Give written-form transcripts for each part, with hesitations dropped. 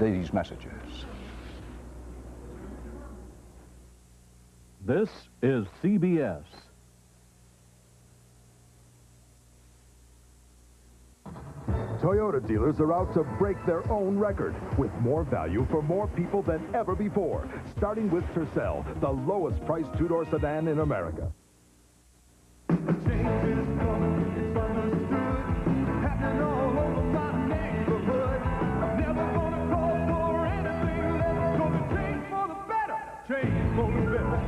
these messages. This is CBS. Toyota dealers are out to break their own record with more value for more people than ever before, starting with Tercel, the lowest priced two-door sedan in America.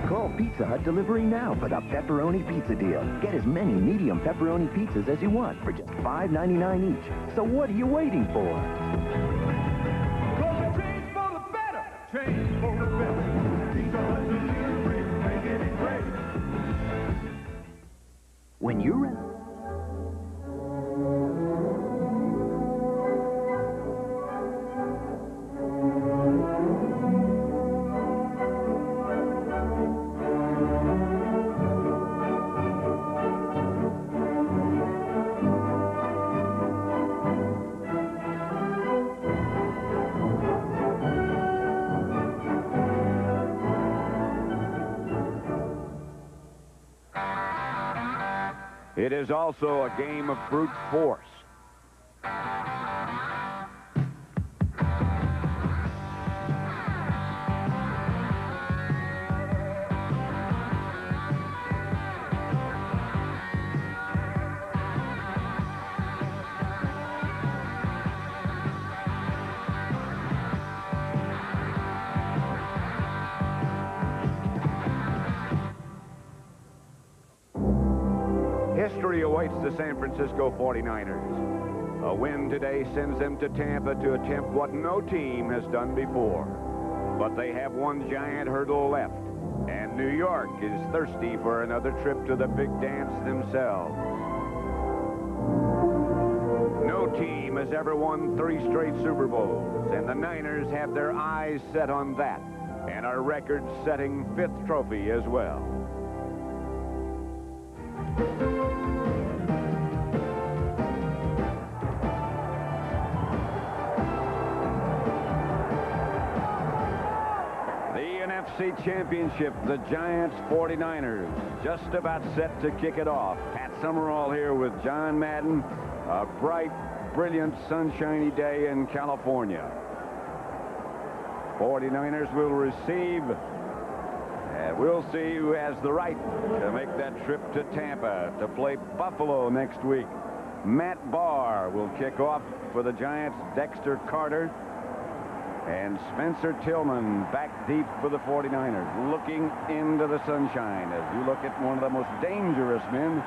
Call Pizza Hut Delivery now for the pepperoni pizza deal. Get as many medium pepperoni pizzas as you want for just $5.99 each. So what are you waiting for? Change for the better. Change for the better. Pizza Hut Delivery, making it great. When you're ready. It is also a game of brute force. History awaits the San Francisco 49ers. A win today sends them to Tampa to attempt what no team has done before. But they have one giant hurdle left, and New York is thirsty for another trip to the big dance themselves. No team has ever won 3 straight Super Bowls, and the Niners have their eyes set on that, and a record-setting 5th trophy as well. NFC Championship, the Giants 49ers, just about set to kick it off. Pat Summerall here with John Madden. A bright, brilliant, sunshiny day in California. 49ers will receive, and we'll see who has the right to make that trip to Tampa to play Buffalo next week. Matt Barr will kick off for the Giants. Dexter Carter and Spencer Tillman back deep for the 49ers, looking into the sunshine as you look at one of the most dangerous men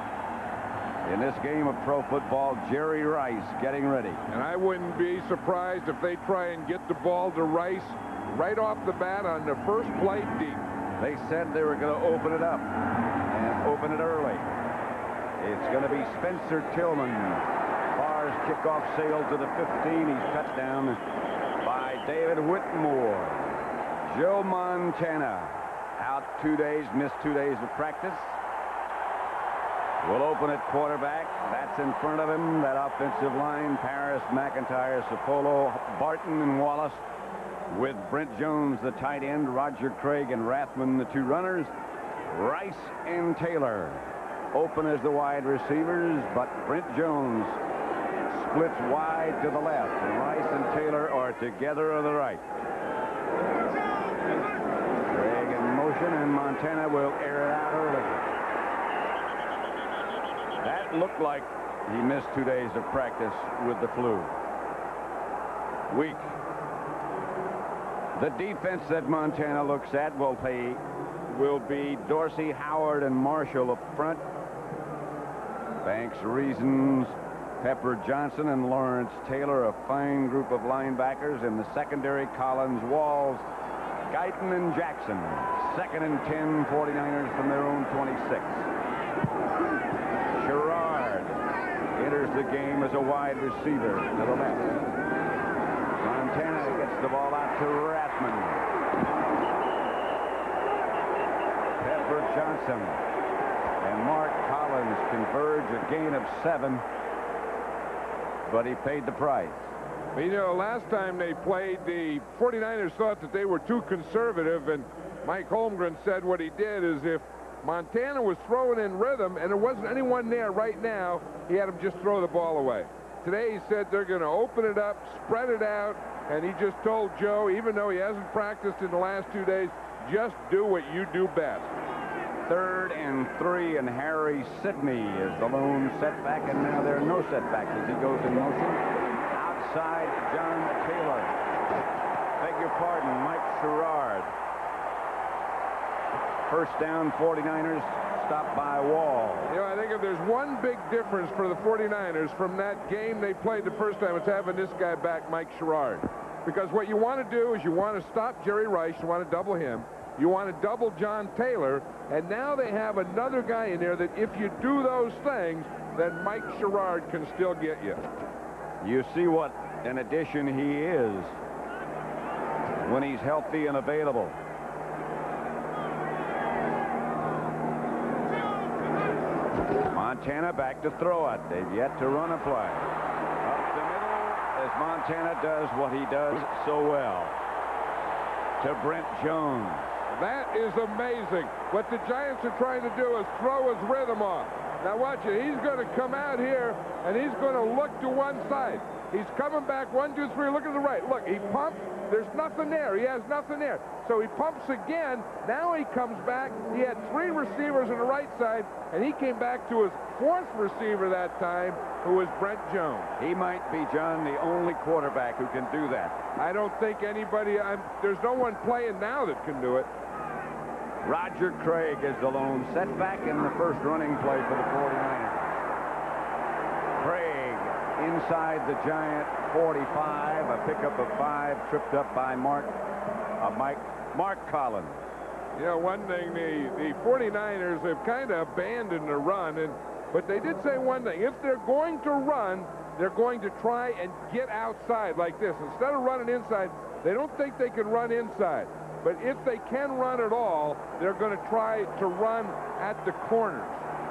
in this game of pro football, Jerry Rice, getting ready. And I wouldn't be surprised if they try and get the ball to Rice right off the bat on the first play deep. They said they were going to open it up and open it early. It's going to be Spencer Tillman. Barr's kickoff sail to the 15. He's cut down by David Whitmore. Joe Montana out 2 days, missed 2 days of practice. Will open at quarterback. That's in front of him, that offensive line. Paris, McIntyre, Sapolo, Barton, and Wallace, with Brent Jones, the tight end, Roger Craig and Rathman, the 2 runners. Rice and Taylor open as the wide receivers, but Brent Jones splits wide to the left, and Rice and Taylor are together on the right. Craig in motion, and Montana will air it out early. That looked like he missed 2 days of practice with the flu. Weak. The defense that Montana looks at will be Dorsey, Howard, and Marshall up front. Banks, Reasons, Pepper Johnson, and Lawrence Taylor, a fine group of linebackers. In the secondary, Collins, Walls, Guyton, and Jackson. 2nd and 10, 49ers from their own 26. Sherrard enters the game as a wide receiver to the left. Montana gets the ball out to Rathman. Pepper Johnson and Mark Collins converge, a gain of 7, but he paid the price. You know, last time they played, the 49ers thought that they were too conservative, and Mike Holmgren said what he did is if Montana was throwing in rhythm and there wasn't anyone there right now, he had him just throw the ball away. Today he said they're going to open it up, spread it out, and he just told Joe, even though he hasn't practiced in the last 2 days, just do what you do best. 3rd and 3, and Harry Sidney is the lone setback, and now there are no setbacks as he goes in motion. Outside, John Taylor. Beg your pardon, Mike Sherrard. First down, 49ers, stopped by Wall. You know, I think if there's one big difference for the 49ers from that game they played the first time, it's having this guy back, Mike Sherrard. Because what you want to do is you want to stop Jerry Rice, you want to double him, you want to double John Taylor, and now they have another guy in there that if you do those things, then Mike Sherrard can still get you. You see what an addition he is when he's healthy and available. Montana back to throw it. They've yet to run a play. Up the middle as Montana does what he does so well. To Brent Jones. That is amazing. What the Giants are trying to do is throw his rhythm off. Now watch it. He's going to come out here, and he's going to look to one side. He's coming back, 1, 2, 3, look to the right. Look, he pumps. There's nothing there. He has nothing there. So he pumps again. Now he comes back. He had 3 receivers on the right side, and he came back to his 4th receiver that time, who was Brent Jones. He might be, John, the only quarterback who can do that. I don't think anybody, there's no one playing now that can do it. Roger Craig is the lone setback in the first running play for the 49ers. Craig inside the Giant 45, a pickup of 5, tripped up by Mark Collins. You know, one thing, the 49ers have kind of abandoned the run, but they did say one thing. If they're going to run, they're going to try and get outside like this. Instead of running inside, they don't think they can run inside. But if they can run at all, they're going to try to run at the corners.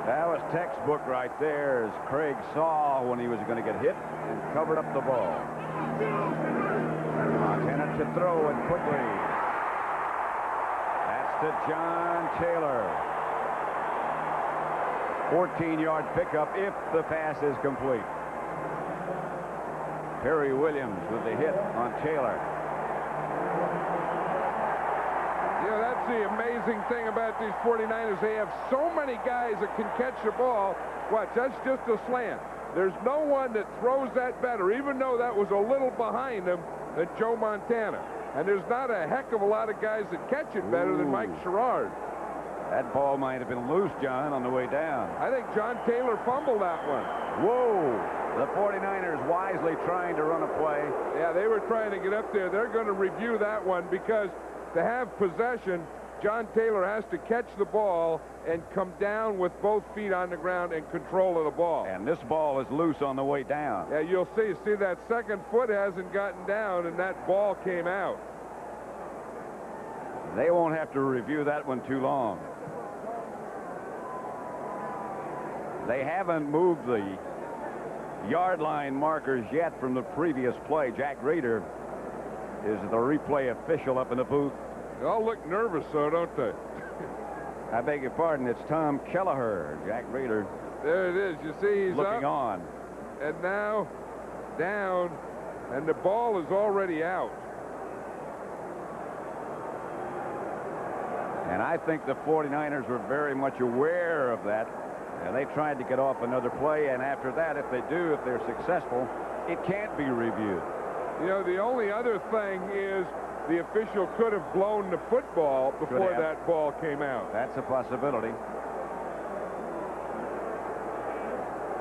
That was textbook right there, as Craig saw when he was going to get hit and covered up the ball. Montana to throw it quickly. That's to John Taylor. 14-yard pickup if the pass is complete. Perry Williams with the hit on Taylor. You know, that's the amazing thing about these 49ers. They have so many guys that can catch the ball. Watch, that's just a slant. There's no one that throws that better, even though that was a little behind him, than Joe Montana. And there's not a heck of a lot of guys that catch it better than Mike Sherrard. That ball might have been loose, John, on the way down. I think John Taylor fumbled that one. Whoa! The 49ers wisely trying to run a play. Yeah, they were trying to get up there. They're going to review that one because to have possession, John Taylor has to catch the ball and come down with both feet on the ground and control of the ball. And this ball is loose on the way down. Yeah, you'll see. See, that second foot hasn't gotten down, and that ball came out. They won't have to review that one too long. They haven't moved the yard line markers yet from the previous play. Jack Rader is the replay official up in the booth. They all look nervous, though, don't they? I beg your pardon. It's Tom Kelleher. Jack Rader. There it is. You see, he's looking up, on. and now down, and the ball is already out. And I think the 49ers were very much aware of that. And they tried to get off another play, and after that, if they're successful, it can't be reviewed. You know, the only other thing is the official could have blown the football before that ball came out. That's a possibility.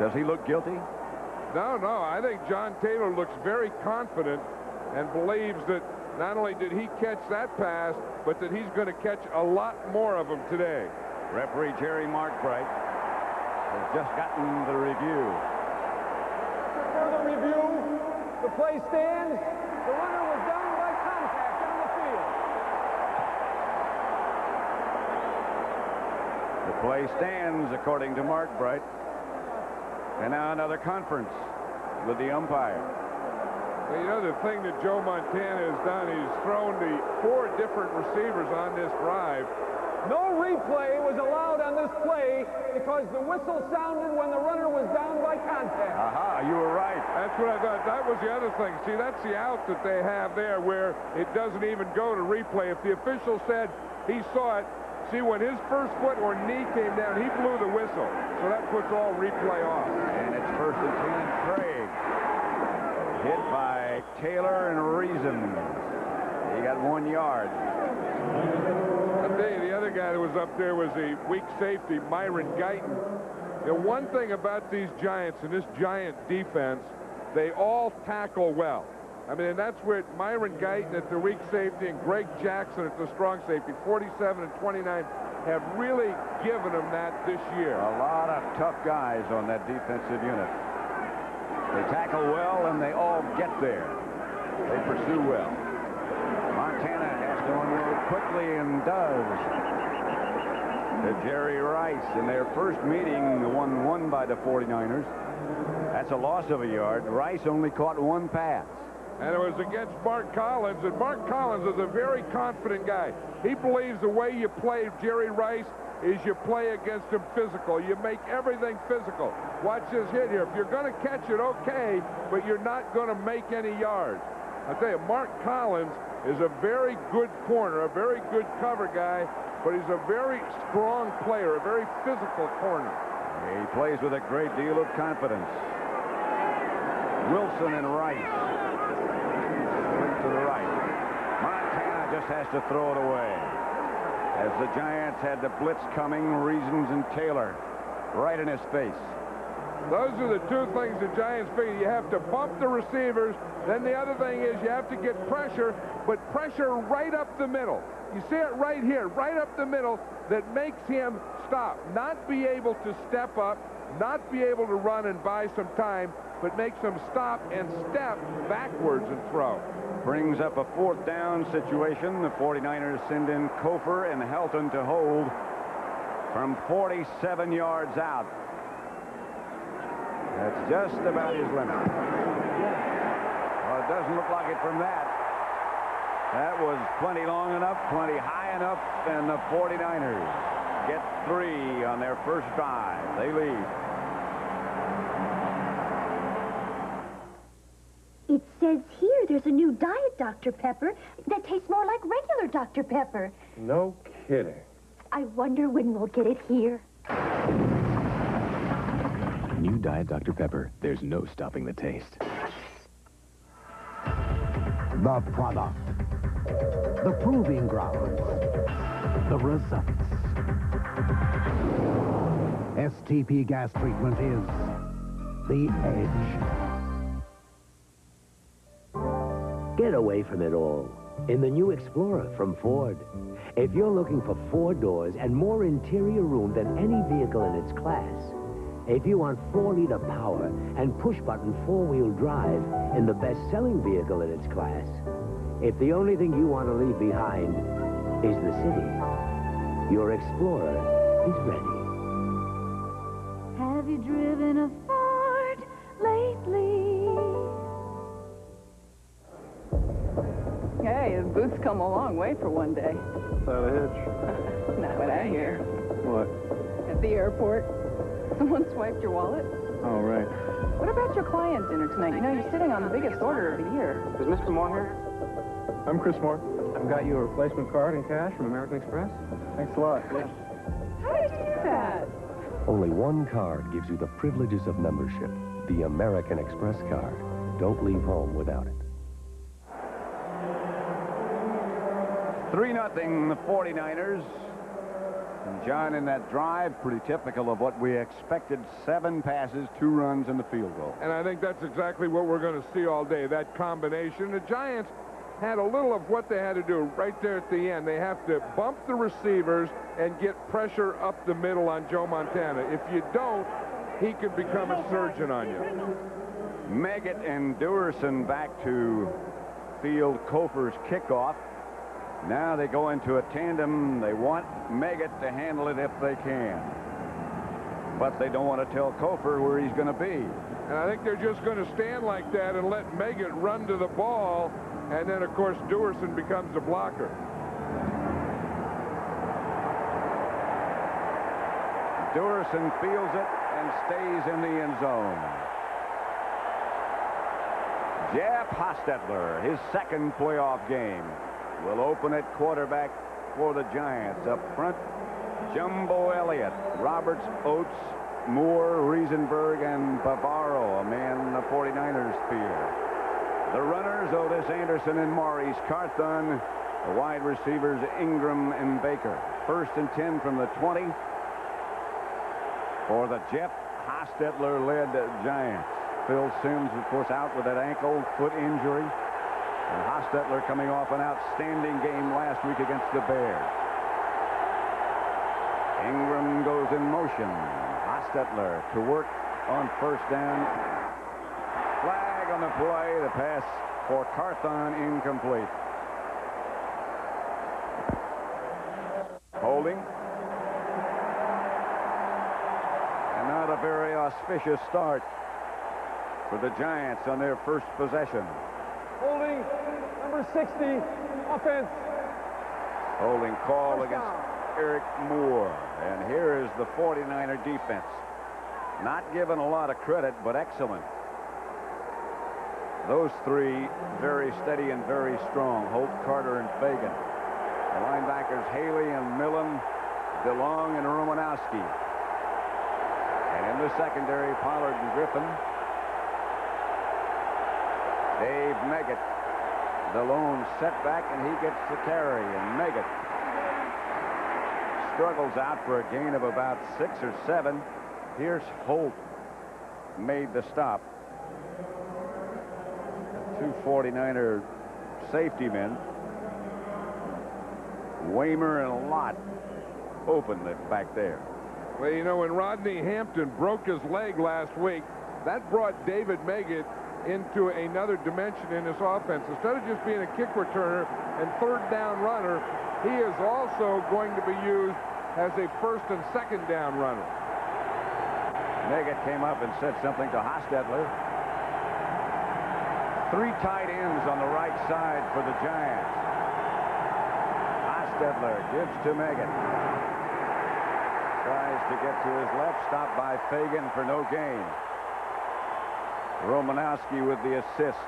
Does he look guilty? No, I think John Taylor looks very confident and believes that not only did he catch that pass, but that he's going to catch a lot more of them today. Referee Jerry Markbright has just gotten the review. Further review, the play stands. The runner was down by contact on the field. The play stands, according to Markbright. And now another conference with the umpire. Well, you know, the thing that Joe Montana has done, he's thrown the 4 different receivers on this drive. No replay was allowed on this play because the whistle sounded when the runner was down by contact. Aha, you were right. That's what I thought. That was the other thing. See, that's the out that they have there where it doesn't even go to replay. If the official said he saw it, see, when his first foot or knee came down, he blew the whistle. So that puts all replay off. And it's 1st and 10. Craig hit by Taylor and Reason. He got 1 yard. I'll tell you, the other guy that was up there was the weak safety, Myron Guyton. The one thing about these Giants and this Giant defense, they all tackle well. I mean, and that's where Myron Guyton at the weak safety and Greg Jackson at the strong safety, 47 and 29, have really given them that this year. A lot of tough guys on that defensive unit. They tackle well, and they all get there. They pursue well. Montana has to unload quickly and does. To Jerry Rice in their first meeting, the one won by the 49ers. That's a loss of a yard. Rice only caught 1 pass. And it was against Mark Collins, and Mark Collins is a very confident guy. He believes the way you play Jerry Rice is you play against him physical. You make everything physical. Watch this hit here. If you're going to catch it, okay, but you're not going to make any yards. I tell you, Mark Collins is a very good corner, a very good cover guy, but he's a very strong player, a very physical corner. He plays with a great deal of confidence. Wilson and Rice. To the right. Montana just has to throw it away. As the Giants had the blitz coming, Reasons and Taylor right in his face. Those are the 2 things the Giants figure. You have to bump the receivers. Then the other thing is you have to get pressure, but pressure right up the middle. You see it right here, right up the middle, that makes him stop. Not be able to step up, not be able to run and buy some time, but makes him stop and step backwards and throw. Brings up a 4th down situation. The 49ers send in Kofer and Helton to hold from 47 yards out. That's just about his limit. Well, it doesn't look like it from that. That was plenty long enough, plenty high enough, and the 49ers get 3 on their first drive. They lead. It says here there's a new diet Dr. Pepper that tastes more like regular Dr. Pepper. No kidding. I wonder when we'll get it here. New Diet Dr. Pepper. There's no stopping the taste. The product. The proving grounds. The results. STP gas treatment is the edge. Get away from it all in the new Explorer from Ford. If you're looking for 4 doors and more interior room than any vehicle in its class, if you want 4-liter power and push-button 4-wheel drive in the best-selling vehicle in its class, if the only thing you want to leave behind is the city, your Explorer is ready. Have you driven a Ford lately? Hey, the booth's come a long way for one day. Without a hitch. Not what I hear. What? At the airport, someone swiped your wallet. Oh, right. What about your client dinner tonight? You know, you're sitting on the biggest order of the year. Is Mr. Moore here? I'm Chris Moore. I've got you a replacement card in cash from American Express. Thanks a lot. Yeah. How did you do that? Only one card gives you the privileges of membership. The American Express card. Don't leave home without it. 3-0, the 49ers. And John, in that drive, pretty typical of what we expected. 7 passes, 2 runs, and the field goal. And I think that's exactly what we're going to see all day, that combination. The Giants had a little of what they had to do right there at the end. They have to bump the receivers and get pressure up the middle on Joe Montana. If you don't, he could become a surgeon on you. Meggett and Dewerson back to field Kofer's kickoff. Now they go into a tandem. They want Meggett to handle it if they can. But they don't want to tell Kofer where he's going to be. And I think they're just going to stand like that and let Meggett run to the ball. And then, of course, Duerson becomes the blocker. Duerson feels it and stays in the end zone. Jeff Hostetler, his second playoff game, will open at quarterback for the Giants. Up front, Jumbo Elliott, Roberts, Oates, Moore, Riesenberg, and Bavaro, a man the 49ers fear. The runners, Otis Anderson and Maurice Carthon. The wide receivers, Ingram and Baker. 1st and 10 from the 20 for the Jeff Hostetler-led Giants. Phil Simms, of course, out with that ankle foot injury. And Hostetler coming off an outstanding game last week against the Bears. Ingram goes in motion. Hostetler to work on 1st down. Flag on the play. The pass for Carthon incomplete. Holding. And not a very auspicious start for the Giants on their first possession. Holding, number 60, offense. Holding call against Eric Moore. And here is the 49er defense. Not given a lot of credit, but excellent. Those three very steady and very strong. Holt, Carter, and Fagan. The linebackers Haley and Millen, DeLong and Romanowski. And in the secondary, Pollard and Griffin. Dave Meggett, the lone setback, and he gets the carry. And Meggett struggles out for a gain of about 6 or 7. Here's Holt made the stop. 2 49er safety men. Waymer and Lott open back there. Well, you know, when Rodney Hampton broke his leg last week, that brought David Meggett into another dimension in his offense. Instead of just being a kick returner and 3rd down runner, he is also going to be used as a 1st and 2nd down runner. Meggett came up and said something to Hostetler. 3 tight ends on the right side for the Giants. Hostetler gives to Meggett. Tries to get to his left, stopped by Fagan for no gain. Romanowski with the assist.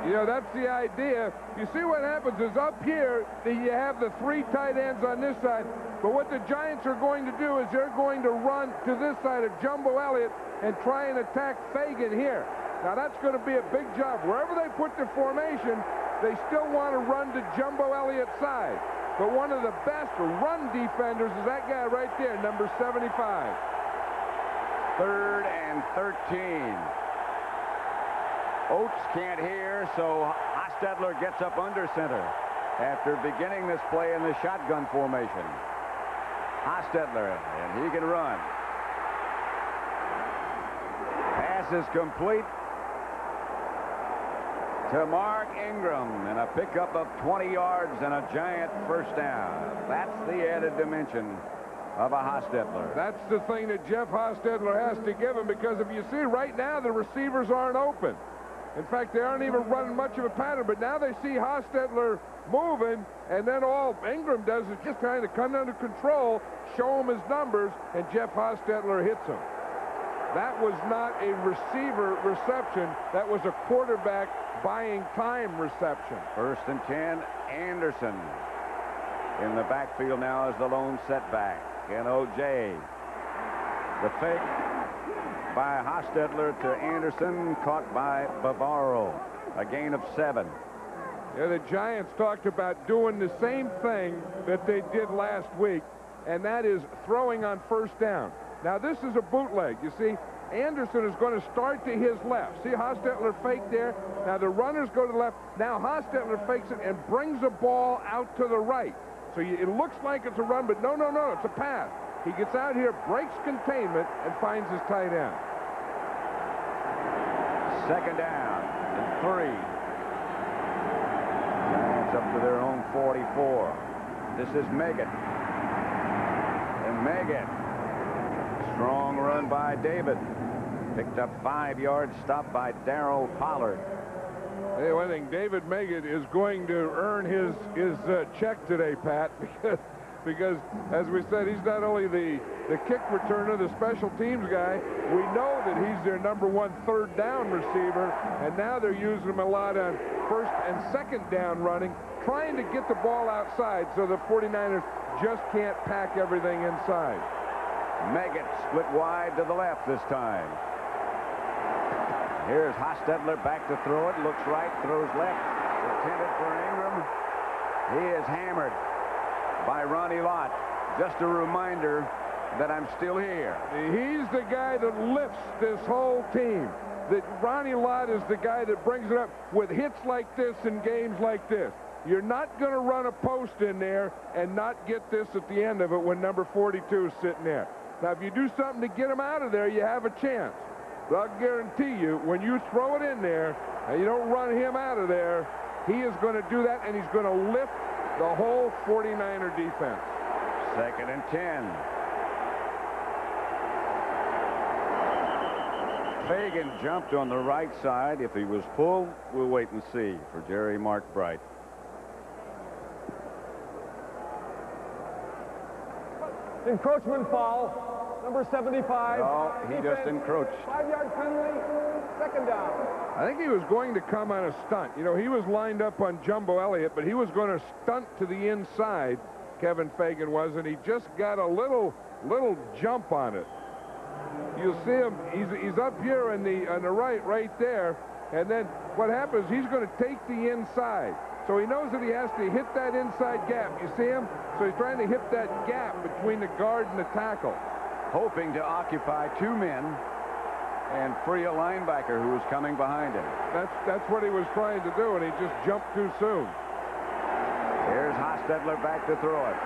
You know, that's the idea. You see what happens is up here, you have the 3 tight ends on this side. But what the Giants are going to do is they're going to run to this side of Jumbo Elliott and try and attack Fagan here. Now, that's going to be a big job. Wherever they put their formation, they still want to run to Jumbo Elliott's side. But one of the best run defenders is that guy right there, number 75. 3rd and 13. Oates can't hear, so Hostetler gets up under center after beginning this play in the shotgun formation. Hostetler, and he can run. Pass is complete to Mark Ingram, and a pickup of 20 yards and a Giant 1st down. That's the added dimension of a Hostetler. That's the thing that Jeff Hostetler has to give him, because if you see right now, the receivers aren't open. In fact, they aren't even running much of a pattern, but now they see Hostetler moving, and then all Ingram does is just kind of come under control, show him his numbers, and Jeff Hostetler hits him. That was not a receiver reception. That was a quarterback buying time reception. 1st and 10, Anderson in the backfield now as the lone setback. And O.J. The fake by Hostetler to Anderson, caught by Bavaro. A gain of 7. Yeah, the Giants talked about doing the same thing that they did last week, and that is throwing on 1st down. Now, this is a bootleg. You see, Anderson is going to start to his left. See Hostetler fake there? Now, the runners go to the left. Now, Hostetler fakes it and brings the ball out to the right. So it looks like it's a run, but no, it's a pass. He gets out here, breaks containment, and finds his tight end. 2nd down and 3. Giants up to their own 44. This is Meggett. And Meggett Strong run by David. Picked up 5 yards, stopped by Darrell Pollard. Hey, one thing, David Meggett is going to earn his check today, Pat, because as we said, he's not only the kick returner, the special teams guy. We know that he's their #1 third down receiver, and now they're using him a lot on first and second down running, trying to get the ball outside so the 49ers just can't pack everything inside. Meggett split wide to the left this time. Here's Hostetler back to throw it. Looks right, throws left. Intended for Ingram. He is hammered by Ronnie Lott. Just a reminder that I'm still here. He's the guy that lifts this whole team. That Ronnie Lott is the guy that brings it up with hits like this in games like this. You're not going to run a post in there and not get this at the end of it when number 42 is sitting there. Now, if you do something to get him out of there, you have a chance. But I'll guarantee you, when you throw it in there and you don't run him out of there, he is going to do that, and he's going to lift the whole 49er defense. 2nd and 10. Fagan jumped on the right side. If he was pulled, we'll wait and see for Jerry Mark Bright. Encroachment foul. Number 75. No, he just encroached. 5-yard penalty. 2nd down. I think he was going to come on a stunt. You know, he was lined up on Jumbo Elliott, but he was going to stunt to the inside, Kevin Fagan was, and he just got a little jump on it. You'll see him, he's up here on the right there, and then what happens, he's going to take the inside. So he knows that he has to hit that inside gap. You see him? So he's trying to hit that gap between the guard and the tackle. Hoping to occupy 2 men and free a linebacker who was coming behind him. That's what he was trying to do, and he just jumped too soon. Here's Hostetler back to throw it.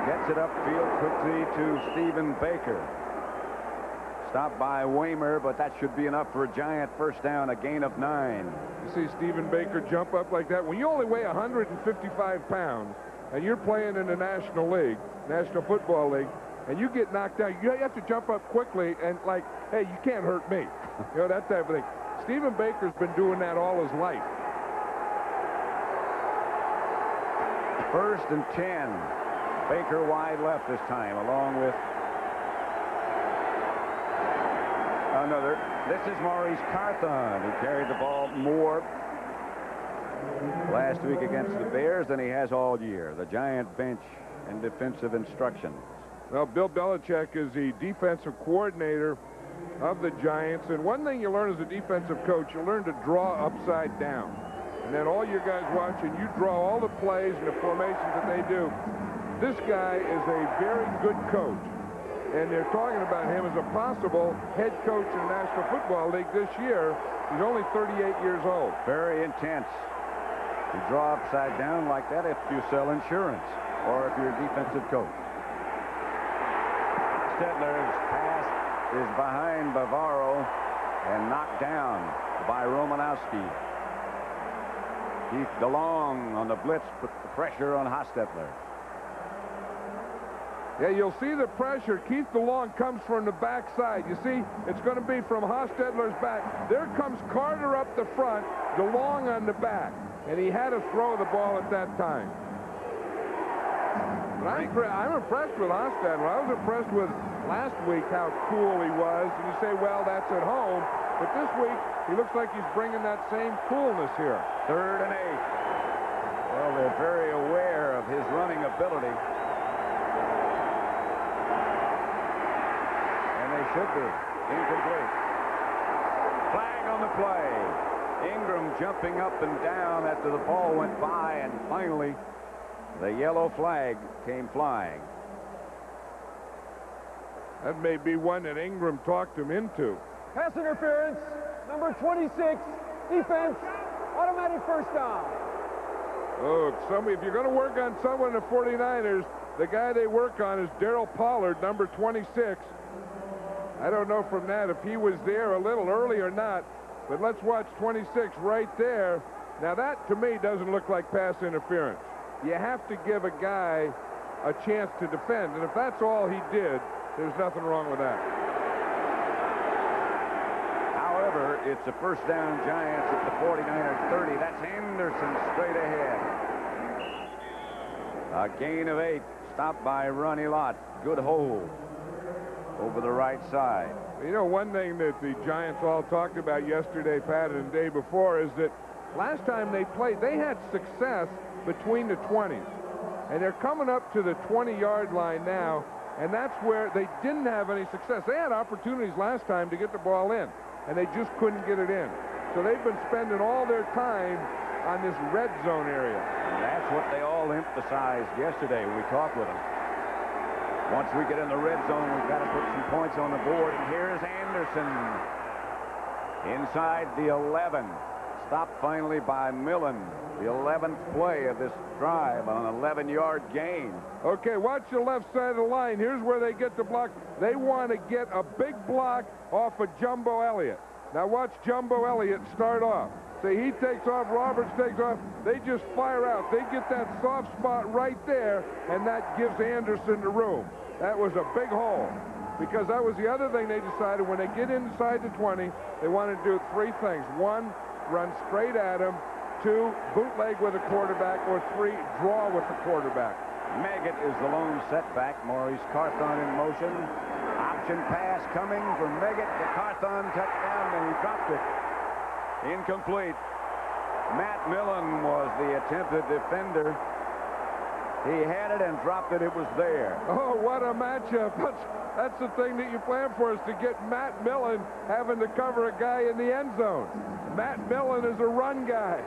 Gets it upfield quickly to Stephen Baker. Stopped by Waymer, but that should be enough for a Giant first down, a gain of 9. You see Stephen Baker jump up like that. When you only weigh 155 pounds, and you're playing in the National League, National Football League, and you get knocked out, you have to jump up quickly and like, hey, you can't hurt me. You know, that type of thing. Stephen Baker's been doing that all his life. 1st and 10. Baker wide left this time, along with another. This is Maurice Carthon, who carried the ball more last week against the Bears than he has all year. The Giant bench and defensive instructions. Well, Bill Belichick is the defensive coordinator of the Giants, and one thing you learn as a defensive coach, you learn to draw upside down. And then all your guys watching, you draw all the plays and the formations that they do. This guy is a very good coach, and they're talking about him as a possible head coach in the National Football League this year. He's only 38 years old. Very intense. You draw upside down like that if you sell insurance or if you're a defensive coach. Stetler's pass is behind Bavaro and knocked down by Romanowski. Keith DeLong on the blitz put the pressure on Hostetler. Yeah, you'll see the pressure. Keith DeLong comes from the backside. You see, it's going to be from Hostetler's back. There comes Carter up the front, DeLong on the back. And he had to throw the ball at that time. But I'm impressed with Hostetler. I was impressed with last week how cool he was. And you say, well, that's at home. But this week, he looks like he's bringing that same coolness here. 3rd and 8. Well, they're very aware of his running ability. And they should be. Incomplete. Flag on the play. Ingram jumping up and down after the ball went by, and finally the yellow flag came flying. That may be one that Ingram talked him into. Pass interference. Number 26. Defense. Automatic first down. Oh, if you're going to work on someone in the 49ers, the guy they work on is Darrell Pollard, number 26. I don't know from that if he was there a little early or not, but let's watch 26 right there. Now that, to me, doesn't look like pass interference. You have to give a guy a chance to defend, and if that's all he did, There's nothing wrong with that. However, it's a first down, Giants at the 49er 30. That's Anderson straight ahead. A gain of 8, stopped by Ronnie Lott. Good hold over the right side. You know, one thing that the Giants all talked about yesterday, Pat, and the day before, is that last time they played, they had success between the 20s. And they're coming up to the 20-yard line now, and that's where they didn't have any success. They had opportunities last time to get the ball in, and they just couldn't get it in. So they've been spending all their time on this red zone area. And that's what they all emphasized yesterday when we talked with them. Once we get in the red zone, we've got to put some points on the board. And here's Anderson inside the 11. Stopped finally by Millen. The 11th play of this drive on an 11-yard gain. Okay, watch the left side of the line. Here's where they get the block. They want to get a big block off of Jumbo Elliott. Now watch Jumbo Elliott start off. See, he takes off, Roberts takes off. They just fire out. They get that soft spot right there, and that gives Anderson the room. That was a big hole, because that was the other thing they decided. When they get inside the 20, they want to do 3 things. 1, run straight at him. 2, bootleg with a quarterback. Or 3, draw with the quarterback. Maggott is the lone setback. Maurice Carthon in motion. Option pass coming from Maggott. The Carthon touchdown, and he dropped it. Incomplete. Matt Millen was the attempted defender. He had it and dropped it. It was there. Oh, what a matchup. That's the thing that you plan for, is to get Matt Millen having to cover a guy in the end zone. Matt Millen is a run guy.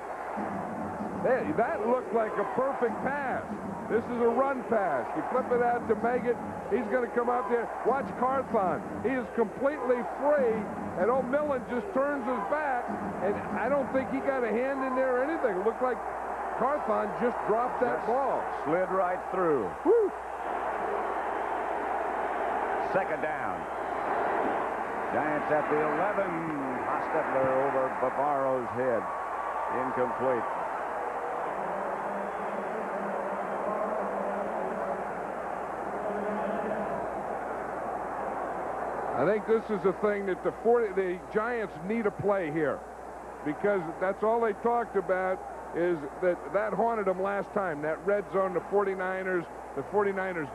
Hey, that looked like a perfect pass. This is a run pass. You flip it out to Maggott. He's going to come out there. Watch Carthon. He is completely free, and old Millen just turns his back, and I don't think he got a hand in there or anything. It looked like Carthon just dropped that ball. Slid right through. Woo. Second down. Giants at the 11. Hostetler over Bavaro's head. Incomplete. I think this is the thing that the Giants need a play here, because that's all they talked about, is that haunted them last time, that red zone, the 49ers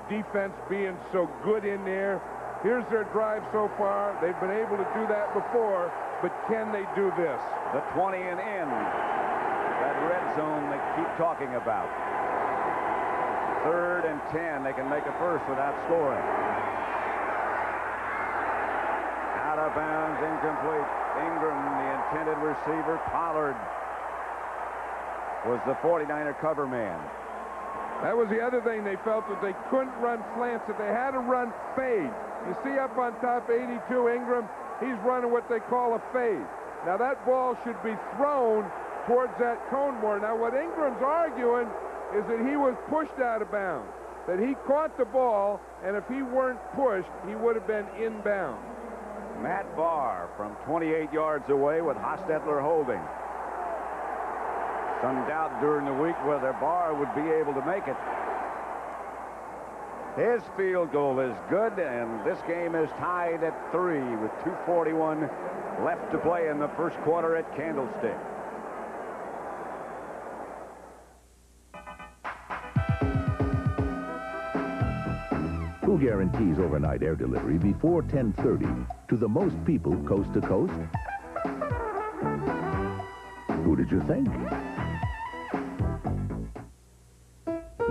defense being so good in there. Here's their drive so far. They've been able to do that before, but can they do this? The 20 and in. That red zone they keep talking about. 3rd and 10. They can make a first without scoring. Out of bounds, incomplete. Ingram, the intended receiver. Pollard was the 49er cover man. That was the other thing. They felt that they couldn't run slants, that they had to run fade. You see up on top 82, Ingram, he's running what they call a fade. Now that ball should be thrown towards that cone more. Now what Ingram's arguing is that he was pushed out of bounds, that he caught the ball, and if he weren't pushed, he would have been inbound. Matt Barr from 28 yards away with Hostetler holding. Some doubt during the week whether Barr would be able to make it. His field goal is good, and this game is tied at 3 with 2:41 left to play in the first quarter at Candlestick. Who guarantees overnight air delivery before 10:30 to the most people coast to coast? Who did you think?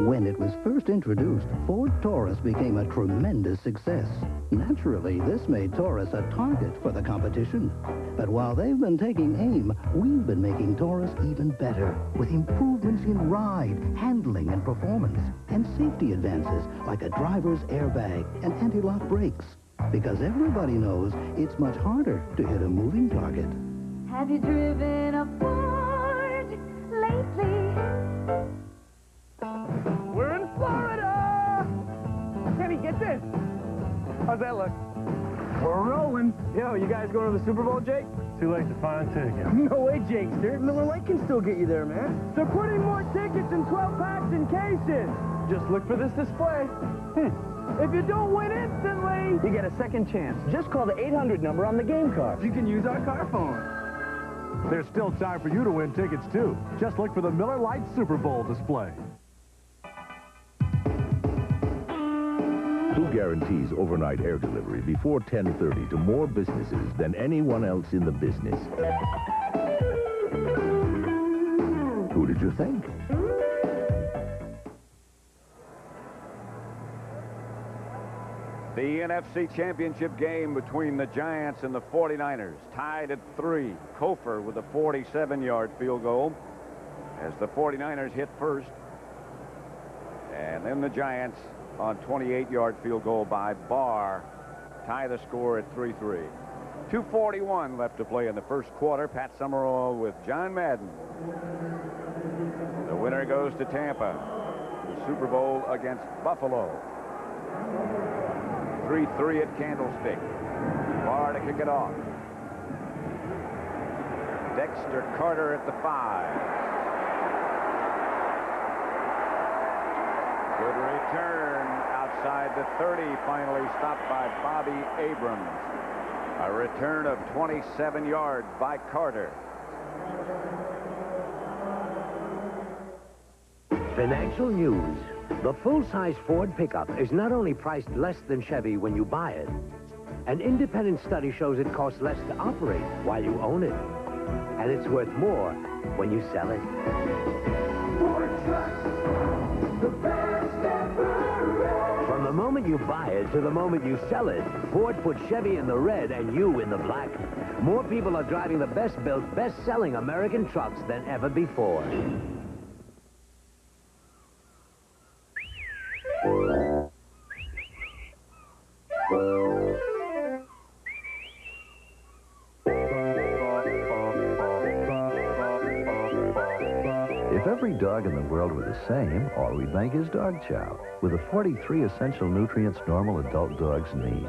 When it was first introduced, Ford Taurus became a tremendous success. Naturally, this made Taurus a target for the competition. But while they've been taking aim, we've been making Taurus even better, with improvements in ride, handling, and performance, and safety advances like a driver's airbag and anti-lock brakes. Because everybody knows it's much harder to hit a moving target. Have you driven a Ford lately? We're in Florida! Kenny, get this. How's that look? We're rolling. Yeah, you guys going to the Super Bowl, Jake? Too late to find tickets. No way, Jakester. Miller Lite can still get you there, man. They're putting more tickets in 12 packs and cases. Just look for this display. If you don't win instantly, you get a second chance. Just call the 800 number on the game card. You can use our car phone. There's still time for you to win tickets, too. Just look for the Miller Lite Super Bowl display. Who guarantees overnight air delivery before 10:30 to more businesses than anyone else in the business? Who did you think? The NFC Championship game between the Giants and the 49ers tied at 3. Kofer with a 47-yard field goal as the 49ers hit first. And then the Giants on 28-yard field goal by Barr tie the score at 3-3. 2:41 left to play in the first quarter. Pat Summerall with John Madden. The winner goes to Tampa. The Super Bowl against Buffalo. 3-3 at Candlestick. Barr to kick it off. Dexter Carter at the 5. Good return outside the 30, finally stopped by Bobby Abrams. A return of 27 yards by Carter. Financial news. The full-size Ford pickup is not only priced less than Chevy when you buy it. An independent study shows it costs less to operate while you own it. And it's worth more when you sell it. From the moment you buy it to the moment you sell it, Ford puts Chevy in the red and you in the black. More people are driving the best-built, best-selling American trucks than ever before. If every dog in the world were the same, all we'd make is dog chow, with the 43 essential nutrients normal adult dogs need.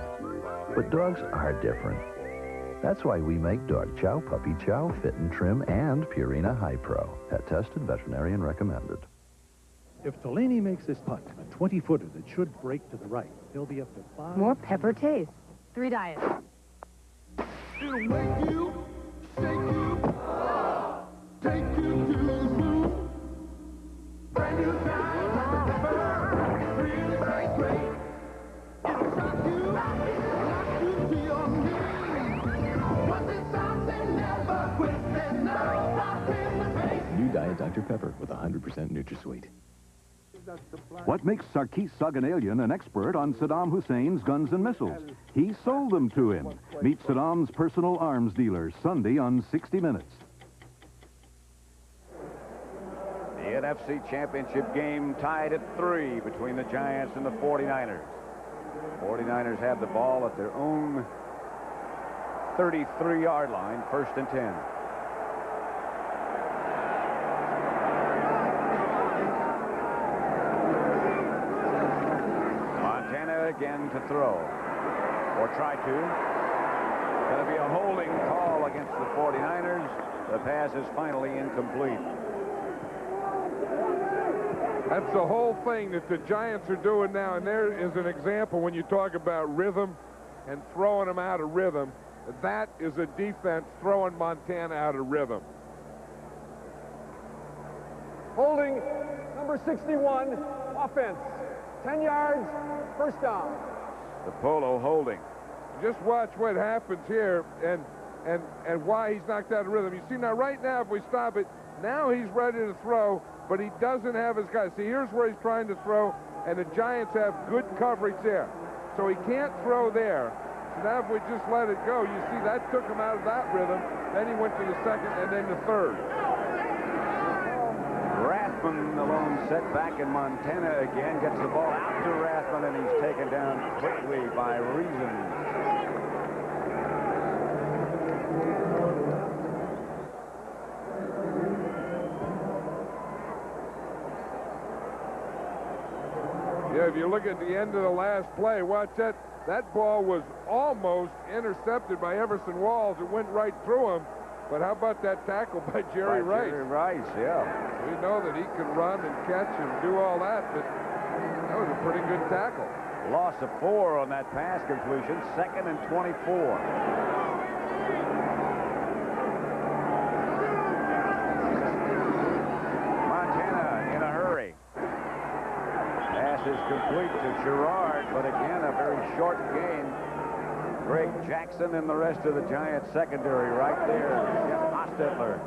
But dogs are different. That's why we make dog chow, puppy chow, fit and trim, and Purina High Pro. Pet tested, veterinarian recommended. If Delaney makes this putt, a 20-footer that should break to the right, he'll be up to 5. More pepper taste. 3 diets. It'll make you, shake you, take you to the moon. Brand new Dr. Pepper, really tastes great. It'll shock you, knock you to your knees. Once it starts, it never quits. There's no stopping the pace. New Diet Dr. Pepper with 100% NutraSweet. What makes Sarkis Saganalian an expert on Saddam Hussein's guns and missiles? He sold them to him. Meet Saddam's personal arms dealer Sunday on 60 Minutes. The NFC Championship game tied at 3 between the Giants and the 49ers. 49ers have the ball at their own 33-yard line, 1st and 10. Again to throw, or try to. Going to be a holding call against the 49ers. The pass is finally incomplete. That's the whole thing that the Giants are doing now, and there is an example when you talk about rhythm and throwing them out of rhythm. That is a defense throwing Montana out of rhythm. Holding number 61, offense. 10 yards, 1st down. The Polo holding. Just watch what happens here and why he's knocked out of rhythm. You see now, right now, if we stop it, now he's ready to throw, but he doesn't have his guys. See, here's where he's trying to throw, and the Giants have good coverage there. So he can't throw there. So now if we just let it go, you see that took him out of that rhythm. Then he went to the 2nd and then the 3rd. Rathman, the lone setback, and Montana again gets the ball out to Rathman, and he's taken down quickly by Reason. Yeah, if you look at the end of the last play, watch that. That ball was almost intercepted by Everson Walls. It went right through him. But how about that tackle by Jerry Rice? Jerry Rice, yeah. We know that he can run and catch and do all that, but that was a pretty good tackle. Loss of 4 on that pass completion. 2nd and 24. Montana in a hurry. Pass is complete to Gerard, but again, a very short gain. Greg Jackson and the rest of the Giants secondary right there. Jeff Hostetler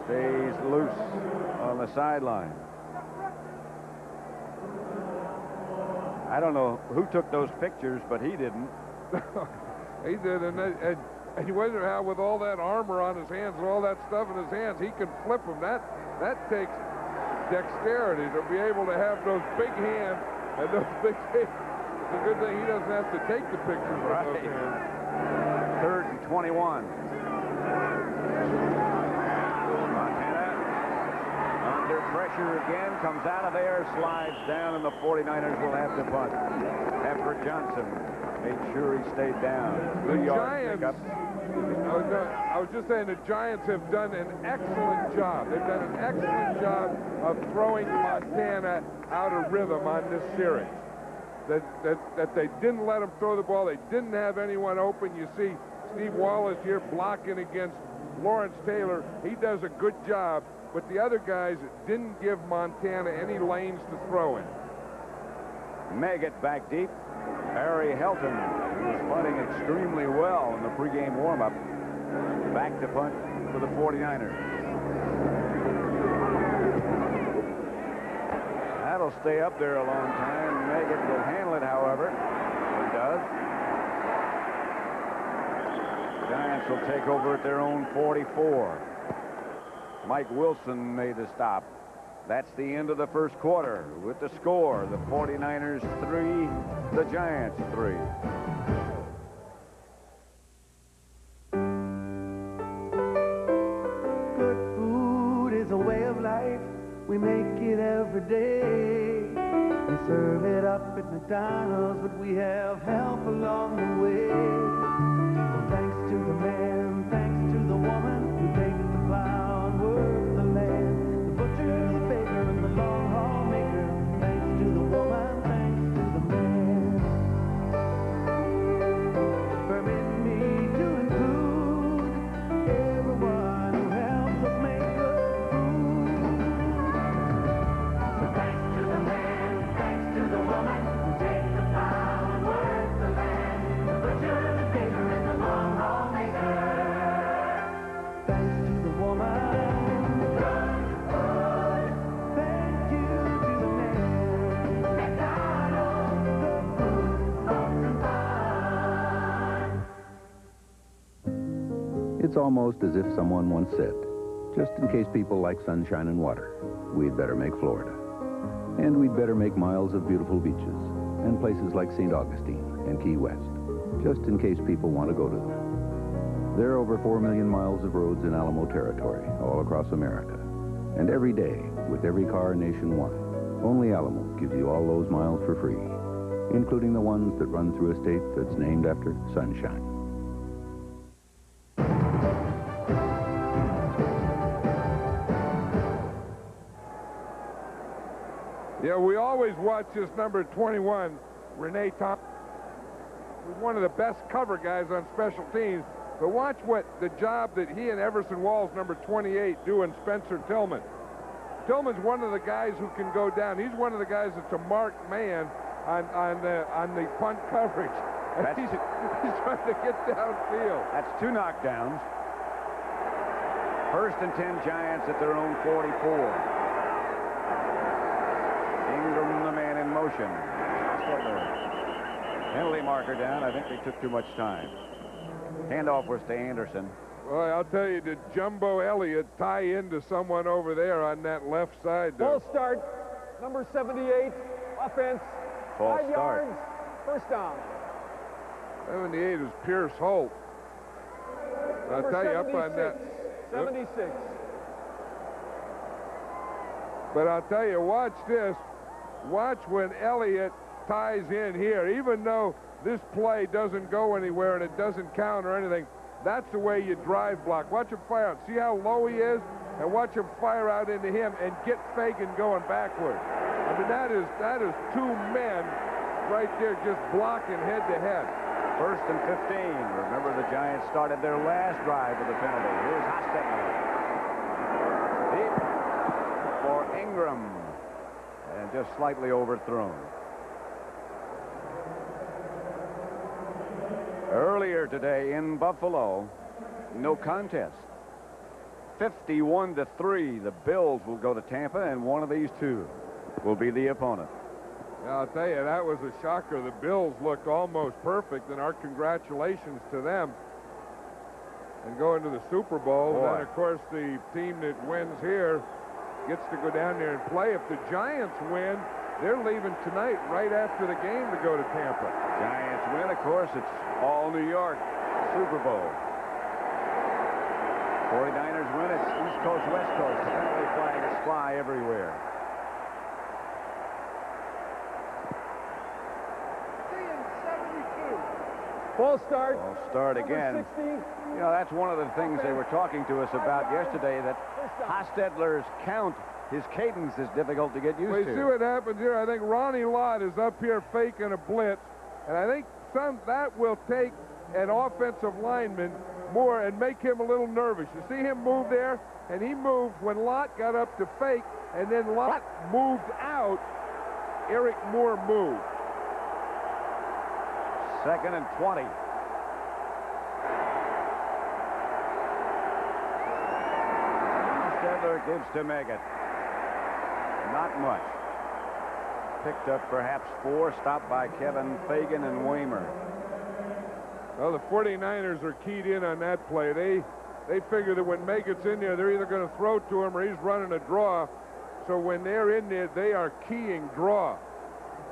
stays loose on the sideline. I don't know who took those pictures, but he didn't. He did, and you wonder how, with all that armor on his hands and all that stuff in his hands, he can flip them. That takes dexterity to be able to have those big hands and those big feet. It's a good thing he doesn't have to take the pictures with those hands. 3rd and 21. Montana under pressure again, comes out of there, slides down, and the 49ers will have to punt. Pepper Johnson made sure he stayed down. The Giants, I was just saying, the Giants have done an excellent job. They've done an excellent job of throwing Montana out of rhythm on this series. That they didn't let him throw the ball. They didn't have anyone open. You see Steve Wallace here blocking against Lawrence Taylor. He does a good job, but the other guys didn't give Montana any lanes to throw in. Maggott back deep. Barry Helton was punting extremely well in the pregame warm-up. Back to punt for the 49ers. That'll stay up there a long time. Maggott will handle it, however. He does. Giants will take over at their own 44. Mike Wilson made the stop. That's the end of the first quarter with the score. The 49ers 3, the Giants 3. Good food is a way of life. We make it every day. We serve it up at McDonald's, but we have help along the way. Thanks to the man, thanks to the woman who take the plow and work the land. The butcher, the baker, and the long haul maker. Thanks to the woman, thanks to the man. Permit me to include everyone who helps us make good food. So thanks to the man, thanks to the woman who take the plow and work the land. The butcher, the baker, and the long haul maker. Thanks to the woman. Good food. Thank you to the man. McDonald's, good food, lots of fun. It's almost as if someone once said, just in case people like sunshine and water, we'd better make Florida. And we'd better make miles of beautiful beaches and places like St. Augustine and Key West, just in case people want to go to them. There are over 4 million miles of roads in Alamo territory all across America. And every day, with every car nationwide, only Alamo gives you all those miles for free, including the ones that run through a state that's named after sunshine. Yeah, we always watch this number 21, Renee Thompson. He's one of the best cover guys on special teams. But watch what the job that he and Everson Walls, number 28, do in Spencer Tillman. Tillman's one of the guys who can go down. He's one of the guys that's a marked man on the punt coverage. And he's trying to get downfield. That's 2 knockdowns. 1st and 10 Giants at their own 44. Ingram, the man in motion. Penalty marker down. I think they took too much time. Handoff was to Anderson. Well, I'll tell you, did Jumbo Elliott tie into someone over there on that left side? False start, number 78, offense, False 5 start. yards, first down. 78 is Pierce Holt. I'll Number tell you, up on 76, that. 76. But I'll tell you, watch this. Watch when Elliott ties in here. Even though this play doesn't go anywhere and it doesn't count or anything, that's the way you drive block. Watch him fire out. See how low he is? And watch him fire out into him and get Fagan going backward. I mean, that is 2 men right there just blocking head to head. 1st and 15. Remember, the Giants started their last drive with a penalty. Here's Hostetler. Deep for Ingram. And just slightly overthrown. Earlier today in Buffalo, no contest. 51-3. The Bills will go to Tampa, and one of these two will be the opponent. Yeah, I'll tell you, that was a shocker. The Bills looked almost perfect, and our congratulations to them. And going to the Super Bowl, and of course the team that wins here gets to go down there and play. If the Giants win, they're leaving tonight right after the game to go to Tampa. Giants win, of course, it's all New York, Super Bowl. 49ers win, it's East Coast, West Coast. The penalty flags fly everywhere. Full start. Full start again. You know, that's one of the things they were talking to us about yesterday, that Hostetler's count, his cadence is difficult to get used to. You see what happens here? I think Ronnie Lott is up here faking a blitz, and I think that will take an offensive lineman more and make him a little nervous. You see him move there, and he moved when Lott got up to fake, and then Lott moved out. Eric Moore moved. 2nd and 20. Hostetler gives to Meggett. Not much. Picked up perhaps 4, stopped by Kevin Fagan and Waymer. Well, the 49ers are keyed in on that play. They figure that when Meggett's in there, they're either going to throw to him or he's running a draw. So when they're in there, they are keying draw.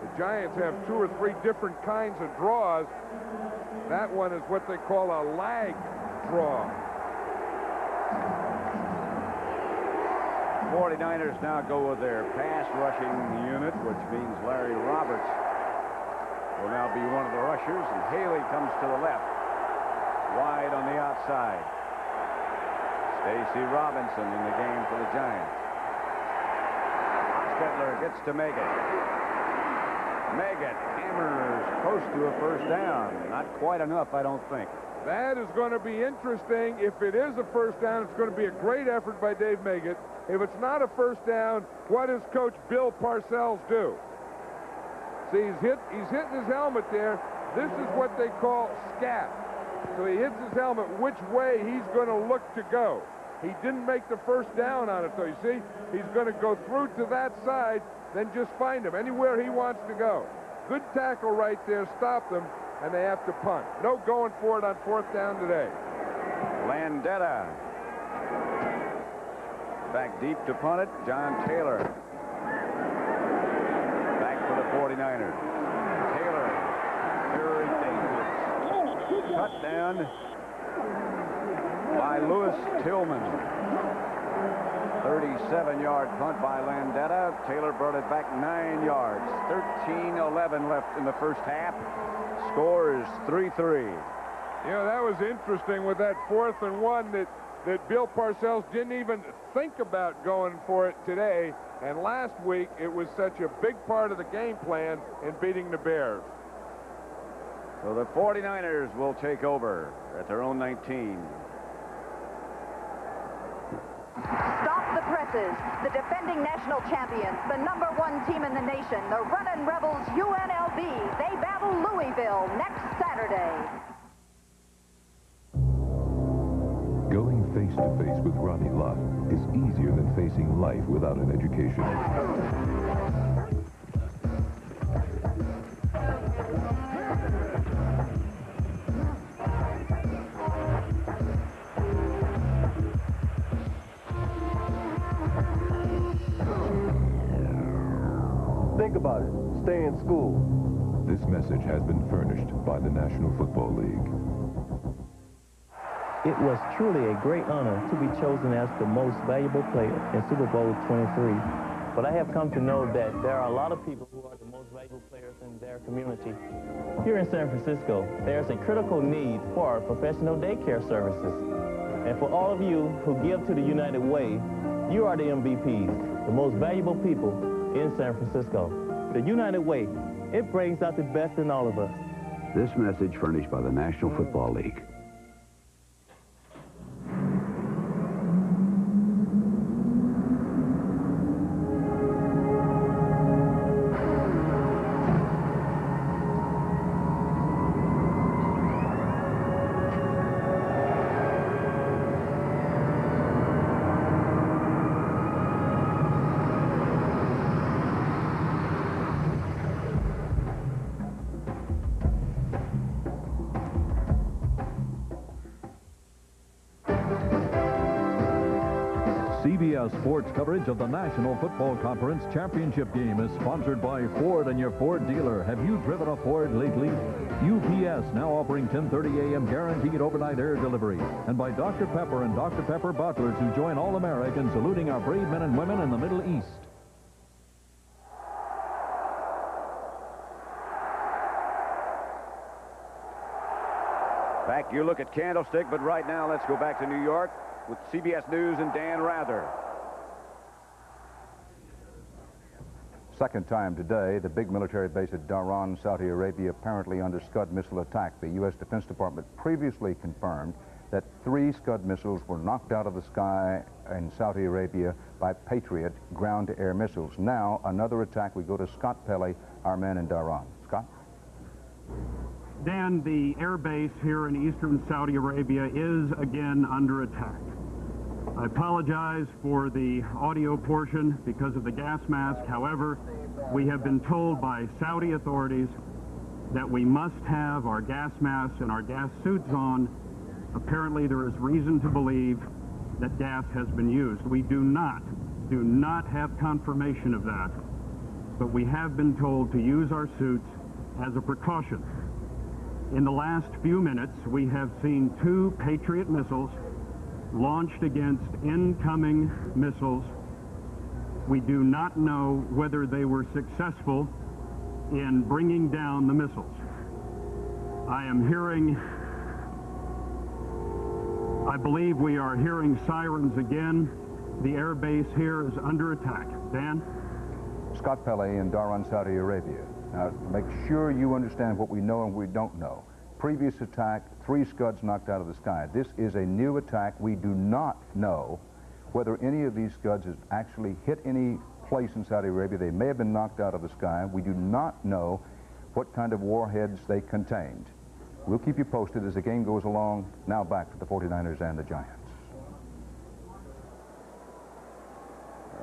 The Giants have 2 or 3 different kinds of draws. That one is what they call a lag draw. 49ers now go with their pass rushing unit, which means Larry Roberts will now be one of the rushers, and Haley comes to the left. Wide on the outside. Stacy Robinson in the game for the Giants. Hostetler gets to Meggett. Meggett hammers close to a 1st down. Not quite enough, I don't think. That is going to be interesting. If it is a 1st down, it's going to be a great effort by Dave Meggett. If it's not a 1st down, what does Coach Bill Parcells do? See, he's hitting his helmet there. This is what they call scat. So he hits his helmet which way he's going to look to go. He didn't make the 1st down on it, though. You see, he's going to go through to that side, then just find him anywhere he wants to go. Good tackle right there, stop them, and they have to punt. No going for it on 4th down today. Landetta back deep to punt it. John Taylor back for the 49ers. Taylor, very dangerous. Cut down by Lewis Tillman. 37-yard punt by Landetta. Taylor brought it back 9 yards. 13-11 left in the 1st half. Score is 3-3. You know, that was interesting with that 4th and 1 that Bill Parcells didn't even think about going for it today. And last week, it was such a big part of the game plan in beating the Bears. So the 49ers will take over at their own 19. Stop the presses. The defending national champions, the #1 team in the nation, the Runnin' Rebels UNLV. They battle Louisville next Saturday. Going face-to-face with Ronnie Lott is easier than facing life without an education. Think about it. Stay in school. This message has been furnished by the National Football League. It was truly a great honor to be chosen as the most valuable player in Super Bowl 23. But I have come to know that there are a lot of people who are the most valuable players in their community. Here in San Francisco, there's a critical need for professional daycare services. And for all of you who give to the United Way, you are the MVPs, the most valuable people in San Francisco. The United Way, it brings out the best in all of us. This message furnished by the National Football League. CBS Sports coverage of the National Football Conference Championship game is sponsored by Ford and your Ford dealer. Have you driven a Ford lately? UPS now offering 10:30 a.m. guaranteed overnight air delivery. And by Dr. Pepper and Dr. Pepper bottlers who join all Americans saluting our brave men and women in the Middle East. Back, you look at Candlestick, but right now let's go back to New York with CBS News and Dan Rather. Second time today, the big military base at Dhahran, Saudi Arabia, apparently under Scud missile attack. The U.S. Defense Department previously confirmed that 3 Scud missiles were knocked out of the sky in Saudi Arabia by Patriot ground-to-air missiles. Now, another attack. We go to Scott Pelley, our man in Dhahran. Scott? Dan, the air base here in eastern Saudi Arabia is again under attack. I apologize for the audio portion because of the gas mask. However, we have been told by Saudi authorities that we must have our gas masks and our gas suits on. Apparently, there is reason to believe that gas has been used. We do not have confirmation of that, but we have been told to use our suits as a precaution. In the last few minutes, we have seen 2 Patriot missiles launched against incoming missiles. We do not know whether they were successful in bringing down the missiles. I believe we are hearing sirens again. The air base here is under attack. Dan? Scott Pelley in Dhahran, Saudi Arabia. Now, make sure you understand what we know and we don't know. Previous attack, 3 Scuds knocked out of the sky. This is a new attack. We do not know whether any of these Scuds has actually hit any place in Saudi Arabia. They may have been knocked out of the sky. We do not know what kind of warheads they contained. We'll keep you posted as the game goes along. Now back to the 49ers and the Giants.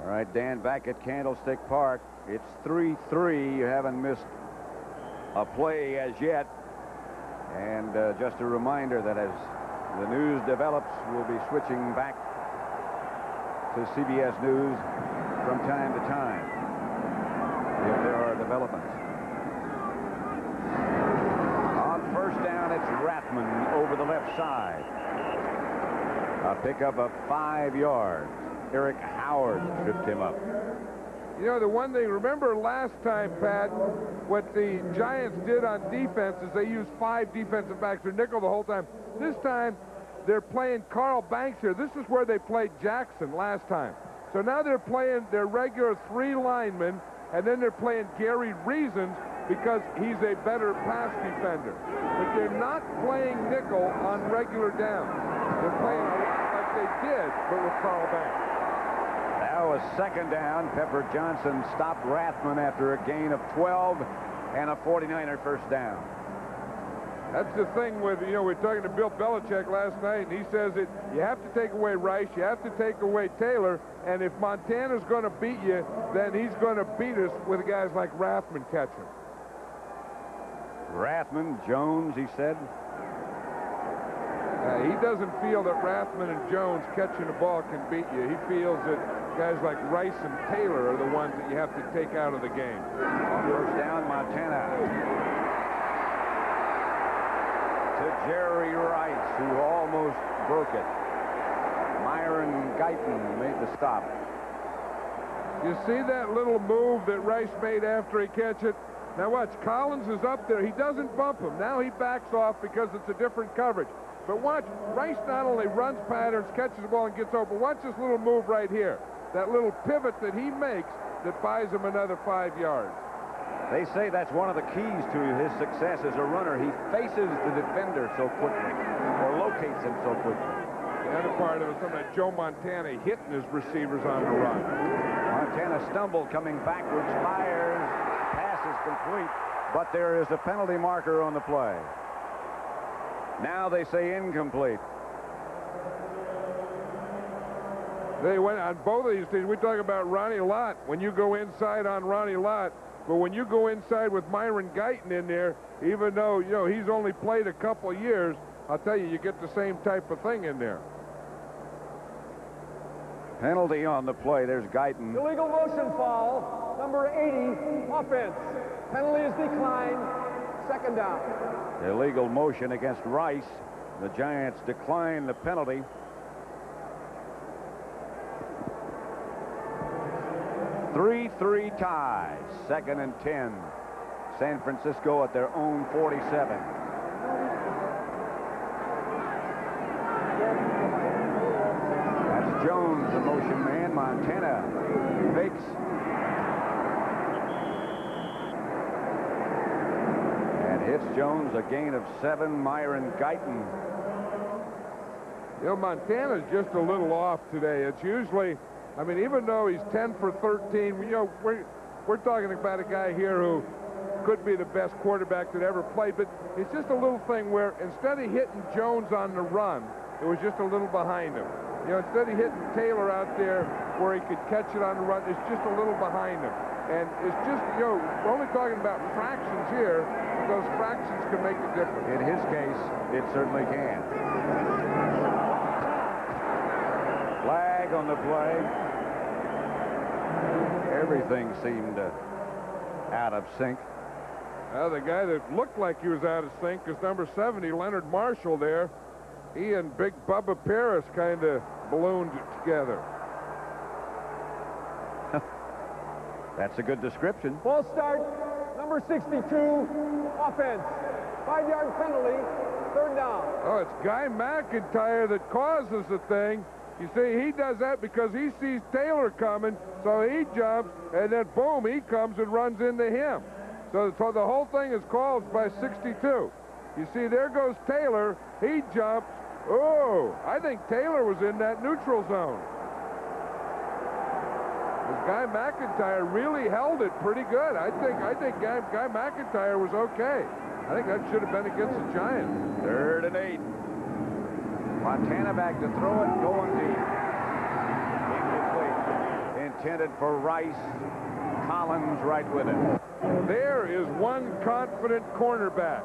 All right, Dan, back at Candlestick Park. It's 3-3. You haven't missed a play as yet. And just a reminder that as the news develops, we'll be switching back to CBS News from time to time if there are developments. On first down, it's Rathman over the left side. A pickup of 5 yards. Eric Howard tripped him up. You know, the one thing, remember last time, Pat, what the Giants did on defense is they used 5 defensive backs or nickel the whole time. This time, they're playing Carl Banks here. This is where they played Jackson last time. So now they're playing their regular 3 linemen, and then they're playing Gary Reasons because he's a better pass defender. But they're not playing nickel on regular downs. They're playing a lot like they did, but with Carl Banks. Now a second down. Pepper Johnson stopped Rathman after a gain of 12 and a 49er first down. That's the thing with, you know, we were talking to Bill Belichick last night, and he says that you have to take away Rice, you have to take away Taylor, and if Montana's going to beat you, then he's going to beat us with guys like Rathman catching. Rathman, Jones, he said. He doesn't feel that Rathman and Jones catching the ball can beat you. He feels that guys like Rice and Taylor are the ones that you have to take out of the game. On first down, Montana. To Jerry Rice, who almost broke it. Myron Guyton made the stop. You see that little move that Rice made after he catch it? Now watch, Collins is up there. He doesn't bump him. Now he backs off because it's a different coverage. But watch, Rice not only runs patterns, catches the ball, and gets open. Watch this little move right here. That little pivot that he makes that buys him another 5 yards. They say that's one of the keys to his success as a runner. He faces the defender so quickly, or locates him so quickly. The other part of it is something like Joe Montana hitting his receivers on the run. Montana stumbled coming backwards, fires, pass is complete, but there is a penalty marker on the play. Now they say incomplete. They went on both of these things. We talk about Ronnie Lott when you go inside on Ronnie Lott, but when you go inside with Myron Guyton in there, even though, you know, he's only played a couple of years, I'll tell you, you get the same type of thing in there. Penalty on the play. There's Guyton. Illegal motion foul, number 80, offense. Penalty is declined, second down. Illegal motion against Rice. The Giants decline the penalty. Three tie. 2nd and 10. San Francisco at their own 47. That's Jones, the motion man. Montana fakes. And hits Jones, a gain of 7. Myron Guyton. You know, Montana's just a little off today. It's usually, I mean, even though he's 10 for 13, you know, we're talking about a guy here who could be the best quarterback that ever played, but it's just a little thing where instead of hitting Jones on the run, it was just a little behind him. You know, instead of hitting Taylor out there where he could catch it on the run, it's just a little behind him. And it's just, you know, we're only talking about fractions here, but those fractions can make a difference. In his case, it certainly can. Flag on the play. Everything seemed out of sync. Well, the guy that looked like he was out of sync is number 70, Leonard Marshall there. He and Big Bubba Paris kind of ballooned together. That's a good description. False start, number 62, offense. 5-yard penalty, third down. Oh, it's Guy McIntyre that causes the thing. You see, he does that because he sees Taylor coming, so he jumps, and then boom, he comes and runs into him. So the whole thing is called by 62. You see, there goes Taylor. He jumps. Oh, I think Taylor was in that neutral zone. This Guy McIntyre really held it pretty good. I think Guy McIntyre was okay. I think that should have been against the Giants. 3rd and 8. Montana back to throw it, going deep. Incomplete. Intended for Rice. Collins right with it. There is one confident cornerback.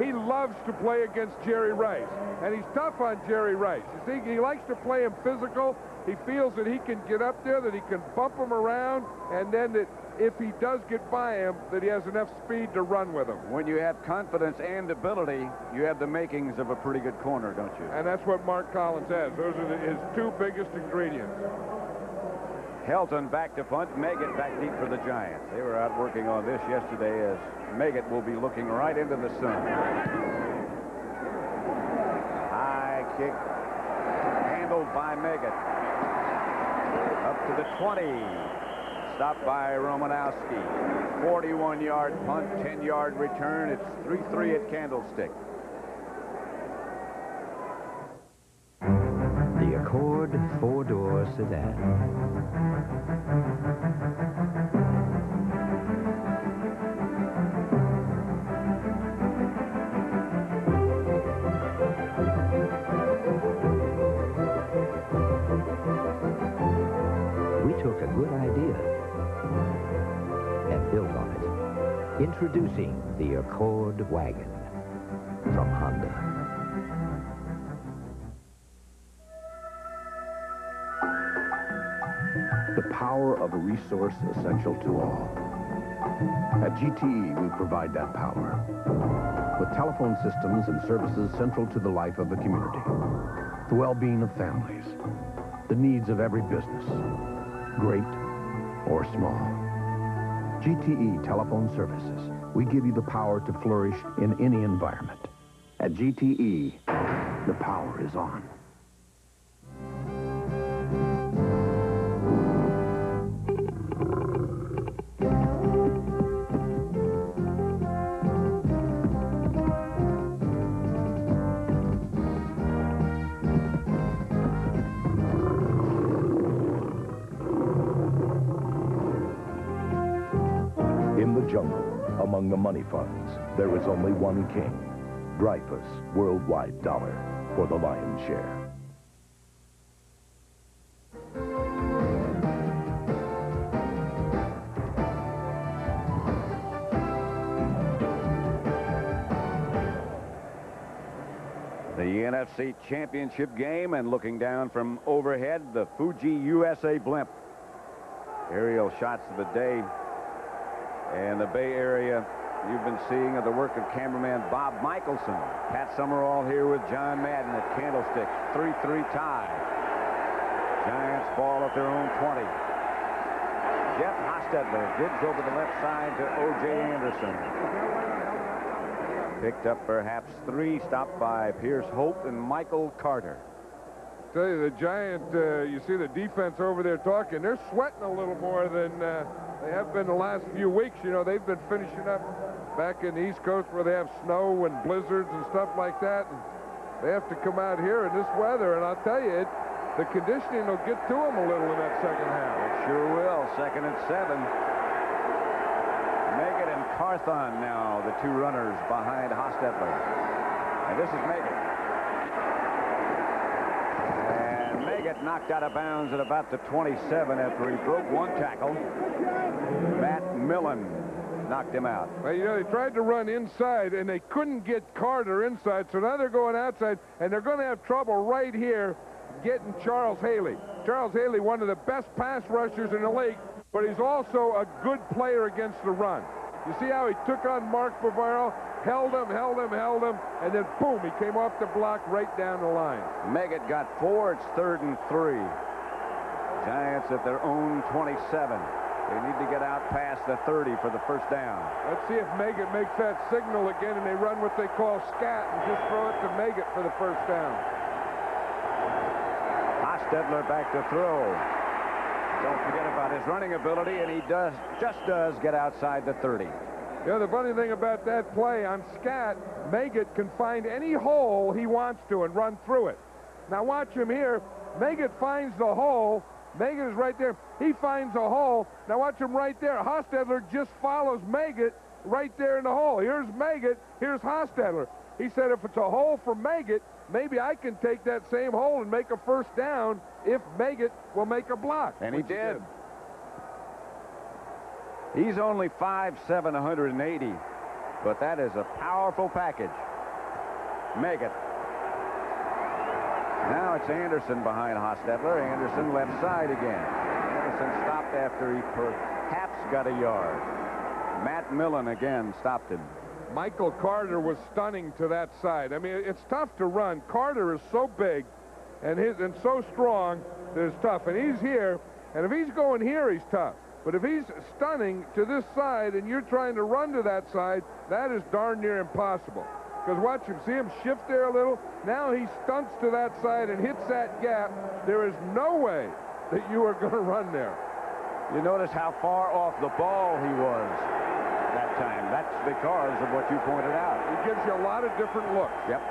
He loves to play against Jerry Rice, and he's tough on Jerry Rice. You see, he likes to play him physical. He feels that he can get up there, that he can bump him around, and then that if he does get by him, that he has enough speed to run with him. When you have confidence and ability, you have the makings of a pretty good corner, don't you? And that's what Mark Collins has. Those are his 2 biggest ingredients. Helton back to punt. Meggett back deep for the Giants. They were out working on this yesterday as Meggett will be looking right into the sun. High kick. Handled by Meggett. Up to the 20. Stopped by Romanowski. 41-yard punt, 10-yard return. It's 3-3 at Candlestick. The Accord 4-door sedan. We took a good idea and built on it. Introducing the Accord wagon from Honda. The power of a resource essential to all. At GTE, we provide that power. With telephone systems and services central to the life of a community. The well-being of families. The needs of every business. Great or small. GTE Telephone Services. We give you the power to flourish in any environment. At GTE, the power is on. In the jungle, among the money funds, there is only one king. Dreyfus Worldwide Dollar for the lion's share. The NFC Championship game, and looking down from overhead, the Fuji USA blimp. Aerial shots of the day. And the Bay Area, you've been seeing of the work of cameraman Bob Michelson. Pat Summerall here with John Madden at Candlestick. 3-3 tie. Giants ball at their own 20. Jeff Hostetler digs over the left side to O.J. Anderson. Picked up perhaps 3, stopped by Pierce Holt and Michael Carter. Tell you, the Giant, you see the defense over there talking. They're sweating a little more than they have been the last few weeks. You know, they've been finishing up back in the East Coast where they have snow and blizzards and stuff like that. And they have to come out here in this weather. And I'll tell you, the conditioning will get to them a little in that second half. It sure will. 2nd and 7. Meggett and Carthon now, the 2 runners behind Hostetler. And this is Meggett. Meggett knocked out of bounds at about the 27 after he broke 1 tackle. Matt Millen knocked him out. Well, you know, they tried to run inside, and they couldn't get Carter inside, so now they're going outside, and they're going to have trouble right here getting Charles Haley. Charles Haley, one of the best pass rushers in the league, but he's also a good player against the run. You see how he took on Mark Bavaro? Held him, and then boom, he came off the block right down the line. Meggett got 4. It's 3rd and 3. Giants at their own 27. They need to get out past the 30 for the first down. Let's see if Meggett makes that signal again, and they run what they call scat and just throw it to Meggett for the first down. Hostetler back to throw. Don't forget about his running ability, and he just does get outside the 30. You know, the funny thing about that play on scat, Meggett can find any hole he wants to and run through it. Now watch him here. Meggett finds the hole. Meggett is right there. He finds a hole. Now watch him right there. Hostetler just follows Meggett right there in the hole. Here's Meggett. Here's Hostetler. He said if it's a hole for Meggett, maybe I can take that same hole and make a first down if Meggett will make a block. And he did. He's only 5'7", 180, but that is a powerful package. Meggett. Now it's Anderson behind Hostetler. Anderson left side again. Anderson stopped after he perhaps got a yard. Matt Millen again stopped him. Michael Carter was stunning to that side. I mean, it's tough to run. Carter is so big and so strong that it's tough. And he's here, and if he's going here, he's tough. But if he's stunning to this side and you're trying to run to that side, that is darn near impossible. Because watch him, see him shift there a little? Now he stunts to that side and hits that gap. There is no way that you are going to run there. You notice how far off the ball he was that time. That's because of what you pointed out. He gives you a lot of different looks. Yep.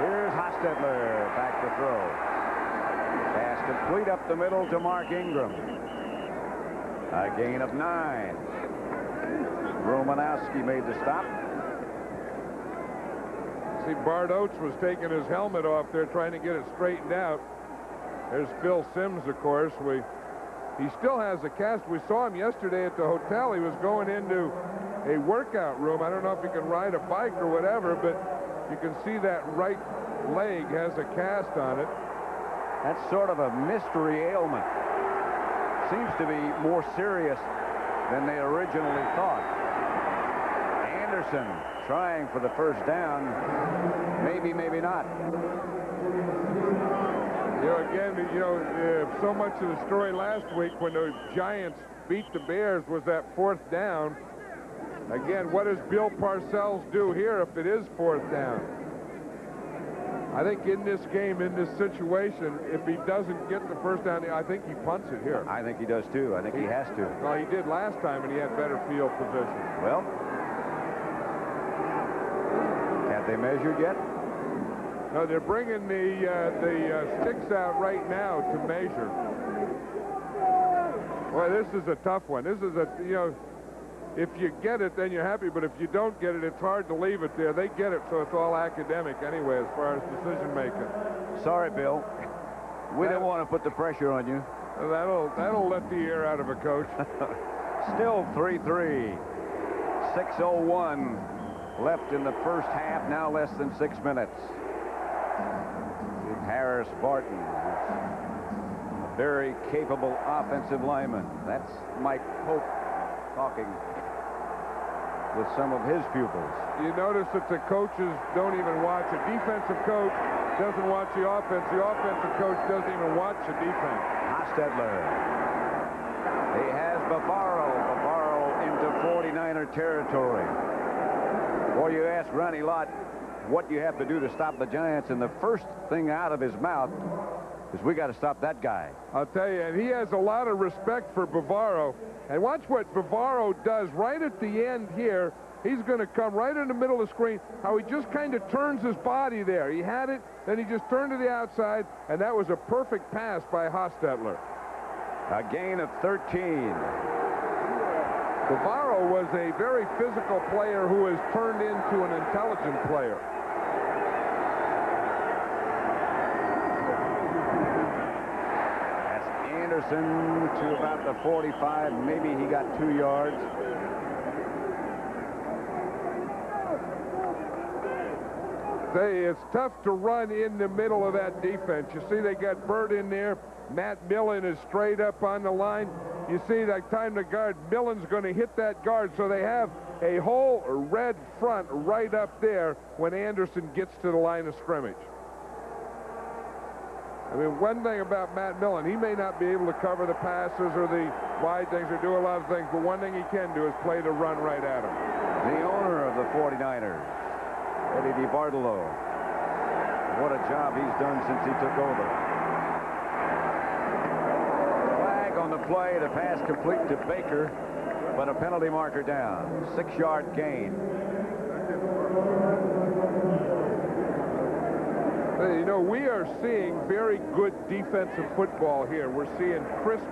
Here's Hostetler back to throw. Pass complete up the middle to Mark Ingram. A gain of 9. Romanowski made the stop. See, Bart Oates was taking his helmet off there, trying to get it straightened out. There's Phil Simms, of course. He still has a cast. We saw him yesterday at the hotel. He was going into a workout room. I don't know if he can ride a bike or whatever, but you can see that right leg has a cast on it. That's sort of a mystery ailment. Seems to be more serious than they originally thought. Anderson trying for the first down. Maybe, maybe not. You know, again, you know, so much of the story last week when the Giants beat the Bears was that fourth down. Again, what does Bill Parcells do here if it is fourth down? I think in this game, in this situation, if he doesn't get the first down, I think he punts it here. I think he does too. I think he has to. Well, he did last time, and he had better field position. Well, have they measured yet? No, they're bringing the sticks out right now to measure. Well, this is a tough one. This is a, you know, if you get it, then you're happy, but if you don't get it, it's hard to leave it there. They get it, so it's all academic anyway as far as decision-making. Sorry, Bill. We don't want to put the pressure on you. That'll let the air out of a coach. Still 3-3. 6:01 left in the first half, now less than 6 minutes. Harris Barton, a very capable offensive lineman. That's Mike Pope talking with some of his pupils. You notice that the coaches don't even watch. A defensive coach doesn't watch the offense. The offensive coach doesn't even watch the defense. Hostetler. He has Bavaro. Bavaro into 49er territory. Or you ask Ronnie Lott what you have to do to stop the Giants, and the first thing out of his mouth is, we got to stop that guy. I'll tell you, and he has a lot of respect for Bavaro. And watch what Bavaro does right at the end here. He's going to come right in the middle of the screen, how he just kind of turns his body there. He had it, then he just turned to the outside, and that was a perfect pass by Hostetler. A gain of 13. Bavaro was a very physical player who has turned into an intelligent player. Anderson to about the 45. Maybe he got 2 yards. It's tough to run in the middle of that defense. You see they got Bird in there. Matt Millen is straight up on the line. You see that time to guard. Millen's going to hit that guard, so they have a whole red front right up there when Anderson gets to the line of scrimmage. I mean, one thing about Matt Millen, he may not be able to cover the passes or the wide things or do a lot of things, but one thing he can do is play the run right at him. The owner of the 49ers, Eddie DiBartolo. What a job he's done since he took over. Flag on the play, the pass complete to Baker, but a penalty marker down. 6-yard gain. You know, we are seeing very good defensive football here. We're seeing crisp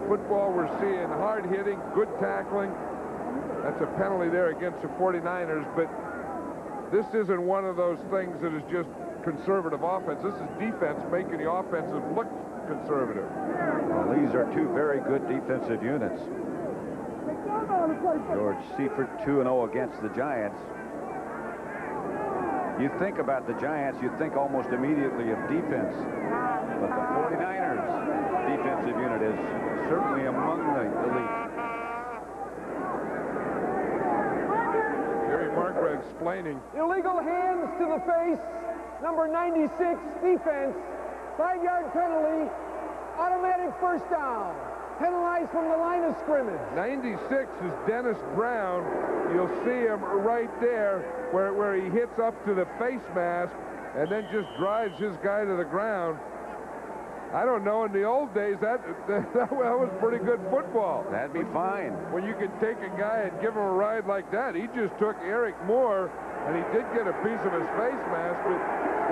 football. We're seeing hard hitting, good tackling. That's a penalty there against the 49ers, but this isn't one of those things that is just conservative offense. This is defense making the offensive look conservative. Well, these are two very good defensive units. George Seifert 2-0 against the Giants. You think about the Giants, you think almost immediately of defense. But the 49ers defensive unit is certainly among the elite. Gary Markra explaining. Illegal hands to the face. Number 96, defense. 5-yard penalty. Automatic first down. Penalized from the line of scrimmage. 96 is Dennis Brown. You'll see him right there where he hits up to the face mask and then just drives his guy to the ground. I don't know, in the old days, that was pretty good football. That'd be fine. When you could take a guy and give him a ride like that. He just took Eric Moore, and he did get a piece of his face mask, but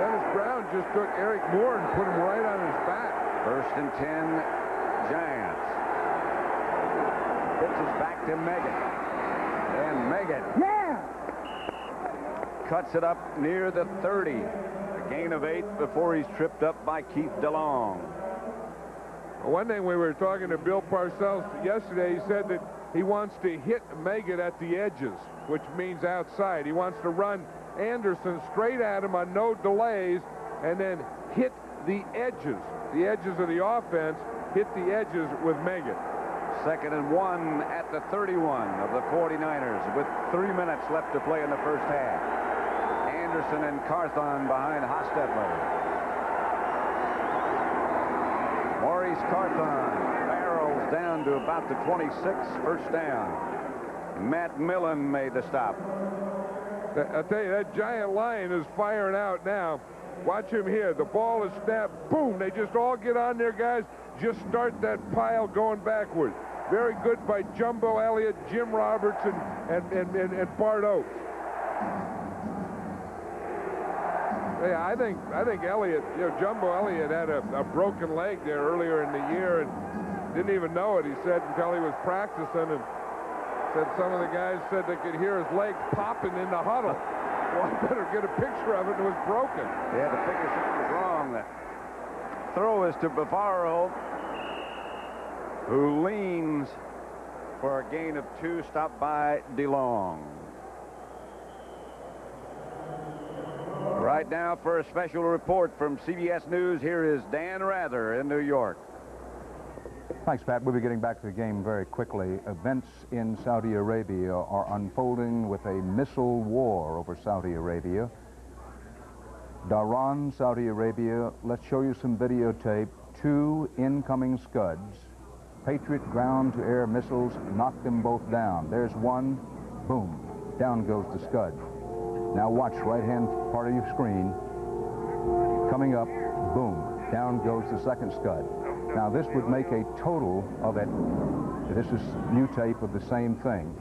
Dennis Brown just took Eric Moore and put him right on his back. 1st and 10, Giants. Pitches back to Meggett. And Meggett cuts it up near the 30. A gain of 8 before he's tripped up by Keith DeLong. One thing we were talking to Bill Parcells yesterday, he said that he wants to hit Meggett at the edges, which means outside. He wants to run Anderson straight at him on no delays and then hit the edges of the offense, hit the edges with Meggett. 2nd and 1 at the 31 of the 49ers with 3 minutes left to play in the first half. Anderson and Carthon behind Hostetler. Carthon barrels down to about the 26, first down. Matt Millen made the stop. I tell you, that giant lion is firing out now. Watch him here. The ball is snapped. Boom. They just all get on there, guys. Just start that pile going backward. Very good by Jumbo Elliott, Jim Roberts, and Bart Oates. Yeah, I think Elliott, Jumbo Elliott had a broken leg there earlier in the year and didn't even know it, he said, until he was practicing, and said some of the guys said they could hear his leg popping in the huddle. Well, I better get a picture of it. It was broken. Yeah, the figure something was wrong. The throw is to Bavaro, who leans for a gain of 2, stopped by DeLong. Right now for a special report from CBS News, here is Dan Rather in New York. Thanks, Pat. We'll be getting back to the game very quickly. Events in Saudi Arabia are unfolding with a missile war over Saudi Arabia. Dhahran, Saudi Arabia. Let's show you some videotape. 2 incoming Scuds. Patriot ground-to-air missiles knocked them both down. There's one. Boom. Down goes the Scud. Now watch right-hand part of your screen. Coming up. Boom. Down goes the second Scud. Now, this would make a total of it. This is new tape of the same thing.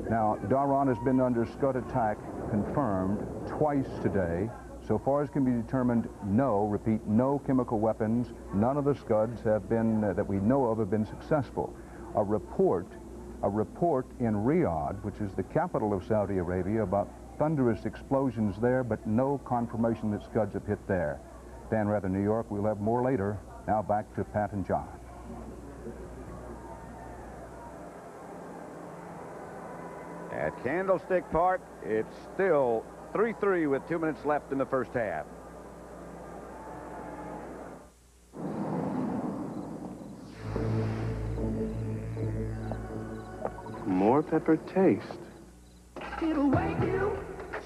Now, Dhahran has been under Scud attack confirmed twice today. So far as can be determined, repeat, no chemical weapons. None of the Scuds have been, that we know of, have been successful. A report in Riyadh, which is the capital of Saudi Arabia, about thunderous explosions there, but no confirmation that Scuds have hit there. Dan Rather, New York. We'll have more later. Now back to Pat and John. At Candlestick Park, it's still 3-3 with 2 minutes left in the first half. More pepper taste. It'll wake you,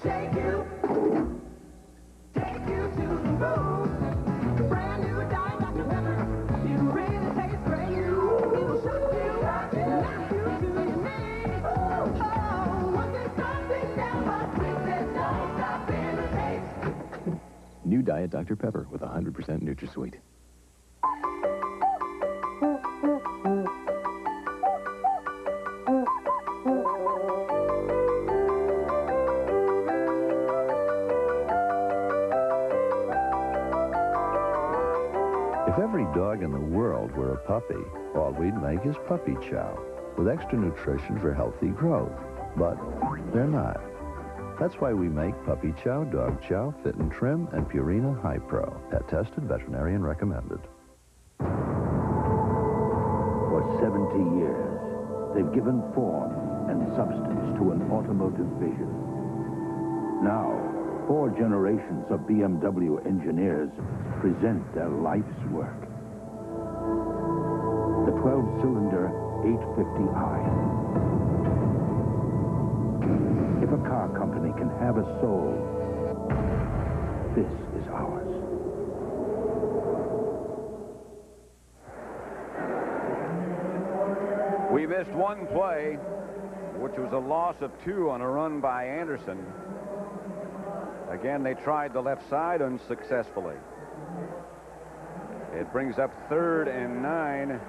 shake you, take you to the moon. Brand new Diet Dr. Pepper. It'll really taste great. It'll shock you, knock you to your knees. Oh, once it starts, it's never sweet. There's no stopping the taste. New Diet Dr. Pepper with 100% NutraSweet. If every dog in the world were a puppy, all we'd make is puppy chow, with extra nutrition for healthy growth. But they're not. That's why we make puppy chow, dog chow, fit and trim, and Purina High Pro. Pet tested, veterinarian recommended. For 70 years, they've given form and substance to an automotive vision. Now, 4 generations of BMW engineers present their life's work. The 12-cylinder 850i. If a car company can have a soul, this is ours. We missed one play, which was a loss of 2 on a run by Anderson. Again, they tried the left side unsuccessfully. It brings up 3rd and 9.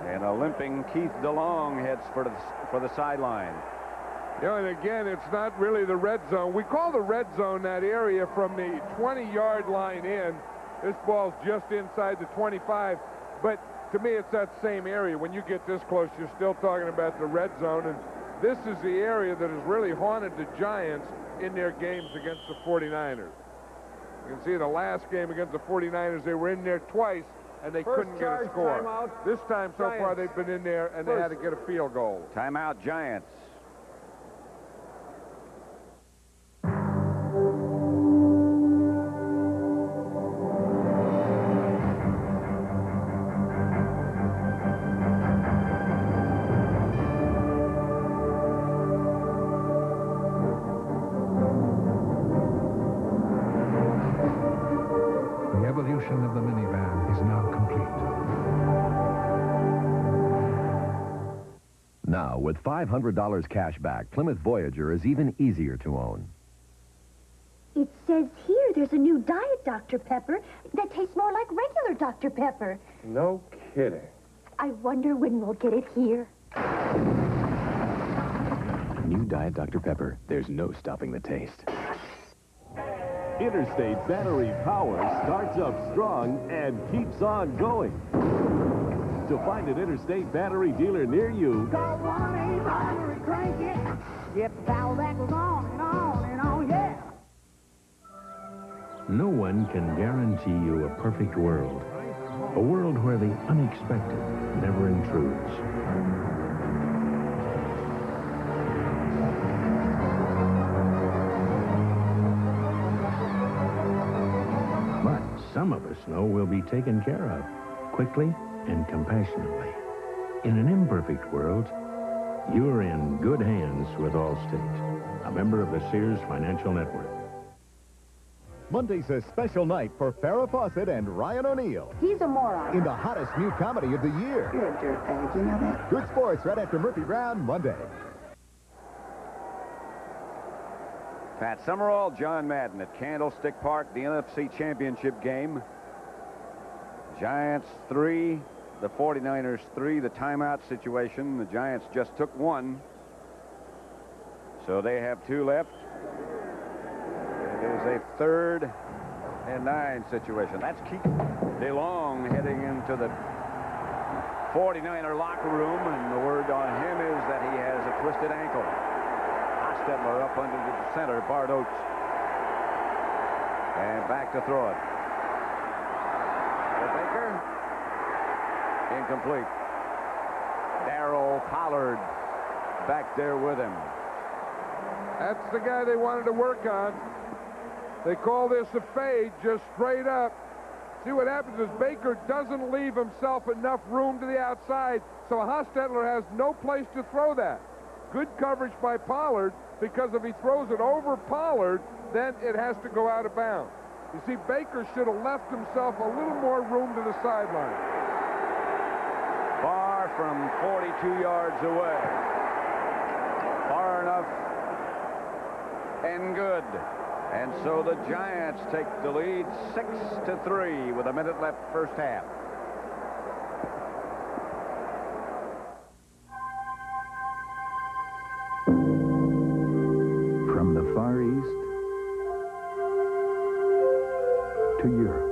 And a limping Keith DeLong heads for the sideline. And again, it's not really the red zone. We call the red zone that area from the 20-yard line in. This ball's just inside the 25. But to me, it's that same area. When you get this close, you're still talking about the red zone. And this is the area that has really haunted the Giants in their games against the 49ers. You can see the last game against the 49ers, they were in there twice, and they couldn't get a score. Timeout. This time so Giants. far, they've been in there, and they had to get a field goal. Timeout, Giants. The evolution of the minivan is now complete. Now, with $500 cash back, Plymouth Voyager is even easier to own. It says here there's a new Diet Dr. Pepper that tastes more like regular Dr. Pepper. No kidding. I wonder when we'll get it here. New Diet Dr. Pepper. There's no stopping the taste. Interstate Battery Power starts up strong and keeps on going. To find an Interstate Battery dealer near you, Call 1-800-CRANK-IT. Get the power that goes on and on and on, yeah. No one can guarantee you a perfect world. A world where the unexpected never intrudes. But some of us know we'll be taken care of quickly and compassionately. In an imperfect world, you're in good hands with Allstate, a member of the Sears Financial Network. Monday's a special night for Farrah Fawcett and Ryan O'Neal. He's a moron. In the hottest new comedy of the year. You're a dirtbag, you know that? Good sports right after Murphy Brown, Monday. Pat Summerall, John Madden at Candlestick Park, the NFC Championship game. Giants 3, the 49ers 3, the timeout situation. The Giants just took one, so they have 2 left. It is a 3rd and 9 situation. That's Keith DeLong heading into the 49er locker room, and the word on him is that he has a twisted ankle. Hostetler up under the center, Bart Oates. And back to throw it. To Baker. Incomplete. Darryl Pollard back there with him. That's the guy they wanted to work on. They call this a fade, just straight up. See what happens is Baker doesn't leave himself enough room to the outside, so Hostetler has no place to throw that. Good coverage by Pollard, because if he throws it over Pollard, then it has to go out of bounds. You see, Baker should have left himself a little more room to the sideline. Far from 42 yards away. Far enough and good. And so the Giants take the lead 6-3 with a minute left first half. From the Far East to Europe.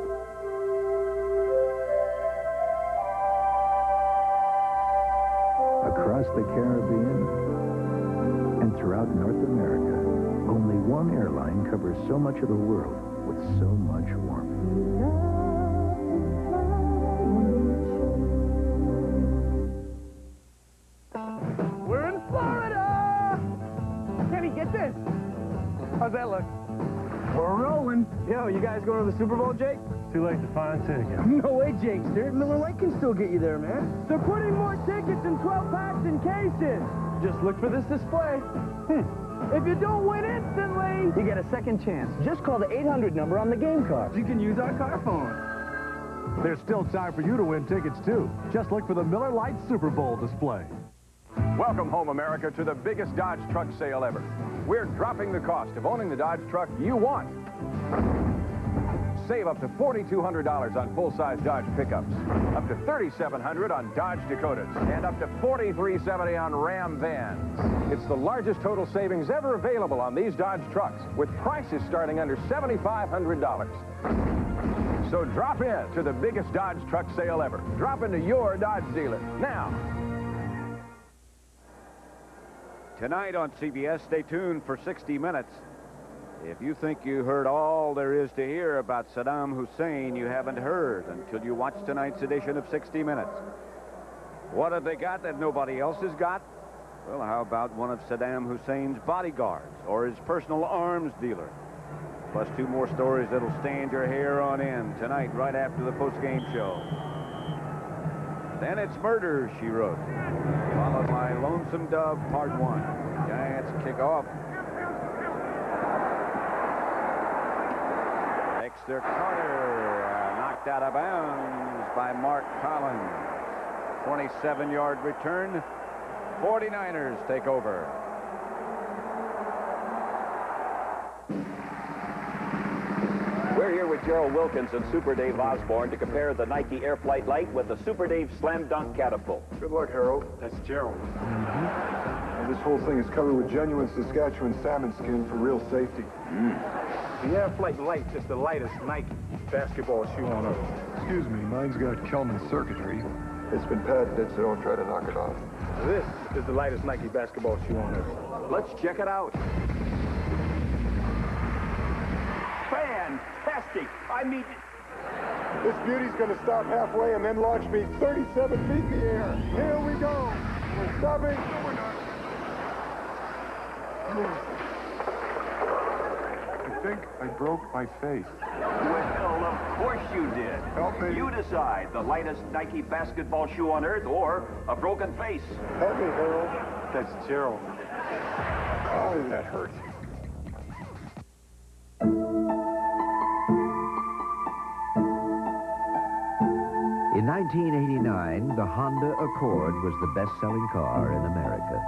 Across the Caribbean and throughout North America, only one airline covers so much of the world with so much warmth. We're in Florida! Can he get this? How's that look? We're rolling. Yo, you guys going to the Super Bowl, Jake? Too late to find a ticket. No way, Jakester. Miller Lite can still get you there, man. They're putting more tickets in 12 packs and cases. Just look for this display. If you don't win instantly, you get a second chance. Just call the 800 number on the game card. You can use our car phone. There's still time for you to win tickets, too. Just look for the Miller Lite Super Bowl display. Welcome home, America, to the biggest Dodge truck sale ever. We're dropping the cost of owning the Dodge truck you want. Save up to $4,200 on full-size Dodge pickups, up to $3,700 on Dodge Dakotas, and up to $4,370 on Ram vans. It's the largest total savings ever available on these Dodge trucks, with prices starting under $7,500. So drop in to the biggest Dodge truck sale ever. Drop into your Dodge dealer now. Tonight on CBS, stay tuned for 60 Minutes. If you think you heard all there is to hear about Saddam Hussein, you haven't heard until you watch tonight's edition of 60 Minutes. What have they got that nobody else has got? Well, how about one of Saddam Hussein's bodyguards or his personal arms dealer? Plus 2 more stories that'll stand your hair on end tonight right after the post-game show. Then it's Murder, She Wrote, followed by Lonesome Dove Part 1. Giants kick off. Dexter Carter knocked out of bounds by Mark Collins. 27-yard return. 49ers take over. We're here with Gerald Wilkins and Super Dave Osborne to compare the Nike Air Flight Lite with the Super Dave Slam Dunk Catapult. Good luck, Harold. That's Gerald. And this whole thing is covered with genuine Saskatchewan salmon skin for real safety. The Air Flight Lite is the lightest Nike basketball shoe on earth. Excuse me, mine's got Kelman circuitry. It's been patented, so don't try to knock it off. This is the lightest Nike basketball shoe on earth. Let's check it out. Fantastic! I mean... This beauty's going to stop halfway and then launch me 37 feet in the air. Here we go. We're stopping. No, we're not. I think I broke my face. Well, of course you did. Help me. You decide, the lightest Nike basketball shoe on earth or a broken face. Help me, Harold. That's Gerald. Oh, that hurt. In 1989, the Honda Accord was the best-selling car in America.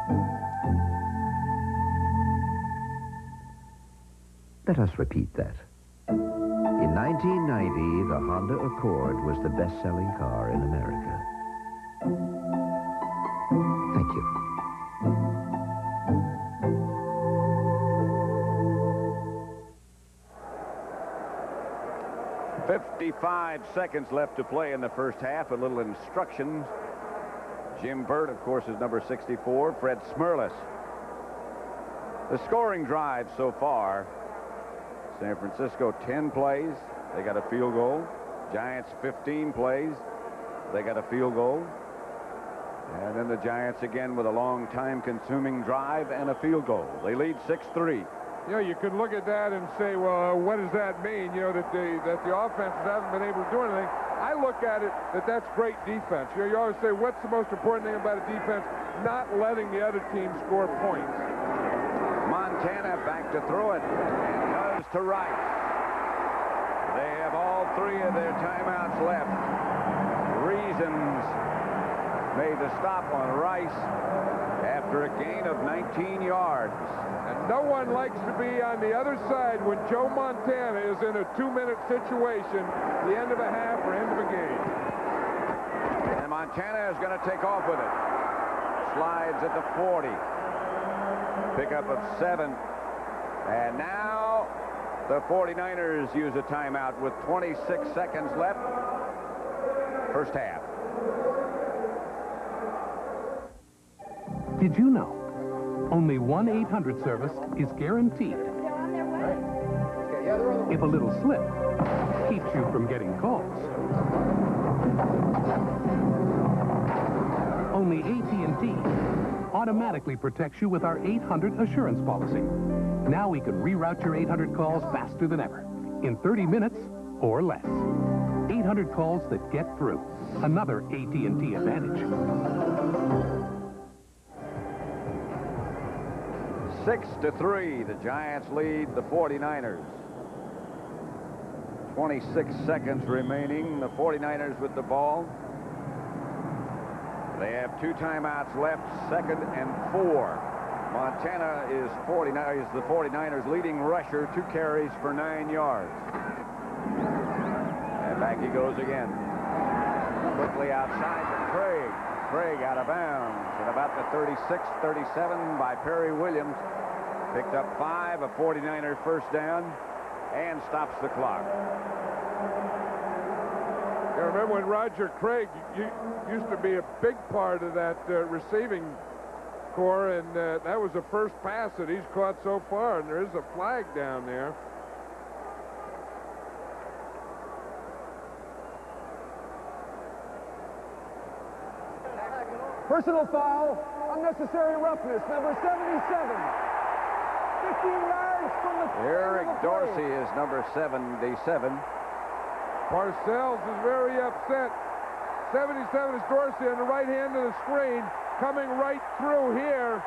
Let us repeat that. In 1990, the Honda Accord was the best-selling car in America. Thank you. 55 seconds left to play in the first half. A little instruction. Jim Burt, of course, is number 64. Fred Smerlis. The scoring drive so far. San Francisco 10 plays. They got a field goal. Giants 15 plays. They got a field goal. And then the Giants again with a long time-consuming drive and a field goal. They lead 6-3. You know, you could look at that and say, well, what does that mean? You know, that the offenses haven't been able to do anything. I look at it that's great defense. You know, you always say, what's the most important thing about a defense? Not letting the other team score points. Montana back to throw it and goes to Rice. They have all three of their timeouts left. Reasons made the stop on Rice after a gain of 19 yards. And no one likes to be on the other side when Joe Montana is in a 2-minute situation, the end of a half or end of a game. And Montana is going to take off with it. Slides at the 40. Pickup of 7. And now the 49ers use a timeout with 26 seconds left. First half. Did you know only 1-800 service is guaranteed? If a little slip keeps you from getting calls. Only AT&T automatically protects you with our 800 assurance policy. Now we can reroute your 800 calls faster than ever, in 30 minutes or less. 800 calls that get through. Another AT&T advantage. 6-3, the Giants lead the 49ers. 26 seconds remaining. The 49ers with the ball. They have 2 timeouts left, 2nd and 4. Montana is the 49ers leading rusher, 2 carries for 9 yards. And back he goes again. Quickly outside to Craig. Craig out of bounds at about the 36-37 by Perry Williams. Picked up 5, a 49er first down, and stops the clock. I remember when Roger Craig used to be a big part of that receiving corps, and that was the first pass that he's caught so far, and there is a flag down there. Personal foul, unnecessary roughness, number 77. 15 yards from the... Eric Dorsey is number 77. Parcells is very upset. 77 is Dorsey on the right hand of the screen, coming right through here.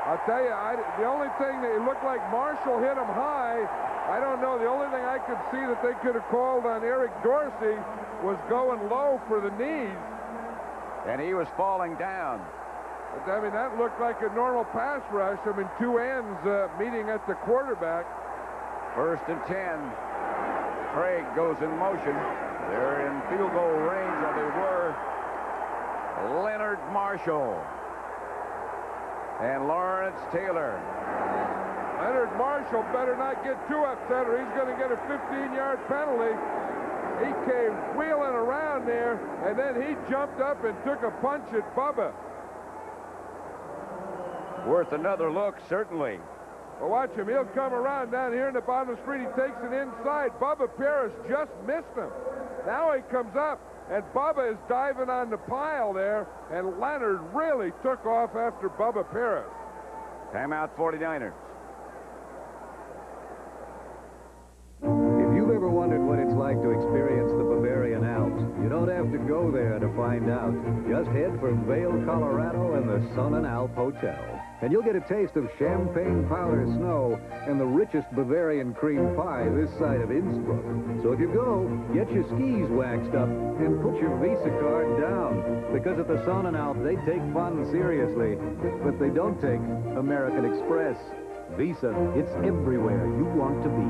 I'll tell you, the only thing that it looked like Marshall hit him high. I don't know. The only thing I could see that they could have called on Eric Dorsey was going low for the knees. And he was falling down. But, I mean, that looked like a normal pass rush. I mean, two ends meeting at the quarterback. 1st and 10. Craig goes in motion. They're in field goal range, or they were. Leonard Marshall and Lawrence Taylor. Leonard Marshall better not get too upset, or he's going to get a 15-yard penalty. He came wheeling around there, and then he jumped up and took a punch at Bubba. Worth another look, certainly. Well, watch him. He'll come around down here in the bottom of the street. He takes it inside. Bubba Paris just missed him. Now he comes up, and Bubba is diving on the pile there, and Leonard really took off after Bubba Paris. Timeout, 49ers. If you've ever wondered what it's like to experience the Bavarian Alps, you don't have to go there to find out. Just head for Vail, Colorado and the Sun and Alp Hotel. And you'll get a taste of champagne powder snow and the richest Bavarian cream pie this side of Innsbruck. So if you go, get your skis waxed up and put your Visa card down. Because at the Sonnenalp, they take fun seriously, but they don't take American Express. Visa, it's everywhere you want to be.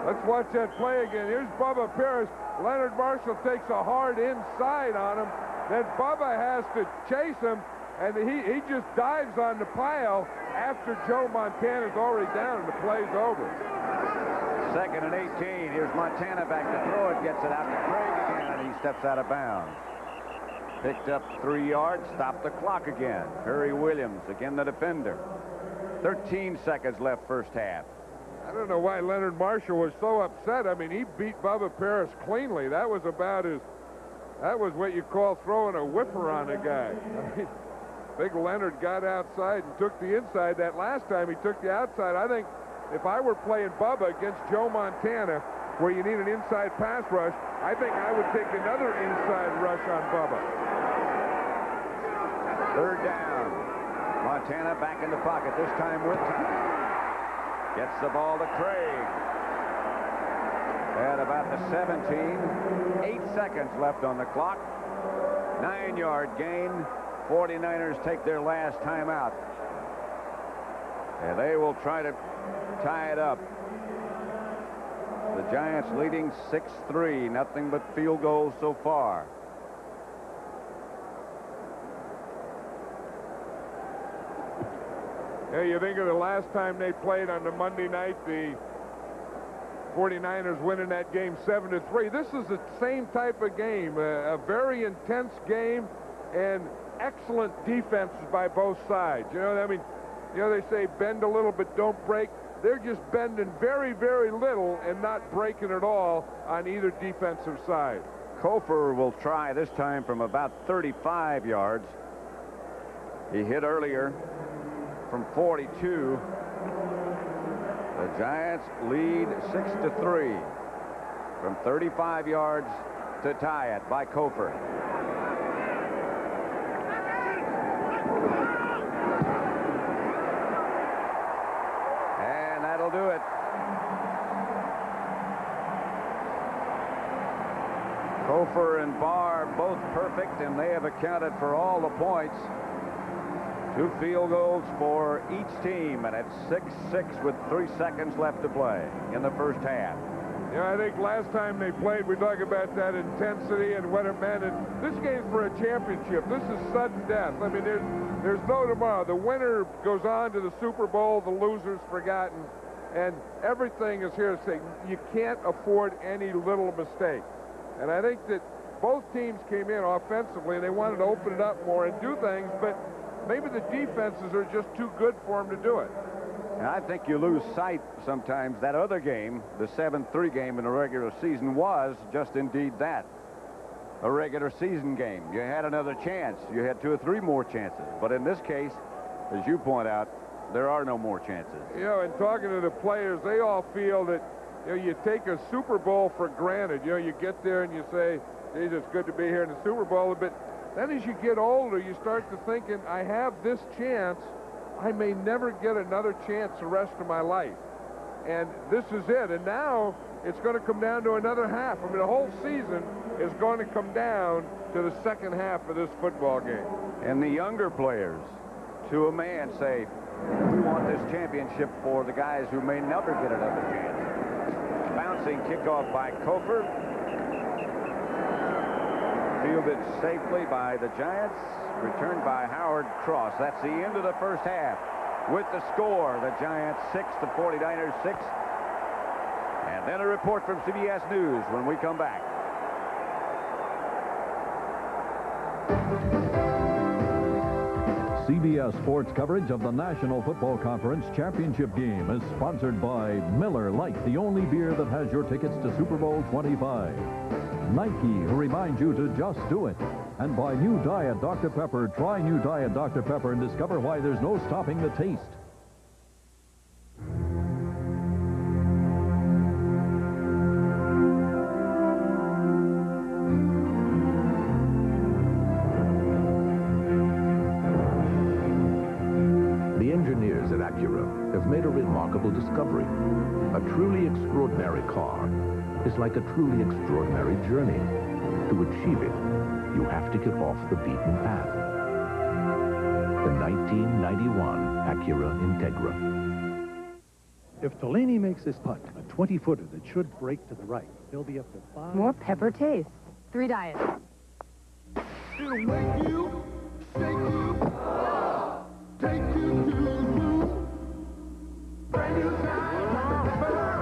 Let's watch that play again. Here's Bubba Paris. Leonard Marshall takes a hard inside on him. Then Bubba has to chase him, and he just dives on the pile after Joe Montana's already down, and the play's over. 2nd and 18. Here's Montana back to throw it. Gets it out to Craig again, and he steps out of bounds. Picked up 3 yards, stopped the clock again. Curry Williams, again the defender. 13 seconds left first half. I don't know why Leonard Marshall was so upset. I mean, he beat Bubba Paris cleanly. That was what you call throwing a whipper on a guy. I mean, big Leonard got outside and took the inside. That last time he took the outside. I think if I were playing Bubba against Joe Montana, where you need an inside pass rush, I think I would take another inside rush on Bubba. 3rd down. Montana back in the pocket, this time with time. Gets the ball to Craig. At about the 17. 8 seconds left on the clock. 9-yard gain. 49ers take their last timeout. And they will try to tie it up. The Giants leading 6-3. Nothing but field goals so far. Hey, you think of the last time they played on the Monday night, the 49ers winning that game 7-3. This is the same type of game, a very intense game, and excellent defenses by both sides. You know, I mean, you know, they say bend a little but don't break. They're just bending very, very little and not breaking at all on either defensive side. Kofer will try this time from about 35 yards. He hit earlier from 42. The Giants lead 6-3 from 35 yards to tie it by Kofer. And that'll do it. Kofer and Barr both perfect, and they have accounted for all the points. 2 field goals for each team, and it's 6-6 with 3 seconds left to play in the first half. Yeah, I think last time they played, we talked about that intensity and what it meant. And this game's for a championship. This is sudden death. I mean, there's no tomorrow. The winner goes on to the Super Bowl. The loser's forgotten. And everything is here to say you can't afford any little mistake. And I think that both teams came in offensively, and they wanted to open it up more and do things, but maybe the defenses are just too good for them to do it. And I think you lose sight sometimes that other game, the 7-3 game in the regular season, was just indeed that, a regular season game. You had another chance. You had 2 or 3 more chances. But in this case, as you point out, there are no more chances. You know, and talking to the players, they all feel that, you know, you take a Super Bowl for granted. You know, you get there and you say, geez, it's good to be here in the Super Bowl. But then as you get older, you start to thinking, I have this chance. I may never get another chance the rest of my life. and this is it. And now it's going to come down to another half. I mean, the whole season is going to come down to the second half of this football game. And the younger players, to a man, say, we want this championship for the guys who may never get another chance. Bouncing kickoff by Kofer. Fielded safely by the Giants. Returned by Howard Cross. That's the end of the first half. With the score, the Giants 6, the 49ers 6. And then a report from CBS News when we come back. CBS Sports coverage of the National Football Conference Championship game is sponsored by Miller Lite, the only beer that has your tickets to Super Bowl 25. Nike, who reminds you to just do it. And by new Diet Dr. Pepper. Try new Diet Dr. Pepper and discover why there's no stopping the taste. The engineers at Acura have made a remarkable discovery. A truly extraordinary car is like a truly extraordinary journey. To achieve it, you have to get off the beaten path. The 1991 Acura Integra. If Delaney makes this putt, a 20-footer that should break to the right, he'll be up to 5. More pepper taste. 3 diets. It'll make you, shake you, take you to the moon. Brand new Diet Dr. Pepper,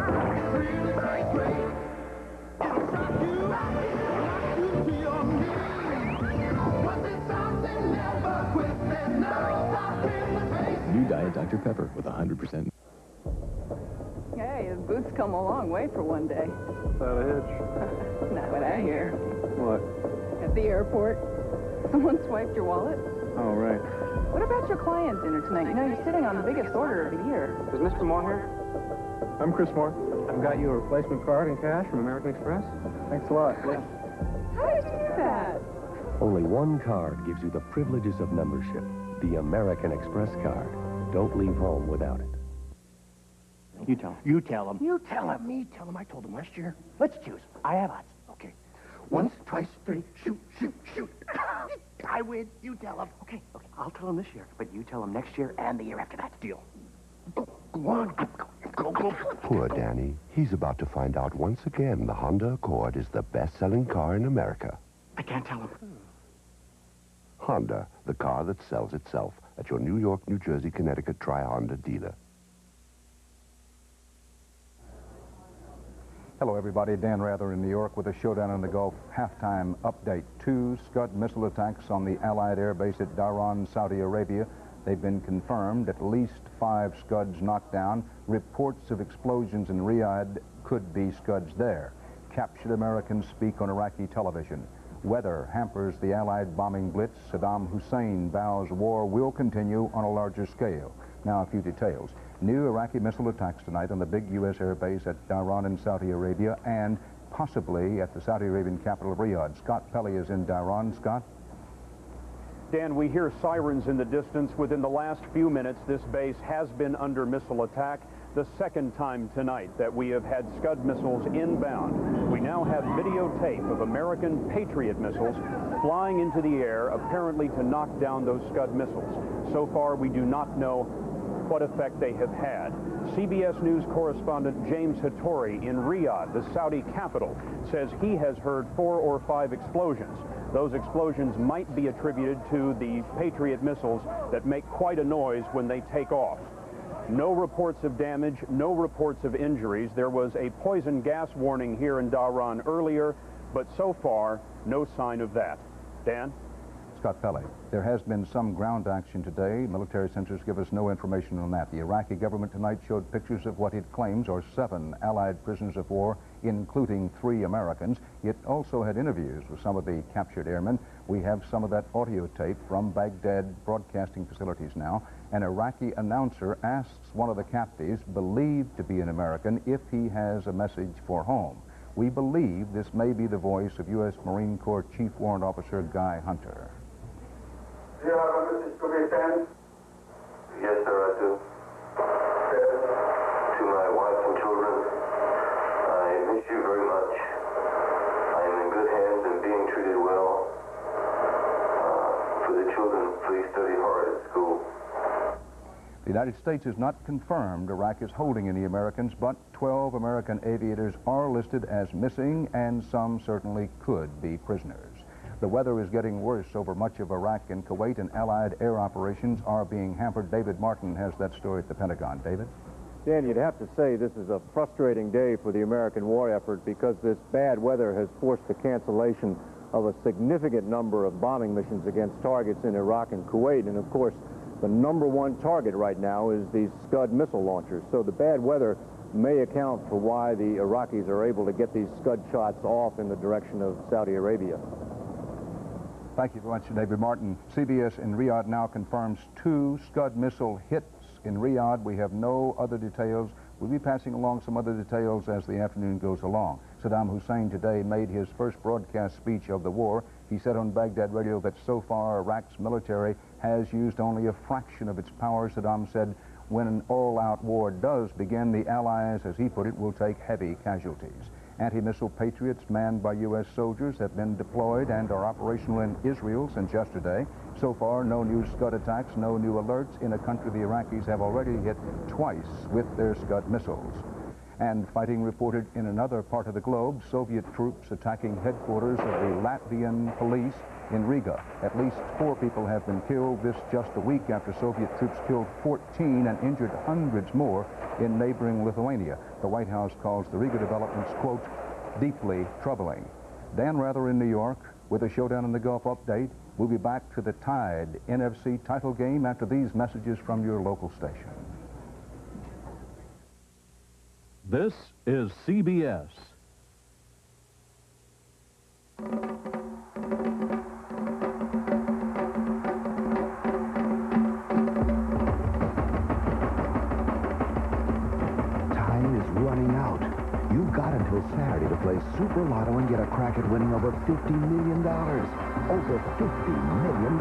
really tastes great. It'll shock you, rock you to your knees. Once it starts, it never quits. There's no stopping the pace. New Diet Dr. Pepper with 100%. Hey, his boots come a long way for one day. Without a hitch. Not what I hear. What? At the airport, someone swiped your wallet. Oh, right. What about your client dinner tonight? You know, you're sitting on the biggest order of the year. Is Mr. Moore here? I'm Chris Moore. I've got you a replacement card in cash from American Express. Thanks a lot. Yeah. How did you do that? Only one card gives you the privileges of membership. The American Express card. Don't leave home without it. You tell him. You tell him. You tell him. Me tell him. I told him last year. Let's choose. I have odds. Okay. Once, twice, 3. Shoot, shoot, shoot. I win. You tell him. Okay. Okay. I'll tell him this year, but you tell him next year and the year after that. Deal. Go on. Go. Poor Danny. He's about to find out once again the Honda Accord is the best-selling car in America. I can't tell him. Honda, the car that sells itself at your New York, New Jersey, Connecticut Tri-Honda dealer. Hello, everybody. Dan Rather in New York with a Showdown in the Gulf halftime update. 2 Scud missile attacks on the Allied air base at Dhahran, Saudi Arabia. They've been confirmed. At least 5 Scuds knocked down. Reports of explosions in Riyadh could be Scuds there. Captured Americans speak on Iraqi television. Weather hampers the Allied bombing blitz. Saddam Hussein vows war will continue on a larger scale. Now a few details. New Iraqi missile attacks tonight on the big U.S. air base at Dhahran in Saudi Arabia and possibly at the Saudi Arabian capital of Riyadh. Scott Pelley is in Dhahran. Scott? Dan, we hear sirens in the distance. Within the last few minutes, this base has been under missile attack. The second time tonight that we have had Scud missiles inbound. We now have videotape of American Patriot missiles flying into the air, apparently to knock down those Scud missiles. So far, we do not know what effect they have had. CBS News correspondent James Hattori in Riyadh, the Saudi capital, says he has heard 4 or 5 explosions. Those explosions might be attributed to the Patriot missiles that make quite a noise when they take off. No reports of damage, no reports of injuries. There was a poison gas warning here in Dhahran earlier, but so far, no sign of that. Dan? Scott Pelley. There has been some ground action today. Military censors give us no information on that. The Iraqi government tonight showed pictures of what it claims are 7 Allied prisoners of war, including 3 Americans. It also had interviews with some of the captured airmen. We have some of that audio tape from Baghdad broadcasting facilities now. An Iraqi announcer asks one of the captives, believed to be an American, if he has a message for home. We believe this may be the voice of U.S. Marine Corps Chief Warrant Officer Guy Hunter. Do you have a message to me, Ben? Yes, sir, I do. To my wife and Thank you very much. I am in good hands and being treated well. For the children, please study hard at school. The United States has not confirmed Iraq is holding any Americans, but 12 American aviators are listed as missing, and some certainly could be prisoners. The weather is getting worse over much of Iraq and Kuwait, and Allied air operations are being hampered. David Martin has that story at the Pentagon. David? Dan, you'd have to say this is a frustrating day for the American war effort because this bad weather has forced the cancellation of a significant number of bombing missions against targets in Iraq and Kuwait. And of course, the #1 target right now is these Scud missile launchers. So the bad weather may account for why the Iraqis are able to get these Scud shots off in the direction of Saudi Arabia. Thank you very much, David Martin. CBS in Riyadh now confirms 2 Scud missile hits in Riyadh. We have no other details. We'll be passing along some other details as the afternoon goes along. Saddam Hussein today made his first broadcast speech of the war. He said on Baghdad radio that so far Iraq's military has used only a fraction of its power. Saddam said when an all-out war does begin, the Allies, as he put it, will take heavy casualties. Anti-missile Patriots manned by U.S. soldiers have been deployed and are operational in Israel since yesterday. So far, no new Scud attacks, no new alerts in a country the Iraqis have already hit twice with their Scud missiles. And fighting reported in another part of the globe, Soviet troops attacking headquarters of the Latvian police in Riga. At least 4 people have been killed, this just a week after Soviet troops killed 14 and injured hundreds more in neighboring Lithuania. The White House calls the Riga developments, quote, deeply troubling. Dan Rather in New York with a Showdown in the Gulf update. We'll be back to the Tide NFC title game after these messages from your local station. This is CBS. Running out. You've got until Saturday to play Super Lotto and get a crack at winning over $50 million. Over $50 million.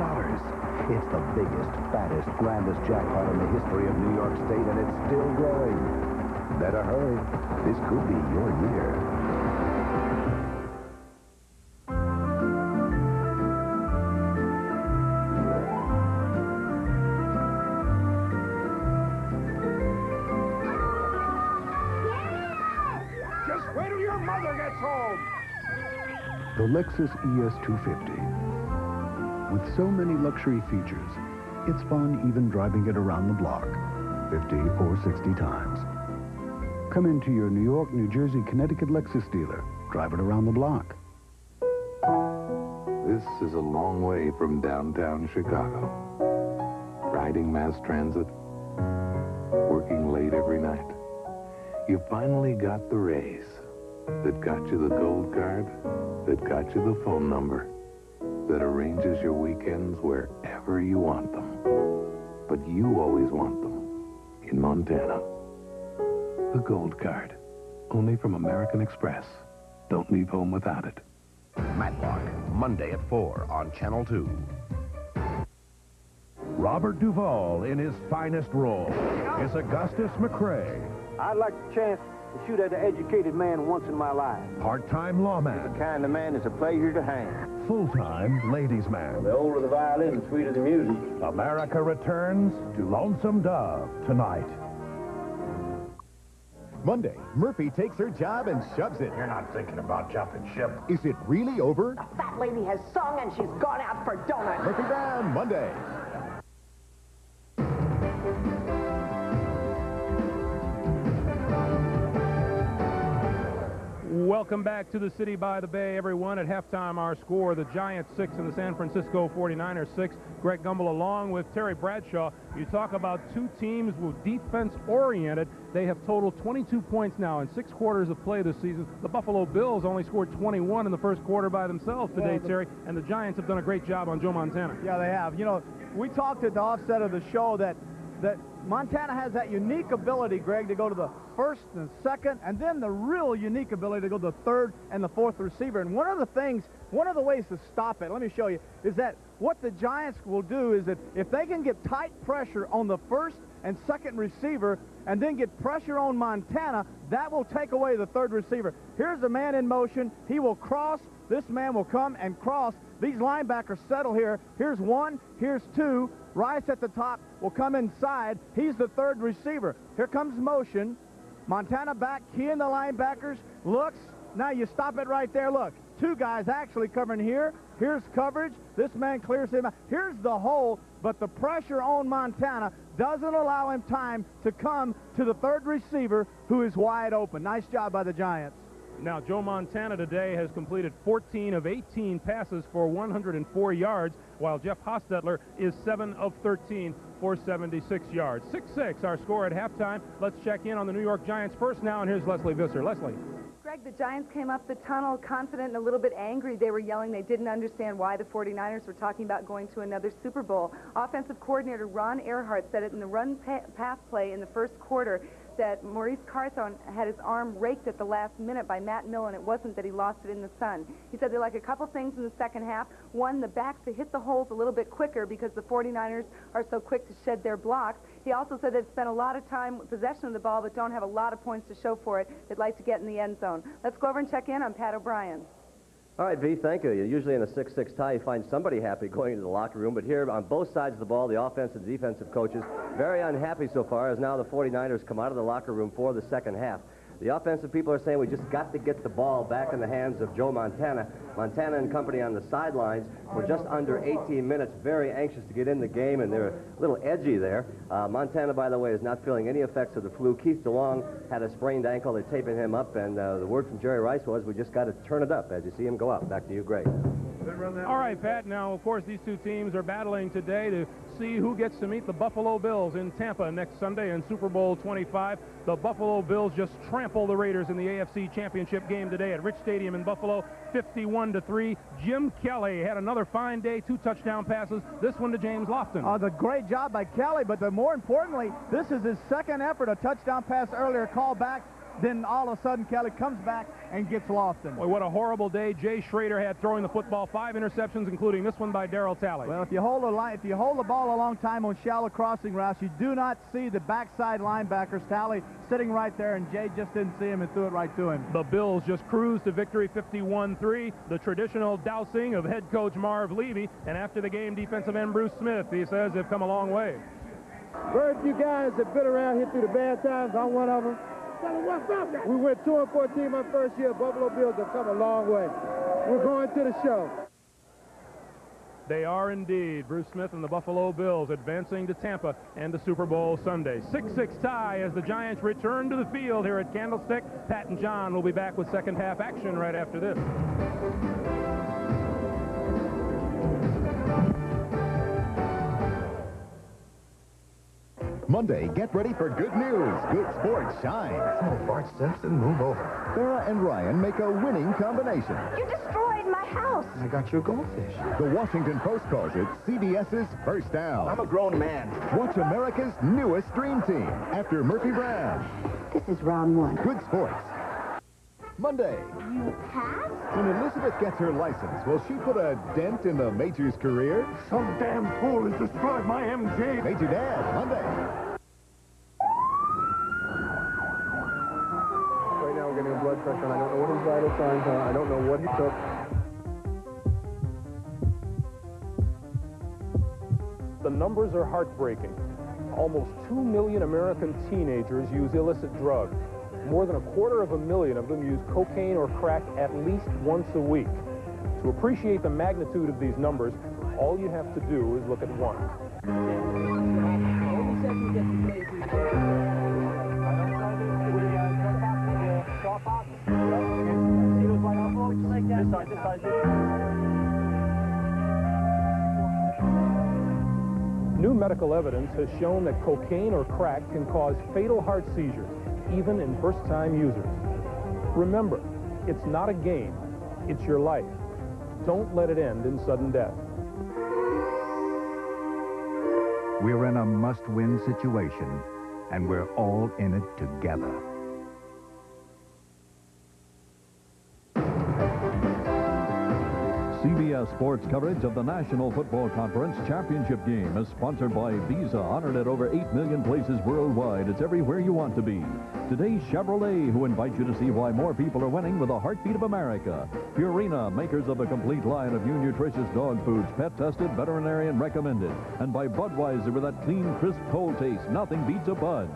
It's the biggest, fattest, grandest jackpot in the history of New York State, and it's still growing. Better hurry. This could be your year. The Lexus ES250. With so many luxury features, it's fun even driving it around the block 50 or 60 times. Come into your New York, New Jersey, Connecticut Lexus dealer. Drive it around the block. This is a long way from downtown Chicago. Riding mass transit, working late every night. You finally got the raise that got you the gold card, that got you the phone number, that arranges your weekends wherever you want them. But you always want them in Montana. The gold card. Only from American Express. Don't leave home without it. Matlock, Monday at 4 on Channel 2. Robert Duvall in his finest role is Augustus McCrae. I'd like the chance to shoot at an educated man once in my life. Part-time lawman. The kind of man is a pleasure to hang. Full-time ladies' man. The older the violin, the sweeter the music. America returns to Lonesome Dove tonight. Monday, Murphy takes her job and shoves it. You're not thinking about jumping ship. Is it really over? The fat lady has sung and she's gone out for donuts. Murphy Brown, Monday. Welcome back to the City by the Bay, everyone. At halftime, our score, the Giants 6 and the San Francisco 49ers 6. Greg Gumbel along with Terry Bradshaw. You talk about two teams with defense-oriented. They have totaled 22 points now in 6 quarters of play this season. The Buffalo Bills only scored 21 in the first quarter by themselves today, Terry, and the Giants have done a great job on Joe Montana. Yeah, they have. You know, we talked at the offset of the show that Montana has that unique ability, Greg, to go to the first and second, and then the real unique ability to go to the third and the fourth receiver. And one of the ways to stop it, let me show you, is that what the Giants will do is that if they can get tight pressure on the first and second receiver and then get pressure on Montana, that will take away the third receiver. Here's a man in motion. He will cross. This man will come and cross. These linebackers settle here. Here's one. Here's two. Rice at the top will come inside. He's the third receiver. Here comes motion. Montana back, keying the linebackers. Looks. Now you stop it right there. Look. Two guys actually covering here. Here's coverage. This man clears him out. Here's the hole, but the pressure on Montana doesn't allow him time to come to the third receiver, who is wide open. Nice job by the Giants. Now, Joe Montana today has completed 14 of 18 passes for 104 yards, while Jeff Hostetler is 7 of 13 for 76 yards. 6-6, our score at halftime. Let's check in on the New York Giants first now, and here's Leslie Visser. Leslie. Greg, the Giants came up the tunnel confident and a little bit angry. They were yelling. They didn't understand why the 49ers were talking about going to another Super Bowl. Offensive coordinator Ron Earhart said it in the run-pass play in the first quarter that Maurice Carthon had his arm raked at the last minute by Matt Millen. It wasn't that he lost it in the sun. He said they like a couple things in the second half. One, the backs to hit the holes a little bit quicker because the 49ers are so quick to shed their blocks. He also said they've spent a lot of time with possession of the ball but don't have a lot of points to show for it. They'd like to get in the end zone. Let's go over and check in on Pat O'Brien. All right, V, thank you. Usually in a 6-6 tie, you find somebody happy going into the locker room, but here on both sides of the ball, the offensive and defensive coaches, very unhappy so far, as now the 49ers come out of the locker room for the second half. The offensive people are saying we just got to get the ball back in the hands of Joe Montana. Montana and company on the sidelines for just under 18 minutes, very anxious to get in the game, and they're a little edgy there. Montana, by the way, is not feeling any effects of the flu. Keith DeLong had a sprained ankle. They're taping him up, and the word from Jerry Rice was we just got to turn it up as you see him go up. Back to you, Greg. All right, Pat. Now, of course, these two teams are battling today to see who gets to meet the Buffalo Bills in Tampa next Sunday in Super Bowl 25. The Buffalo Bills just trample the Raiders in the AFC Championship game today at Rich Stadium in Buffalo, 51-3. Jim Kelly had another fine day, 2 touchdown passes, this one to James Lofton. The great job by Kelly, but more importantly, this is his second effort, a touchdown pass earlier, call back. Then all of a sudden, Kelly comes back and gets Lofton. Boy, what a horrible day Jay Schrader had throwing the football. 5 interceptions, including this one by Darryl Talley. Well, if you hold the ball a long time on shallow crossing routes, you do not see the backside linebackers. Talley sitting right there, and Jay just didn't see him and threw it right to him. The Bills just cruised to victory, 51-3. The traditional dousing of head coach Marv Levy, and after the game, defensive end Bruce Smith. He says they've come a long way. Very few guys have been around here through the bad times. I'm one of them. We went 2-14 my first year. Buffalo Bills have come a long way. We're going to the show. They are indeed. Bruce Smith and the Buffalo Bills advancing to Tampa and to Super Bowl Sunday. 6-6 tie as the Giants return to the field here at Candlestick. Pat and John will be back with second half action right after this. Monday, get ready for good news. Good sports shines. Oh, Bart Simpson, move over. Sarah and Ryan make a winning combination. You destroyed my house. I got your goldfish. The Washington Post calls it CBS's First Down. I'm a grown man. Watch America's newest dream team after Murphy Brown. This is round 1. Good sports. Monday. You passed? When Elizabeth gets her license, will she put a dent in the Major's career? Some damn fool has destroyed my MJ. Major Dad, Monday. Right now we're getting a blood pressure, and I don't know what his vital signs are. I don't know what he took. The numbers are heartbreaking. Almost 2 million American teenagers use illicit drugs. More than 250,000 of them use cocaine or crack at least once a week. To appreciate the magnitude of these numbers, all you have to do is look at one. New medical evidence has shown that cocaine or crack can cause fatal heart seizures, even in first-time users. Remember, it's not a game, it's your life. Don't let it end in sudden death. We're in a must-win situation, and we're all in it together. CBS Sports coverage of the National Football Conference Championship game is sponsored by Visa, honored at over 8 million places worldwide. It's everywhere you want to be. Today's Chevrolet, who invite you to see why more people are winning with the heartbeat of America. Purina, makers of a complete line of new nutritious dog foods, pet tested, veterinarian recommended. And by Budweiser, with that clean, crisp, cold taste. Nothing beats a Bud.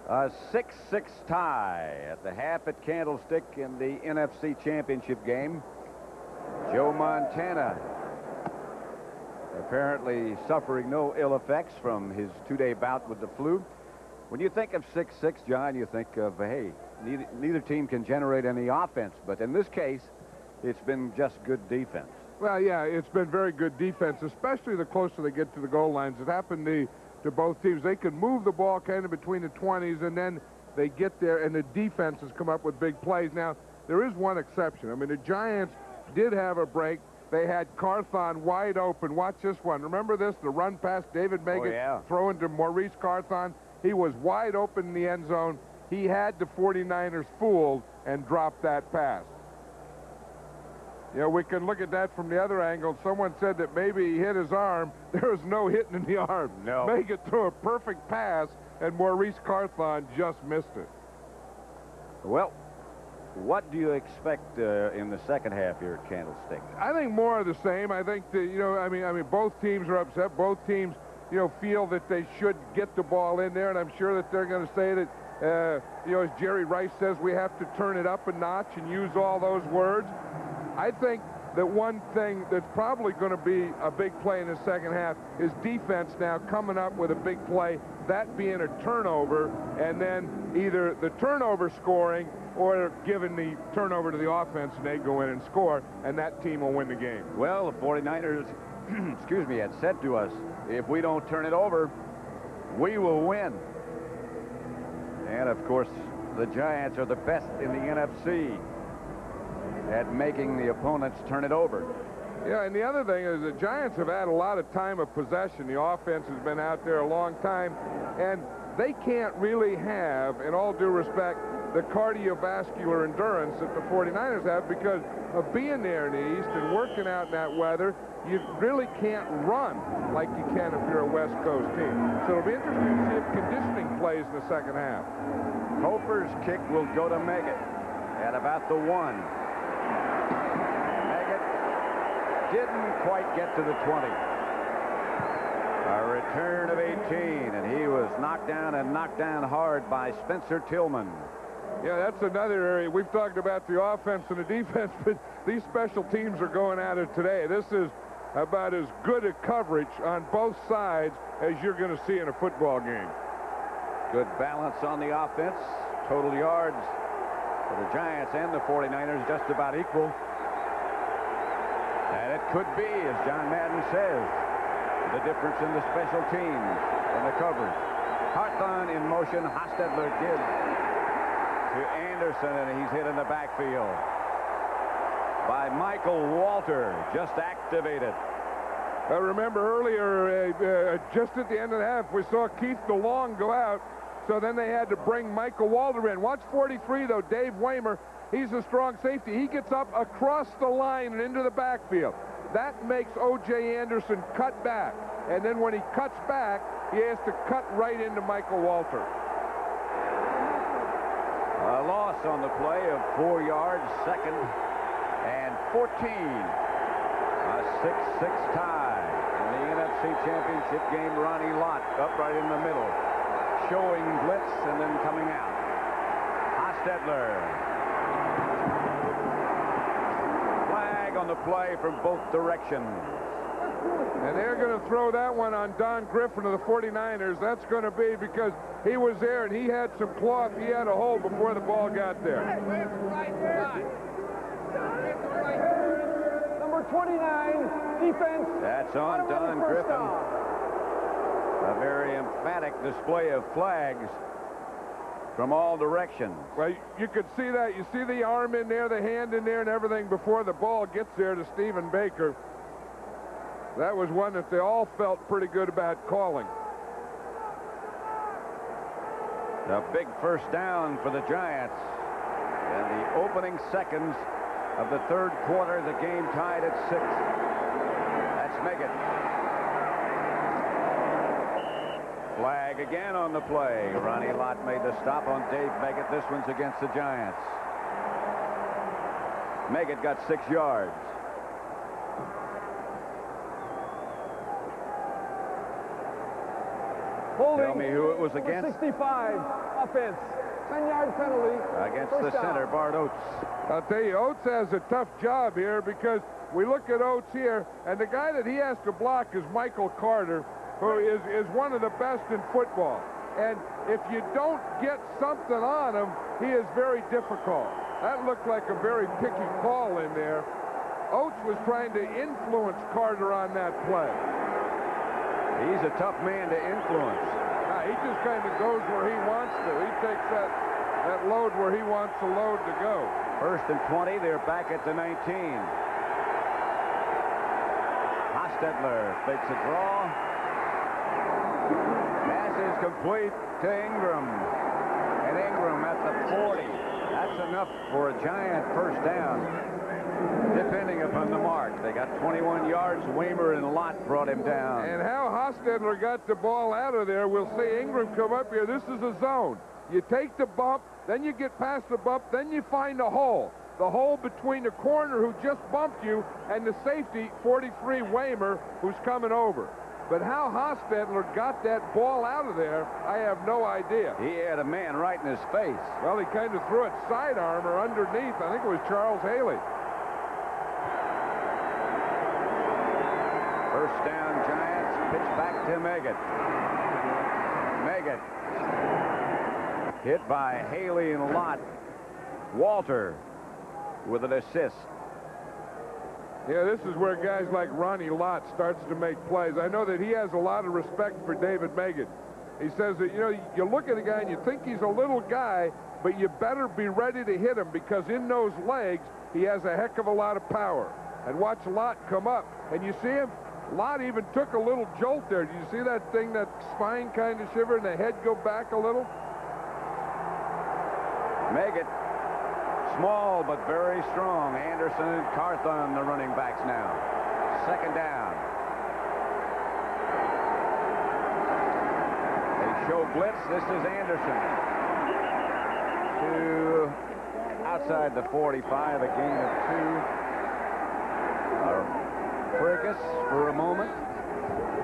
A 6-6 tie at the half at Candlestick in the NFC Championship game. Joe Montana apparently suffering no ill effects from his two-day bout with the flu. When you think of 6-6, John, you think of, hey, neither team can generate any offense. But in this case, it's been just good defense. Well, yeah, it's been very good defense, especially the closer they get to the goal lines. It happened to both teams. They can move the ball kind of between the 20s, and then they get there, and the defense has come up with big plays. Now, there is one exception. I mean, the Giants did have a break. They had Carthon wide open. Watch this one. Remember this? The run past David Meggett, throwing to Maurice Carthon. He was wide open in the end zone. He had the 49ers fooled and dropped that pass. You know, we can look at that from the other angle. Someone said that maybe he hit his arm. There was no hitting in the arm. No. Meggett threw a perfect pass, and Maurice Carthon just missed it. Well, what do you expect in the second half here at Candlestick? I think more of the same. I think that, you know, I mean, both teams are upset. Both teams, you know, feel that they should get the ball in there, and I'm sure that they're going to say that, you know, as Jerry Rice says, we have to turn it up a notch and use all those words. I think that one thing that's probably going to be a big play in the second half is defense now coming up with a big play, that being a turnover, and then either the turnover scoring or giving the turnover to the offense, and they go in and score, and that team will win the game. Well, the 49ers, excuse me, had said to us, if we don't turn it over, we will win. And, of course, the Giants are the best in the NFC at making the opponents turn it over. Yeah, and the other thing is the Giants have had a lot of time of possession. The offense has been out there a long time, and they can't really have, in all due respect, the cardiovascular endurance that the 49ers have because of being there in the East and working out in that weather. You really can't run like you can if you're a West Coast team. So it'll be interesting to see if conditioning plays in the second half. Hofer's kick will go to Meggett at about the 1. Didn't quite get to the 20. A return of 18, and he was knocked down and knocked down hard by Spencer Tillman. Yeah, that's another area. We've talked about the offense and the defense, but these special teams are going at it today. This is about as good a coverage on both sides as you're going to see in a football game. Good balance on the offense. Total yards for the Giants and the 49ers just about equal. And it could be, as John Madden says, the difference in the special teams and the coverage. Carthon in motion. Hostetler gives to Anderson, and he's hit in the backfield by Michael Walter, just activated. Remember earlier, just at the end of the half, we saw Keith DeLong go out, so then they had to bring Michael Walter in. Watch 43, though, Dave Waymer. He's a strong safety. He gets up across the line and into the backfield. That makes O.J. Anderson cut back. And then when he cuts back, he has to cut right into Michael Walter. A loss on the play of 4 yards, second and 14. A 6-6 tie. In the NFC Championship game, Ronnie Lott up right in the middle, showing blitz and then coming out. Hostetler. Flag on the play from both directions. And they're going to throw that one on Don Griffin of the 49ers. That's going to be because he was there and he had some cloth he had to hold before the ball got there. Number 29, defense. That's on Don Griffin. A very emphatic display of flags from all directions. Well, you could see that. You see the arm in there, the hand in there, and everything before the ball gets there to Stephen Baker. That was one that they all felt pretty good about calling. A big first down for the Giants. And the opening seconds of the third quarter. The game tied at 6. That's Meggett. Flag again on the play. Ronnie Lott made the stop on Dave Meggett. This one's against the Giants. Meggett got 6 yards. Holding. Tell me who it was against. 65, offense. 10-yard penalty. Against the center, Bart Oates. I'll tell you, Oates has a tough job here because we look at Oates here, and the guy that he has to block is Michael Carter, who is one of the best in football. And if you don't get something on him, he is very difficult. That looked like a very picky call in there. Oates was trying to influence Carter on that play. He's a tough man to influence. He just kind of goes where he wants to. He takes that load where he wants the load to go. 1st and 20. They're back at the 19. Hostetler fakes a draw. Pass is complete to Ingram. And Ingram at the 40. That's enough for a Giant first down, depending upon the mark. They got 21 yards. Waymer and Lott brought him down. And how Hostetler got the ball out of there, we'll see Ingram come up here. This is a zone. You take the bump, then you get past the bump, then you find a hole. The hole between the corner who just bumped you and the safety, 43 Waymer, who's coming over. But how Hostetler got that ball out of there, I have no idea. He had a man right in his face. Well, he kind of threw it sidearm or underneath. I think it was Charles Haley. First down, Giants. Pitch back to Meggett. Meggett hit by Haley and Lott. Walter with an assist. Yeah, this is where guys like Ronnie Lott starts to make plays. I know that he has a lot of respect for David Meggett. He says that, you know, you look at a guy and you think he's a little guy, but you better be ready to hit him because in those legs, he has a heck of a lot of power. And watch Lott come up. And you see him, Lott even took a little jolt there. Do you see that thing, that spine kind of shiver and the head go back a little? Meggett, small but very strong. Anderson and Carthon, the running backs now. 2nd down. They show blitz. This is Anderson. To outside the 45, a gain of 2. Fracas for a moment.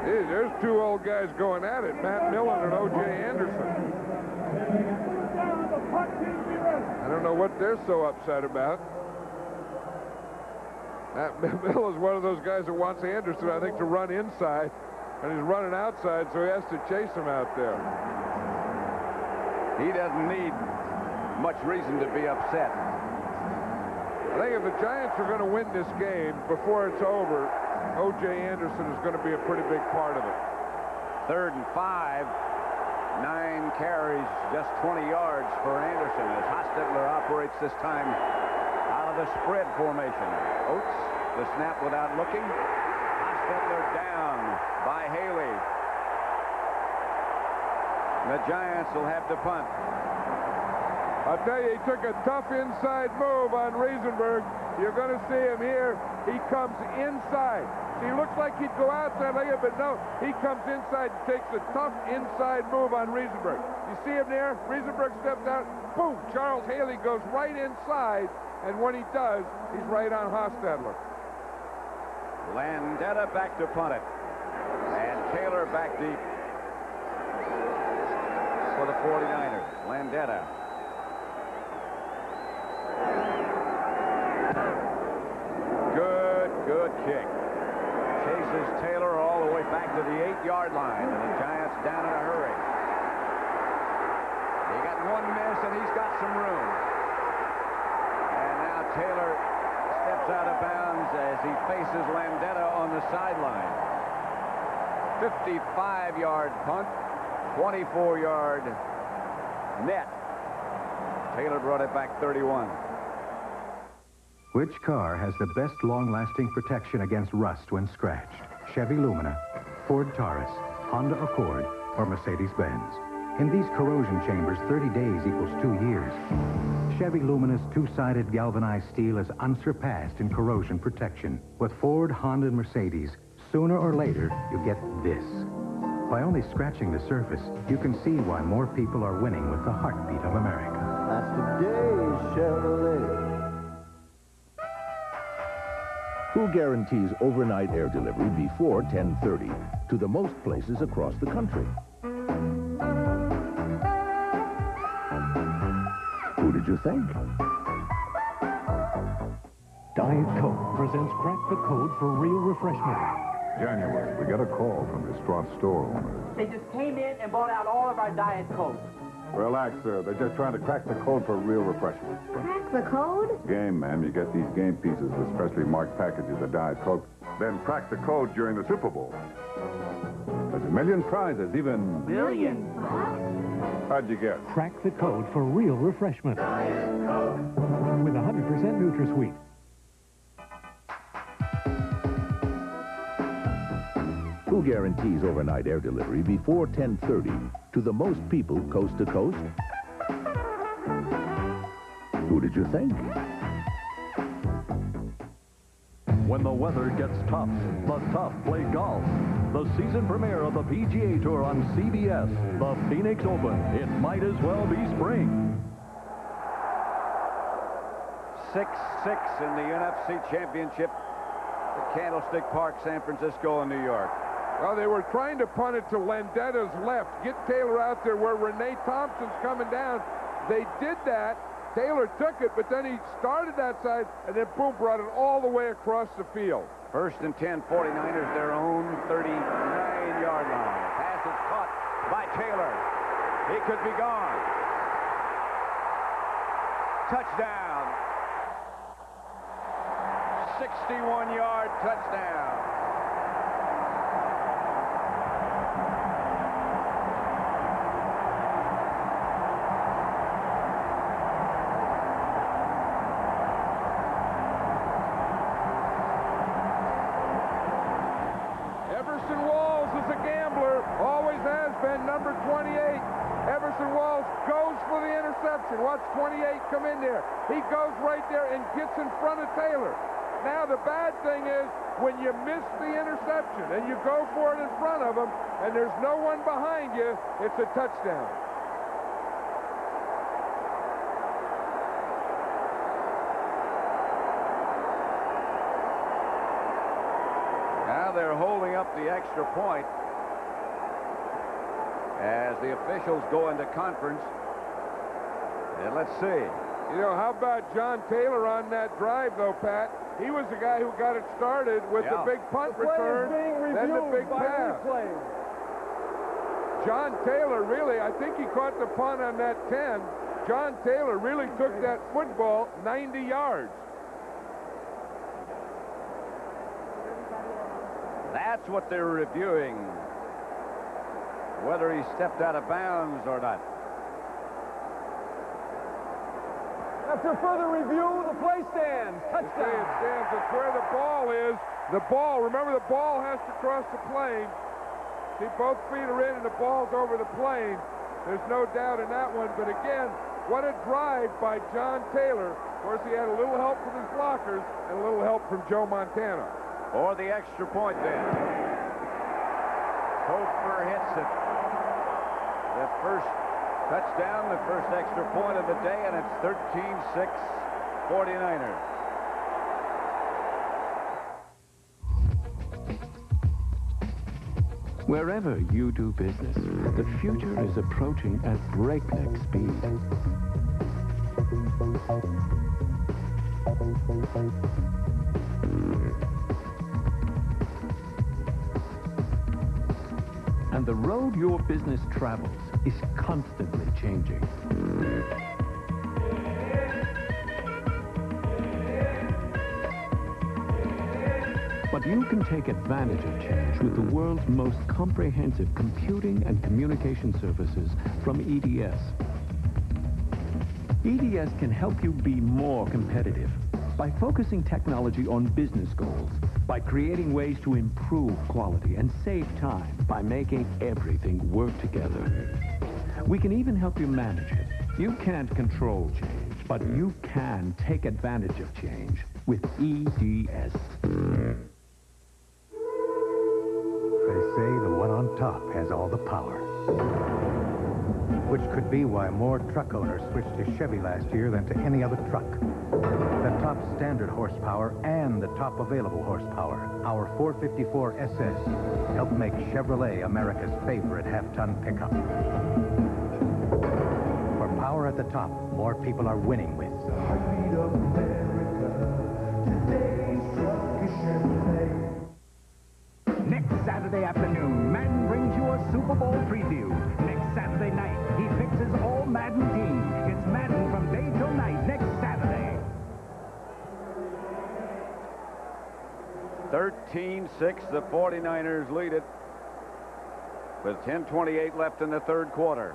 Hey, there's 2 old guys going at it, Matt Millen and O.J. Anderson. I don't know what they're so upset about. Matt Millen is one of those guys that wants Anderson, I think, to run inside, and he's running outside, so he has to chase him out there. He doesn't need much reason to be upset. I think if the Giants are going to win this game before it's over, O.J. Anderson is going to be a pretty big part of it. 3rd and 5. 9 carries, just 20 yards for Anderson as Hostetler operates this time out of the spread formation. Oates, the snap without looking. Hostetler down by Haley. The Giants will have to punt. I'll tell you, he took a tough inside move on Riesenberg. You're going to see him here. He comes inside. He looks like he'd go outside like it, but no, he comes inside and takes a tough inside move on Riesenberg. You see him there? Riesenberg steps out. Boom! Charles Haley goes right inside, and when he does, he's right on Hostetler. Landeta back to punt it. And Taylor back deep for the 49ers. Landeta. Good kick. Chases Taylor all the way back to the 8-yard line, and the Giants down in a hurry. He got 1 miss, and he's got some room. And now Taylor steps out of bounds as he faces Landeta on the sideline. 55-yard punt, 24-yard net. Taylor brought it back 31. Which car has the best long-lasting protection against rust when scratched? Chevy Lumina, Ford Taurus, Honda Accord, or Mercedes-Benz? In these corrosion chambers, 30 days equals 2 years. Chevy Lumina's two-sided galvanized steel is unsurpassed in corrosion protection. With Ford, Honda, and Mercedes, sooner or later, you get this. By only scratching the surface, you can see why more people are winning with the heartbeat of America. That's today's Chevrolet. Who guarantees overnight air delivery before 10:30 to the most places across the country? Who did you think? Diet Coke presents Crack the Code for Real Refreshment. January, we got a call from distraught store owners. They just came in and bought out all of our Diet Coke. Relax, sir. They're just trying to crack the code for real refreshment. Crack the code? Game, ma'am. You get these game pieces with specially marked packages of Diet Coke. Then crack the code during the Super Bowl. There's a million prizes, even... Million? How'd you guess? Crack the Code for Real Refreshment. With 100% NutraSweet. Who guarantees overnight air delivery before 10:30 to the most people coast to coast? Who did you think? When the weather gets tough, the tough play golf. The season premiere of the PGA Tour on CBS, the Phoenix Open. It might as well be spring. 6-6 in the NFC Championship at Candlestick Park, San Francisco, and New York. Well, they were trying to punt it to Landetta's left. Get Taylor out there where Renee Thompson's coming down. They did that. Taylor took it, but then he started that side, and then boom, brought it all the way across the field. First and 10, 49ers, their own 39-yard line. Pass is caught by Taylor. He could be gone. Touchdown. 61-yard touchdown. Number 28, Everson Walls goes for the interception. Watch 28 come in there. He goes right there and gets in front of Taylor. Now the bad thing is when you miss the interception and you go for it in front of him and there's no one behind you, it's a touchdown. Now they're holding up the extra point as the officials go into conference. And let's see. You know, how about John Taylor on that drive, though, Pat? He was the guy who got it started with the big punt return, then the big pass. John Taylor really, I think he caught the punt on that 10. John Taylor really took that football 90 yards. That's what they're reviewing, whether he stepped out of bounds or not. After further review, the play stands. Touchdown. It stands. It's where the ball is. The ball, remember the ball has to cross the plane. See, both feet are in and the ball's over the plane. There's no doubt in that one. But again, what a drive by John Taylor. Of course, he had a little help from his blockers and a little help from Joe Montana. Or the extra point then. Hofer hits it. The first touchdown, the first extra point of the day, and it's 13-6 49ers. Wherever you do business, the future is approaching at breakneck speed. And the road your business travels is constantly changing. But you can take advantage of change with the world's most comprehensive computing and communication services from EDS. EDS can help you be more competitive by focusing technology on business goals, by creating ways to improve quality and save time, by making everything work together. We can even help you manage it. You can't control change, But you can take advantage of change with EDS. They say the one on top has all the power. Which could be why more truck owners switched to Chevy last year than to any other truck. The top standard horsepower and the top available horsepower, our 454 SS, help make Chevrolet America's favorite half-ton pickup. For power at the top, more people are winning with. Next Saturday afternoon, Madden brings you a Super Bowl preview. Next Saturday night, he picks his all-Madden team. It's Madden from day till night next Saturday. 13-6, the 49ers lead it with 10:28 left in the third quarter.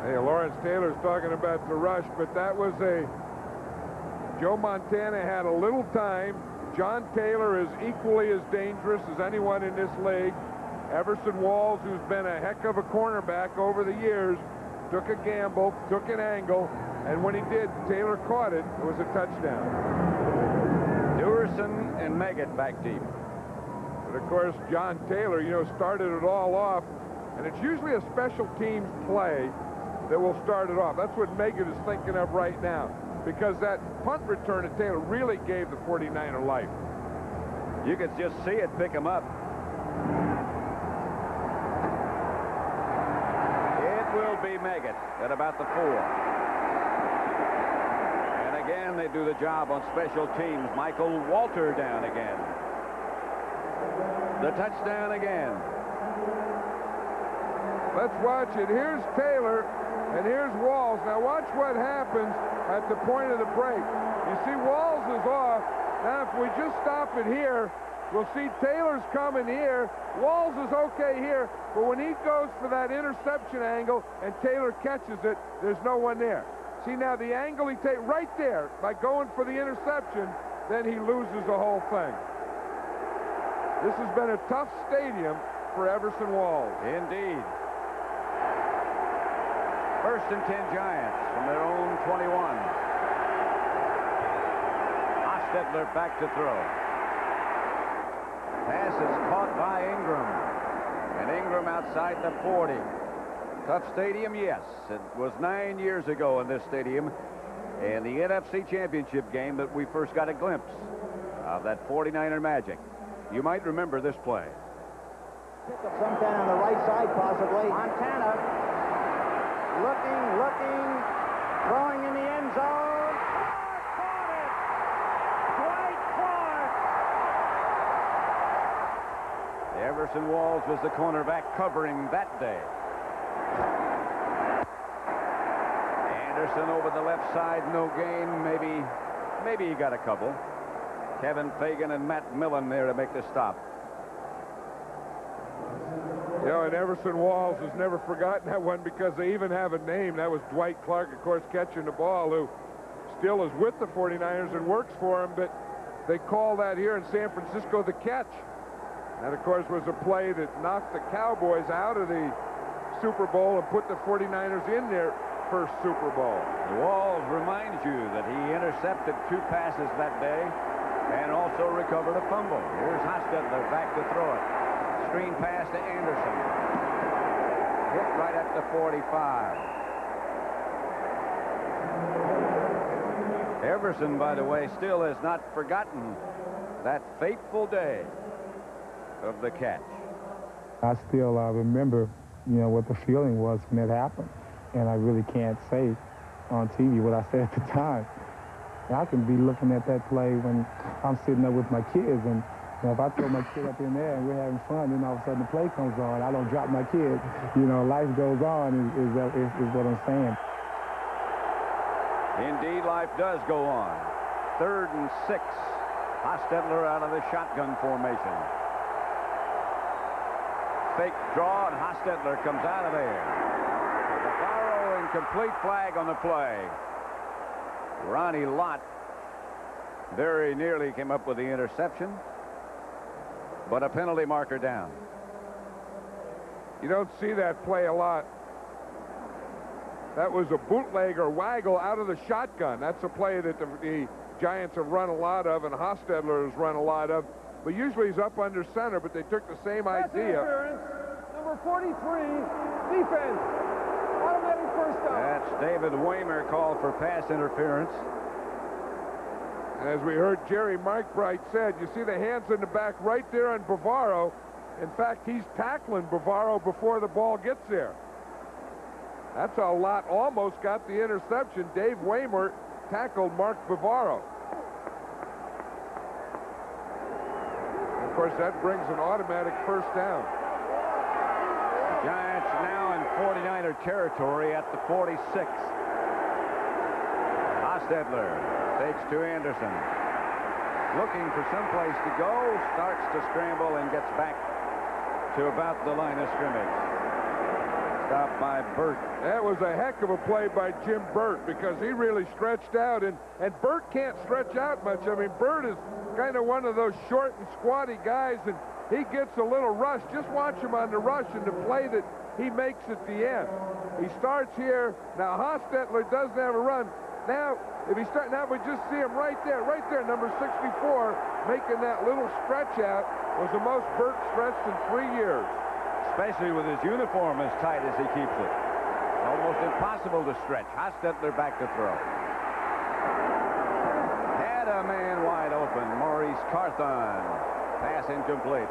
Hey, Lawrence Taylor's talking about the rush, but that was Joe Montana had a little time. John Taylor is equally as dangerous as anyone in this league. Everson Walls, who's been a heck of a cornerback over the years, took a gamble, took an angle, and when he did, Taylor caught it. It was a touchdown. Dewerson and Meggett back deep. But, of course, John Taylor, started it all off, and it's usually a special teams play that will start it off. That's what Meggett is thinking of right now, because that punt return to Taylor really gave the 49er life. You could just see it pick him up. It will be Meggett at about the 4. And again, they do the job on special teams. Michael Walter down again. The touchdown again. Let's watch it. Here's Taylor, and here's Walls. Now watch what happens at the point of the break. You see Walls is off. Now if we just stop it here, we'll see Taylor's coming here. Walls is okay here, but when he goes for that interception angle and Taylor catches it, there's no one there. See now the angle he takes right there by going for the interception, then he loses the whole thing. This has been a tough stadium for Everson Walls. Indeed. First and 10 Giants from their own 21. Hostetler back to throw. Pass is caught by Ingram. And Ingram outside the 40. Tough stadium, yes. It was 9 years ago in this stadium in the NFC Championship game that we first got a glimpse of that 49er magic. You might remember this play. Pick up sometime on the right side, possibly. Montana looking, throwing in the end zone. Caught it! Dwight Clark! Everson Walls was the cornerback covering that day. Anderson over the left side, no gain. Maybe he got a couple. Kevin Fagan and Matt Millen there to make the stop. And Everson Walls has never forgotten that one because they even have a name. That was Dwight Clark, of course, catching the ball, who still is with the 49ers and works for them, but they call that here in San Francisco the catch. That, of course, was a play that knocked the Cowboys out of the Super Bowl and put the 49ers in their first Super Bowl. Walls reminds you that he intercepted 2 passes that day and also recovered a fumble. Here's Hostetler back to throw it. Screen pass to Anderson. Hit right at the 45. Everson, by the way, still has not forgotten that fateful day of the catch. I still remember, what the feeling was when it happened. And I really can't say on TV what I said at the time. I can be looking at that play when I'm sitting there with my kids, and if I throw my kid up in there and we're having fun, then all of a sudden the play comes on, I don't drop my kid. Life goes on is what I'm saying. Indeed, life does go on. 3rd and 6. Hostetler out of the shotgun formation. Fake draw, and Hostetler comes out of there. The borrow incomplete flag on the play. Ronnie Lott very nearly came up with the interception, but a penalty marker down. You don't see that play a lot. That was a bootleg or waggle out of the shotgun. That's a play that the Giants have run a lot of, and Hostetler has run a lot of. But usually he's up under center, but they took the same idea. Interference, number 43, defense. Automatic first down. That's David Waymer called for pass interference. And as we heard Jerry McBride said, you see the hands in the back right there on Bavaro. In fact, he's tackling Bavaro before the ball gets there. That's a lot. Almost got the interception. Dave Waymer tackled Mark Bavaro. Of course, that brings an automatic first down. Giants now in 49er territory at the 46. Hostetler takes to Anderson. Looking for someplace to go, starts to scramble and gets back to about the line of scrimmage. Stopped by Burt. That was a heck of a play by Jim Burt because he really stretched out, and Burt can't stretch out much. I mean, Burt is kind of one of those short and squatty guys, and he gets a little rush. Just watch him on the rush and the play that he makes at the end. He starts here. Now, Hostetler doesn't have a run. Now, if he start now, we just see him right there, number 64, making that little stretch out. Was the most Burt stretched in 3 years. Especially with his uniform as tight as he keeps it. Almost impossible to stretch. Hostetler back to throw. Had a man wide open. Maurice Carthon. Pass incomplete.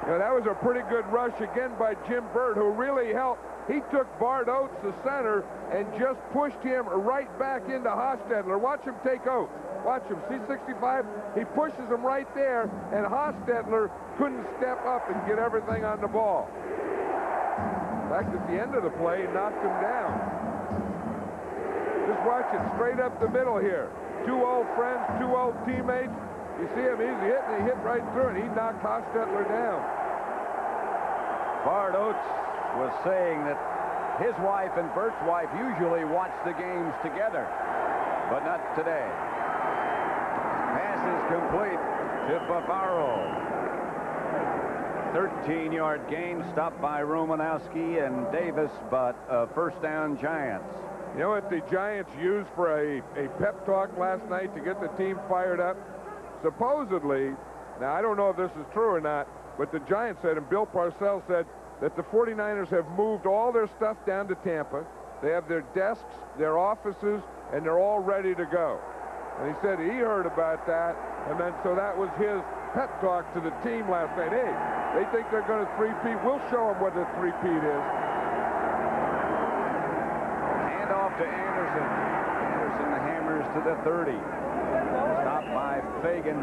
Yeah, that was a pretty good rush again by Jim Burt, who really helped. He took Bart Oates, the center, and just pushed him right back into Hostetler. Watch him take Oates. Watch him. See 65? He pushes him right there, and Hostetler couldn't step up and get everything on the ball. In fact, at the end of the play, he knocked him down. Just watch it. Straight up the middle here. Two old friends, two old teammates. You see him, he's hitting, he hit right through it. He knocked Hostetler down. Bart Oates was saying that his wife and Bert's wife usually watch the games together, but not today. Pass is complete to Bavaro. 13-yard gain, stopped by Romanowski and Davis, but first down Giants. You know what the Giants used for a pep talk last night to get the team fired up? Supposedly, now I don't know if this is true or not, but the Giants said, and Bill Parcells said, that the 49ers have moved all their stuff down to Tampa. They have their desks, their offices, and they're all ready to go. And he said he heard about that, and then so that was his pep talk to the team last night. Hey, they think they're going to three-peat. We'll show them what a three-peat is. Hand off to Anderson. Anderson hammers to the 30. Stopped by Fagan.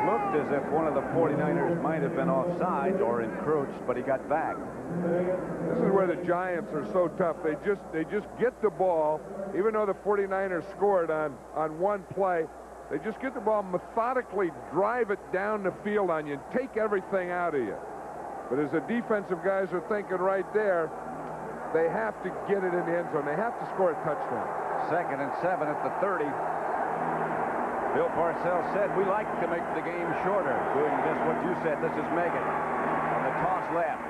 Looked as if one of the 49ers might have been offside or encroached, but he got back. This is where the Giants are so tough. They just get the ball, even though the 49ers scored on one play. They just get the ball, methodically drive it down the field on you and take everything out of you. But as the defensive guys are thinking right there, they have to get it in the end zone. They have to score a touchdown. 2nd and 7 at the 30. Bill Parcells said, we like to make the game shorter. Doing just what you said. This is Megan on the toss left.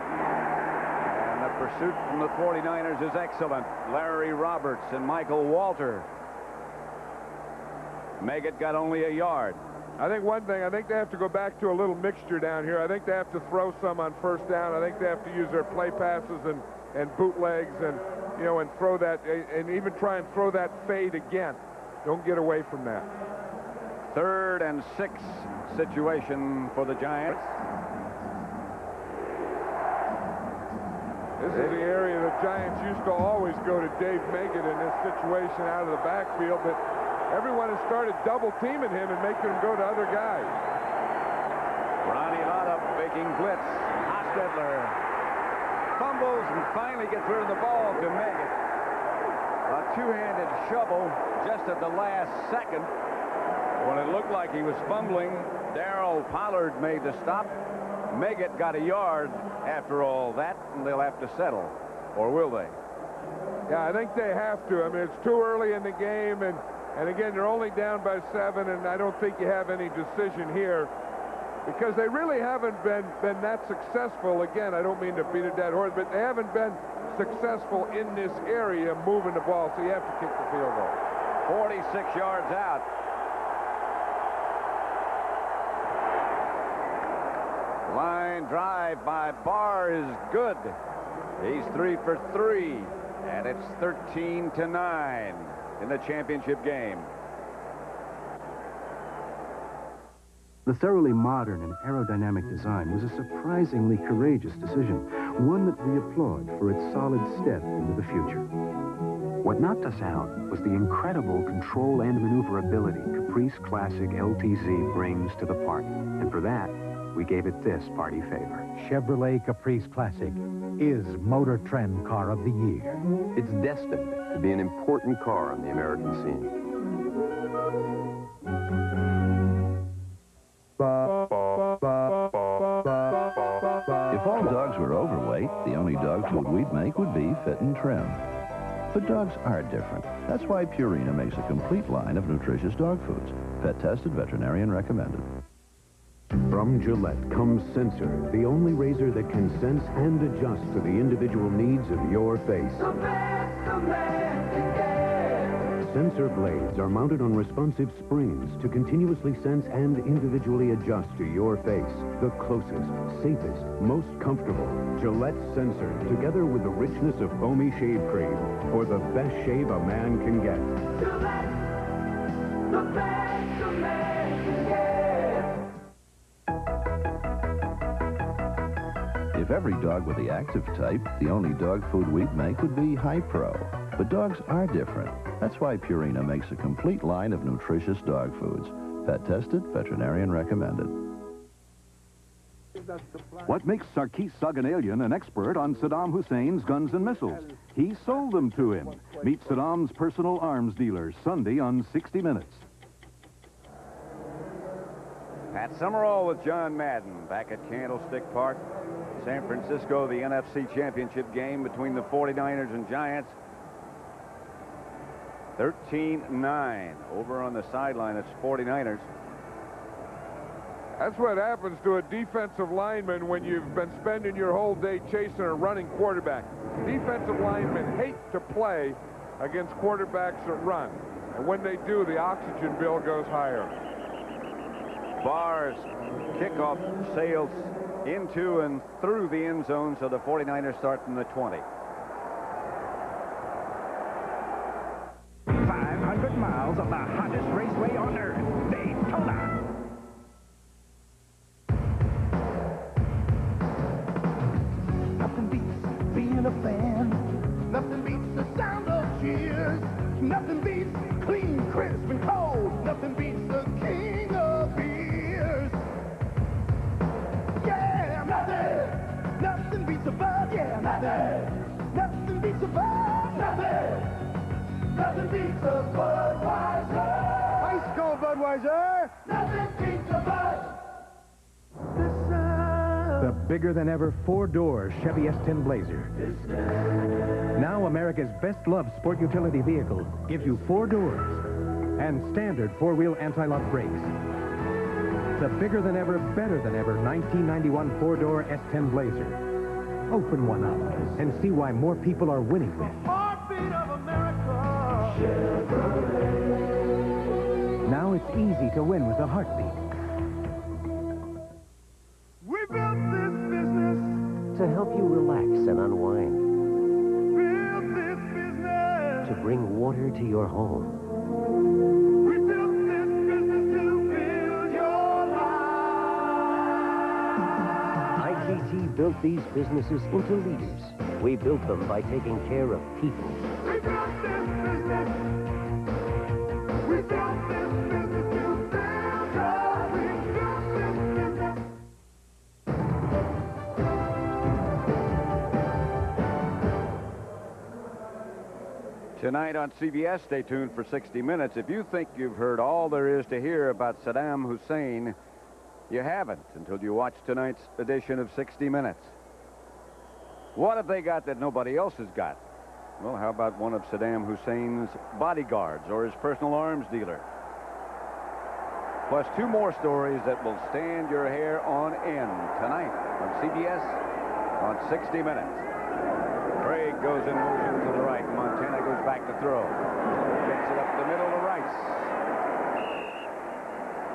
And the pursuit from the 49ers is excellent. Larry Roberts and Michael Walter. Meggett got only a yard. I think one thing, I think they have to go back to a little mixture down here. I think they have to throw some on first down. I think they have to use their play passes and bootlegs and, you know, and throw that, and even try and throw that fade again. Don't get away from that. 3rd and 6 situation for the Giants. This is the area the Giants used to always go to Dave Meggett in this situation out of the backfield, but everyone has started double teaming him and making him go to other guys. Ronnie Lotta faking blitz. Hostetler fumbles and finally gets rid of the ball to Meggett. A two-handed shovel just at the last second. When it looked like he was fumbling, Darrell Pollard made the stop. Meggett got a yard after all that, and they'll have to settle. Or will they? Yeah, I think they have to. I mean, it's too early in the game, and again, they're only down by 7, and I don't think you have any decision here. because they really haven't been that successful. Again, I don't mean to beat a dead horse, but they haven't been successful in this area moving the ball, so you have to kick the field goal. 46 yards out. Line drive by Barr is good. He's 3 for 3, and it's 13-9 in the championship game. The thoroughly modern and aerodynamic design was a surprisingly courageous decision, one that we applaud for its solid step into the future. What knocked us out was the incredible control and maneuverability Caprice Classic LTZ brings to the party. And for that, we gave it this party favor. Chevrolet Caprice Classic is Motor Trend Car of the Year. It's destined to be an important car on the American scene. If all dogs were overweight, the only dog food we'd make would be fit and trim. But dogs are different. That's why Purina makes a complete line of nutritious dog foods. Pet tested, veterinarian recommended. From Gillette comes Sensor, the only razor that can sense and adjust to the individual needs of your face. Sensor blades are mounted on responsive springs to continuously sense and individually adjust to your face. The closest, safest, most comfortable Gillette Sensor, together with the richness of foamy shave cream for the best shave a man can get. Gillette, the best a man can get. If every dog were the active type, the only dog food we'd make would be High Pro. But dogs are different. That's why Purina makes a complete line of nutritious dog foods. Pet tested, veterinarian recommended. What makes Sarkis Saganalian an expert on Saddam Hussein's guns and missiles? He sold them to him. Meet Saddam's personal arms dealer Sunday on 60 Minutes. Pat Summerall with John Madden back at Candlestick Park, San Francisco, the NFC Championship game between the 49ers and Giants. 13-9 over on the sideline. It's 49ers. That's what happens to a defensive lineman when you've been spending your whole day chasing a running quarterback. Defensive linemen hate to play against quarterbacks that run. And when they do, the oxygen bill goes higher. Barr's kickoff sails into and through the end zone, so the 49ers start from the 20. 500 miles of the hottest raceway on earth, Daytona. Nothing beats being a fan. Nothing beats the sound of cheers. Nothing beats clean, crisp, and cold. Nothing beats the king of beers. Yeah, nothing. Nothing beats a buzz. Yeah, nothing. Nothing beats a buzz. Nothing. Nothing beats a Budweiser. Ice cold Budweiser. Nothing beats a buzz. The bigger-than-ever four-door Chevy S10 Blazer. Now America's best-loved sport utility vehicle gives you 4 doors and standard four-wheel anti-lock brakes. The bigger-than-ever, better-than-ever 1991 four-door S10 Blazer. Open one up and see why more people are winning with. Heartbeat of America. Now it's easy to win with a heartbeat. We built this business to help you relax and unwind. Built this business to bring water to your home. We built this business to build your life. IGT built these businesses into leaders. We built them by taking care of people. We built this business. We built this business to build your life. We built this business. Tonight on CBS, stay tuned for 60 Minutes. If you think you've heard all there is to hear about Saddam Hussein, you haven't until you watch tonight's edition of 60 Minutes. What have they got that nobody else has got? Well, how about one of Saddam Hussein's bodyguards or his personal arms dealer? plus 2 more stories that will stand your hair on end tonight on CBS on 60 Minutes. Craig goes in motion to the right. Montana goes back to throw. Gets it up the middle to Rice.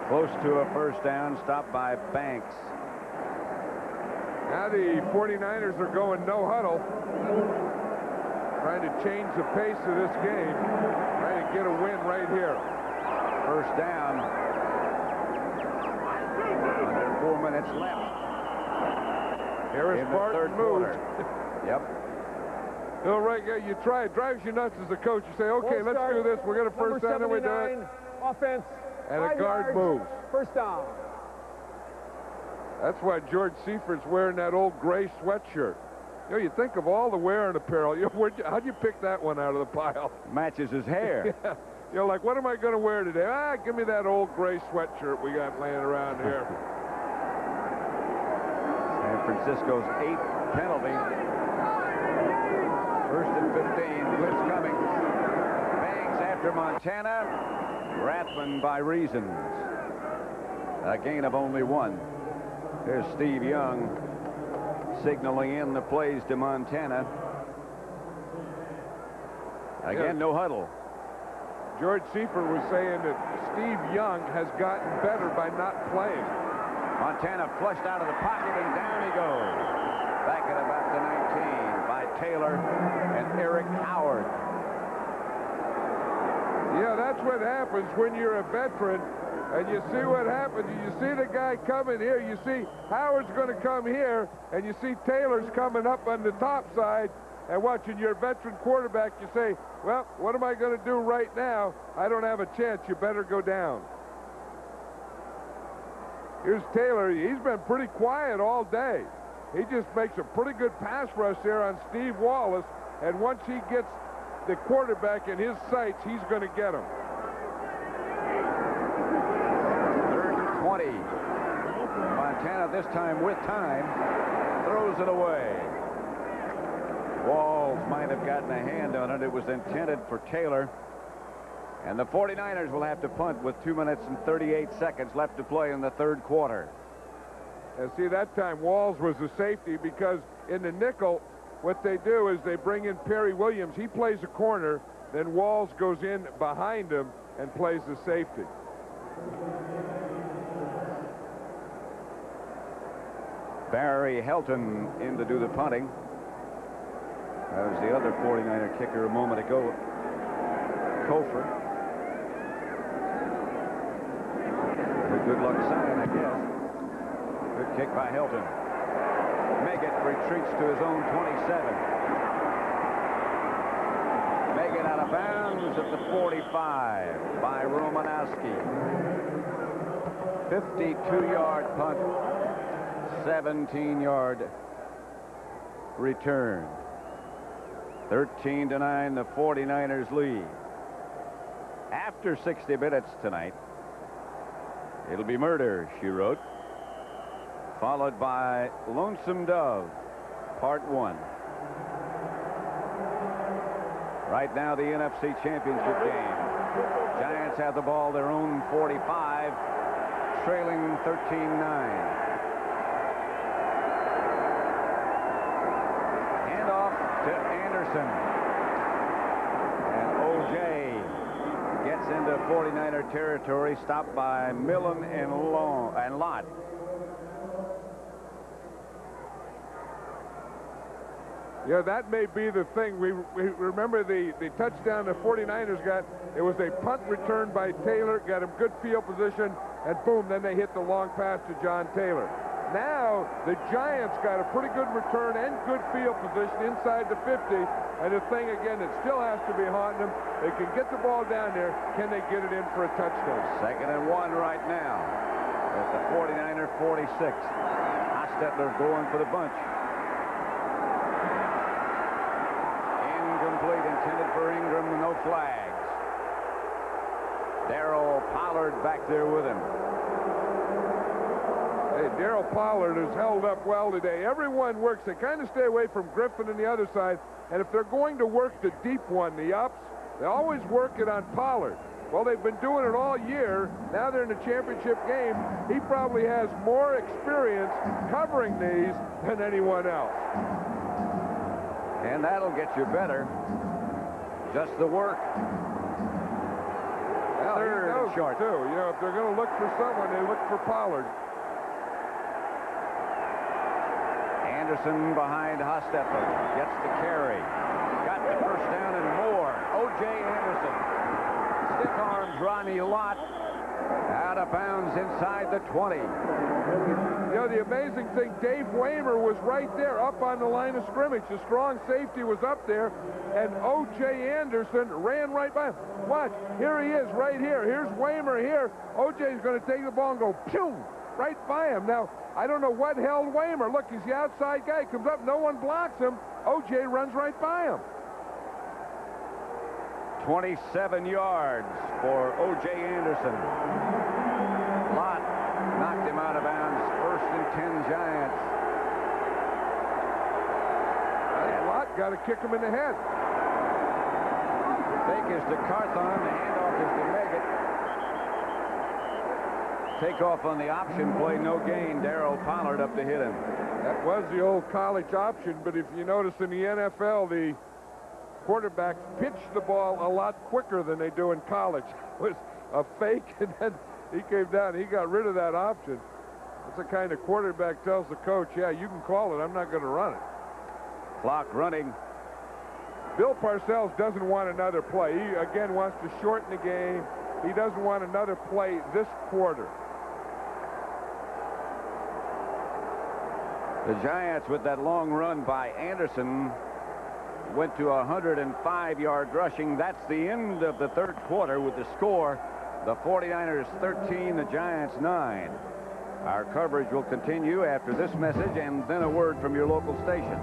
Close to a first down, stopped by Banks. Now the 49ers are going no huddle. Trying to change the pace of this game. Trying to get a win right here. First down. Under 4 minutes left. Harris Barton moved. Yep. Bill Ray, you try. It drives you nuts as a coach. You say, okay, let's do this. We're going to first down, and we do it. Offense. And a guard moves. First down. That's why George Seifert's wearing that old gray sweatshirt. You know, you think of all the wear and apparel. How'd you pick that one out of the pile? Matches his hair. Yeah. You know, like, what am I going to wear today? Give me that old gray sweatshirt we got laying around here. San Francisco's 8th penalty. First and 15. Blitz coming. Banks after Montana. Rathman by Reasons. A gain of only 1. There's Steve Young signaling in the plays to Montana. Again, no huddle. George Seifert was saying that Steve Young has gotten better by not playing. Montana flushed out of the pocket, and down he goes. Back at about the 19 by Taylor and Eric Howard. Yeah, that's what happens when you're a veteran, and you see what happens. You see the guy coming here. You see Howard's going to come here, and you see Taylor's coming up on the top side. And watching your veteran quarterback, you say, well, what am I going to do right now? I don't have a chance. You better go down. Here's Taylor. He's been pretty quiet all day. He just makes a pretty good pass rush there on Steve Wallace. And once he gets the quarterback in his sights, he's going to get him. 3rd and 20. Montana this time with time throws it away. Walls might have gotten a hand on it. It was intended for Taylor. And the 49ers will have to punt with 2 minutes and 38 seconds left to play in the 3rd quarter. And see, that time Walls was the safety, because in the nickel, what they do is they bring in Perry Williams. He plays a corner. Then Walls goes in behind him and plays the safety. Barry Helton in to do the punting. That was the other 49er kicker a moment ago, Kofer. A good luck sign, I guess. Good kick by Helton. Meggett retreats to his own 27. Meggett out of bounds at the 45 by Romanowski. 52-yard punt, 17-yard return. 13-9, the 49ers lead. After 60 minutes tonight, it'll be Murder, She Wrote, followed by Lonesome Dove, Part 1. Right now, the NFC Championship game. Giants have the ball, their own 45, trailing 13-9. To Anderson. And O.J. gets into 49er territory, stopped by Millen and Lott. Yeah, that may be the thing. We remember the touchdown the 49ers got. It was a punt return by Taylor, got him good field position, and boom, then they hit the long pass to John Taylor. Now, the Giants got a pretty good return and good field position inside the 50. And the thing, again, that still has to be haunting them, they can get the ball down there. Can they get it in for a touchdown? 2nd and 1 right now at the 49er 46. Hostetler going for the bunch. Incomplete, intended for Ingram, no flags. Darryl Pollard back there with him. Hey, Darryl Pollard has held up well today. Everyone works. They kind of stay away from Griffin and the other side. And if they're going to work the deep one, the ups, they always work it on Pollard. Well, they've been doing it all year. Now they're in the championship game. He probably has more experience covering these than anyone else. And that'll get you better. Just the work. Well, Third he knows and short. too. You know, if they're going to look for someone, they look for Pollard. Anderson behind Hostetler. Gets the carry. Got the first down and more. O.J. Anderson. Stiff arms Ronnie Lott. Out of bounds inside the 20. You know, the amazing thing, Dave Waymer was right there up on the line of scrimmage. The strong safety was up there, and O.J. Anderson ran right by him. Watch, here he is right here. Here's Waymer here. O.J.'s going to take the ball and go, pew, right by him. Now, I don't know what held Waymer. Look, he's the outside guy. Comes up, no one blocks him. O.J. runs right by him. 27 yards for O.J. Anderson. Lott knocked him out of bounds. First and 10 Giants. And Lott got to kick him in the head. Fake is to Carthon. The handoff is to Meggett. Takeoff on the option play, no gain. Darryl Pollard up to hit him. That was the old college option, but if you notice in the NFL, the quarterbacks pitch the ball a lot quicker than they do in college. It was a fake, and then he came down. He got rid of that option. That's the kind of quarterback tells the coach, yeah, you can call it. I'm not going to run it. Clock running. Bill Parcells doesn't want another play. He, again, wants to shorten the game. He doesn't want another play this quarter. The Giants, with that long run by Anderson, went to 105-yard rushing. That's the end of the third quarter with the score. The 49ers 13, the Giants 9. Our coverage will continue after this message and then a word from your local station.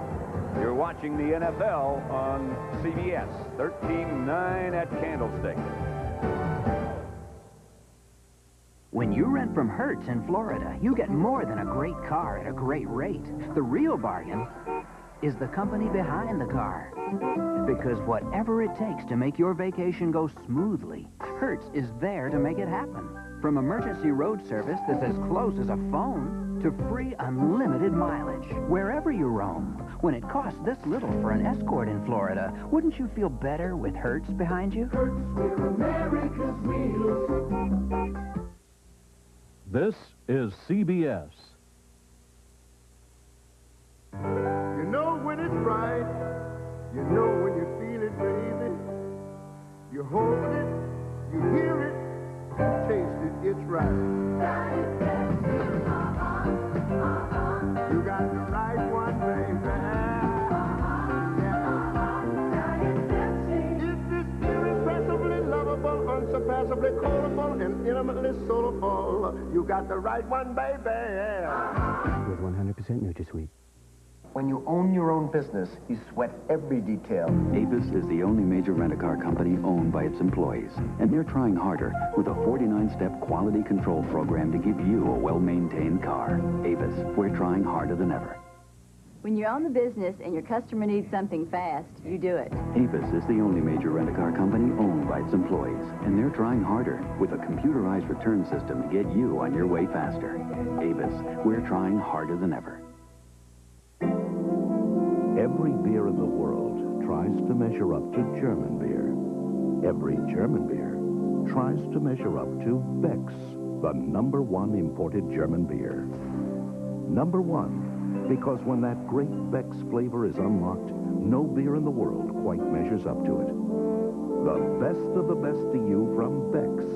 You're watching the NFL on CBS, 13-9 at Candlestick. When you rent from Hertz in Florida, you get more than a great car at a great rate. The real bargain is the company behind the car. Because whatever it takes to make your vacation go smoothly, Hertz is there to make it happen. From emergency road service that's as close as a phone to free unlimited mileage. Wherever you roam, when it costs this little for an Escort in Florida, wouldn't you feel better with Hertz behind you? Hertz, we're America's wheels. This is CBS. You know when it's right. You know when you feel it, baby. You hold it, you hear it, you taste it, it's right. You got the right one, baby. If it's irrepressibly lovable, unsurpassably quotable, and intimately soulful, you got the right one, baby. With 100% NutraSweet. When you own your own business, you sweat every detail. Avis is the only major rent-a-car company owned by its employees, and they're trying harder with a 49-step quality control program to give you a well-maintained car. Avis, we're trying harder than ever. When you own the business and your customer needs something fast, you do it. Avis is the only major rent-a-car company owned by its employees, and they're trying harder with a computerized return system to get you on your way faster. Avis, we're trying harder than ever. Every beer in the world tries to measure up to German beer. Every German beer tries to measure up to Beck's, the #1 imported German beer. #1, because when that great Beck's flavor is unlocked, no beer in the world quite measures up to it. The best of the best to you from Beck's,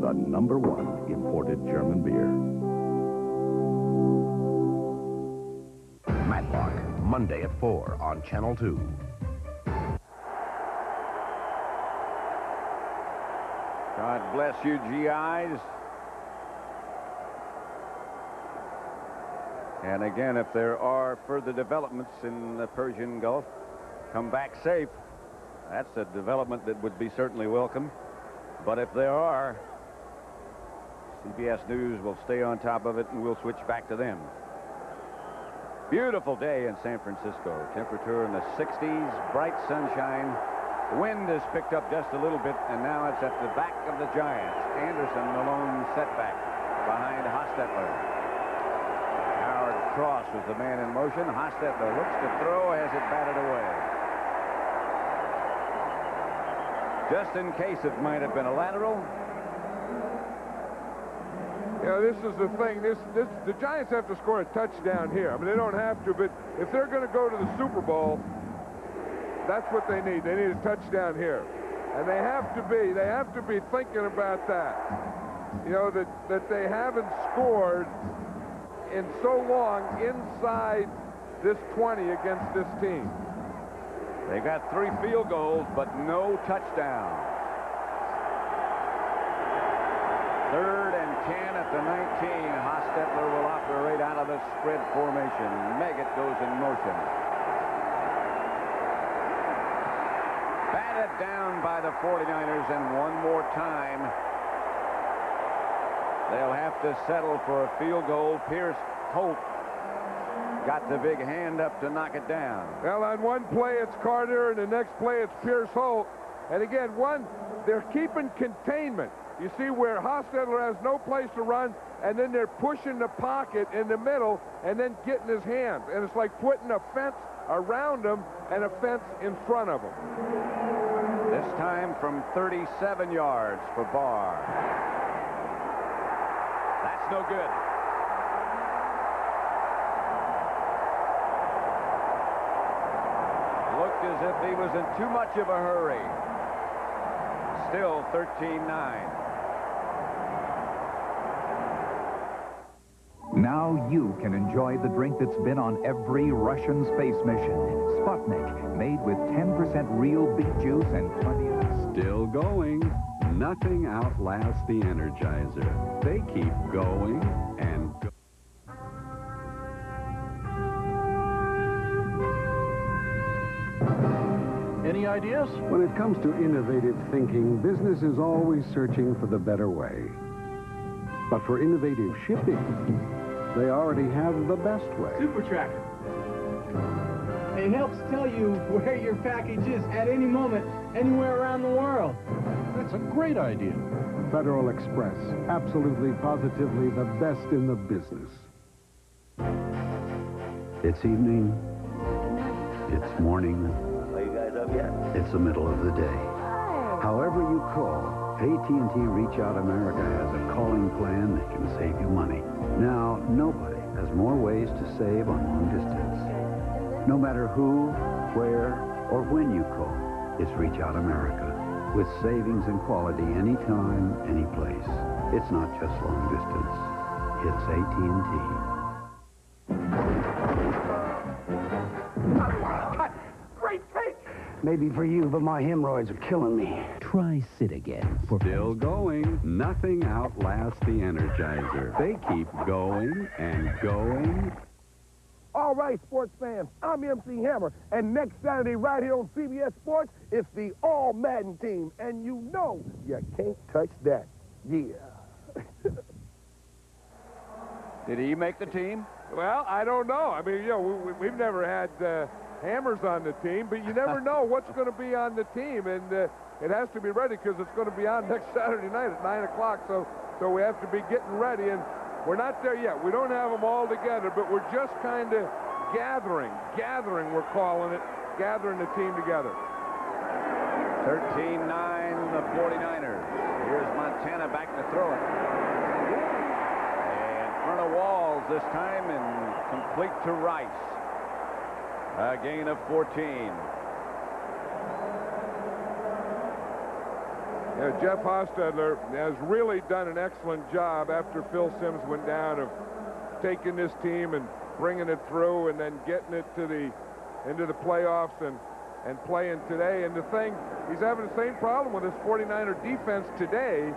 the #1 imported German beer. Matlock, Monday at 4 on Channel 2. God bless you, GIs. And again, if there are further developments in the Persian Gulf, come back safe. That's a development that would be certainly welcome. But if there are, CBS News will stay on top of it, and we'll switch back to them. Beautiful day in San Francisco. Temperature in the 60s, bright sunshine. Wind has picked up just a little bit, and now it's at the back of the Giants. Anderson, the lone setback behind Hostetler. Howard Cross was the man in motion. Hostetler looks to throw, has it batted away. Just in case it might have been a lateral. Yeah, this is the thing. The Giants have to score a touchdown here. I mean, they don't have to, but if they're going to go to the Super Bowl, that's what they need. They need a touchdown here. And they have to be thinking about that. You know, that they haven't scored in so long inside this 20 against this team. They got 3 field goals, but no touchdown. 3rd and 10 at the 19. Hostetler will operate out of the spread formation. Meggett goes in motion. Batted down by the 49ers, and one more time they'll have to settle for a field goal. Pierce Holt got the big hand up to knock it down. Well, on one play it's Carter, and the next play it's Pierce Holt. And again, they're keeping containment. You see where Hostetler has no place to run, and then they're pushing the pocket in the middle and then getting his hands. And it's like putting a fence around him and a fence in front of him. This time from 37 yards for Barr. That's no good. Looked as if he was in too much of a hurry. Still 13-9. Now you can enjoy the drink that's been on every Russian space mission. Sputnik, made with 10% real beet juice and plenty of... Still going. Nothing outlasts the Energizer. They keep going and going. Any ideas? When it comes to innovative thinking, business is always searching for the better way. But for innovative shipping, they already have the best way. Super Tracker. It helps tell you where your package is at any moment, anywhere around the world. That's a great idea. Federal Express, absolutely, positively the best in the business. It's evening. It's morning. Are you guys up yet? It's the middle of the day. However you call, AT&T Reach Out America has a calling plan that can save you money. Now, nobody has more ways to save on long distance. No matter who, where, or when you call, it's Reach Out America. With savings and quality anytime, any place. It's not just long distance. It's AT&T. Great take! Maybe for you, but my hemorrhoids are killing me. Try Sit Again. Still going. Nothing outlasts the Energizer. They keep going and going. All right, sports fans, I'm MC Hammer, and next Saturday right here on CBS Sports, it's the All Madden team, and you know you can't touch that. Yeah. Did he make the team? Well, I don't know. I mean, you know, we've never had Hammers on the team, but you never know what's going to be on the team, and it has to be ready because it's going to be on next Saturday night at 9 o'clock, so we have to be getting ready, and we're not there yet. We don't have them all together, but we're just kind of gathering, we're calling it, gathering the team together. 13-9, the 49ers. Here's Montana back to throw it. And in front of Walls this time and complete to Rice. A gain of 14. Yeah, Jeff Hostetler has really done an excellent job after Phil Simms went down of taking this team and bringing it through and then getting it to into the playoffs and playing today. And the thing, he's having the same problem with his 49er defense today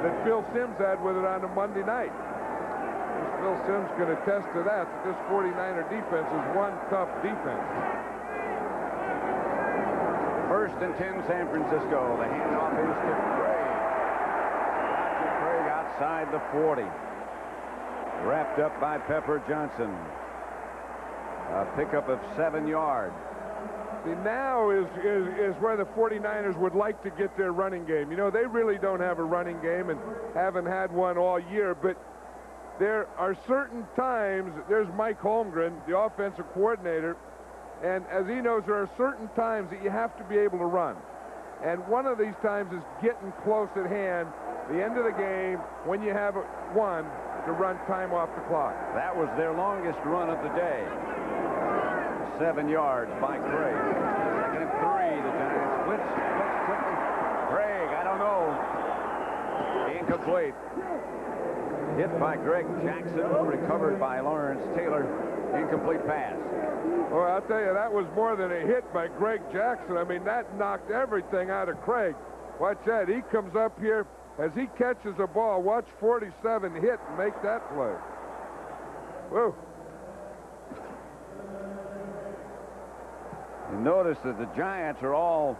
that Phil Simms had with it on a Monday night. Phil Simms can attest to that this 49er defense is one tough defense. 1st and 10, San Francisco. The handoff is to Craig. Roger Craig outside the 40. Wrapped up by Pepper Johnson. A pickup of 7 yards. See, now is where the 49ers would like to get their running game. You know, they really don't have a running game and haven't had one all year, but there are certain times, there's Mike Holmgren, the offensive coordinator, and as he knows, there are certain times that you have to be able to run. And one of these times is getting close at hand, the end of the game, when you have one, to run time off the clock. That was their longest run of the day. 7 yards by Craig. Second and 3, the Giants blitz quickly. Craig, I don't know. Incomplete. Hit by Greg Jackson, recovered by Lawrence Taylor. Incomplete pass. Well, I'll tell you, that was more than a hit by Greg Jackson. I mean, that knocked everything out of Craig. Watch that. He comes up here. As he catches a ball, watch 47 hit and make that play. Whoa. You notice that the Giants are all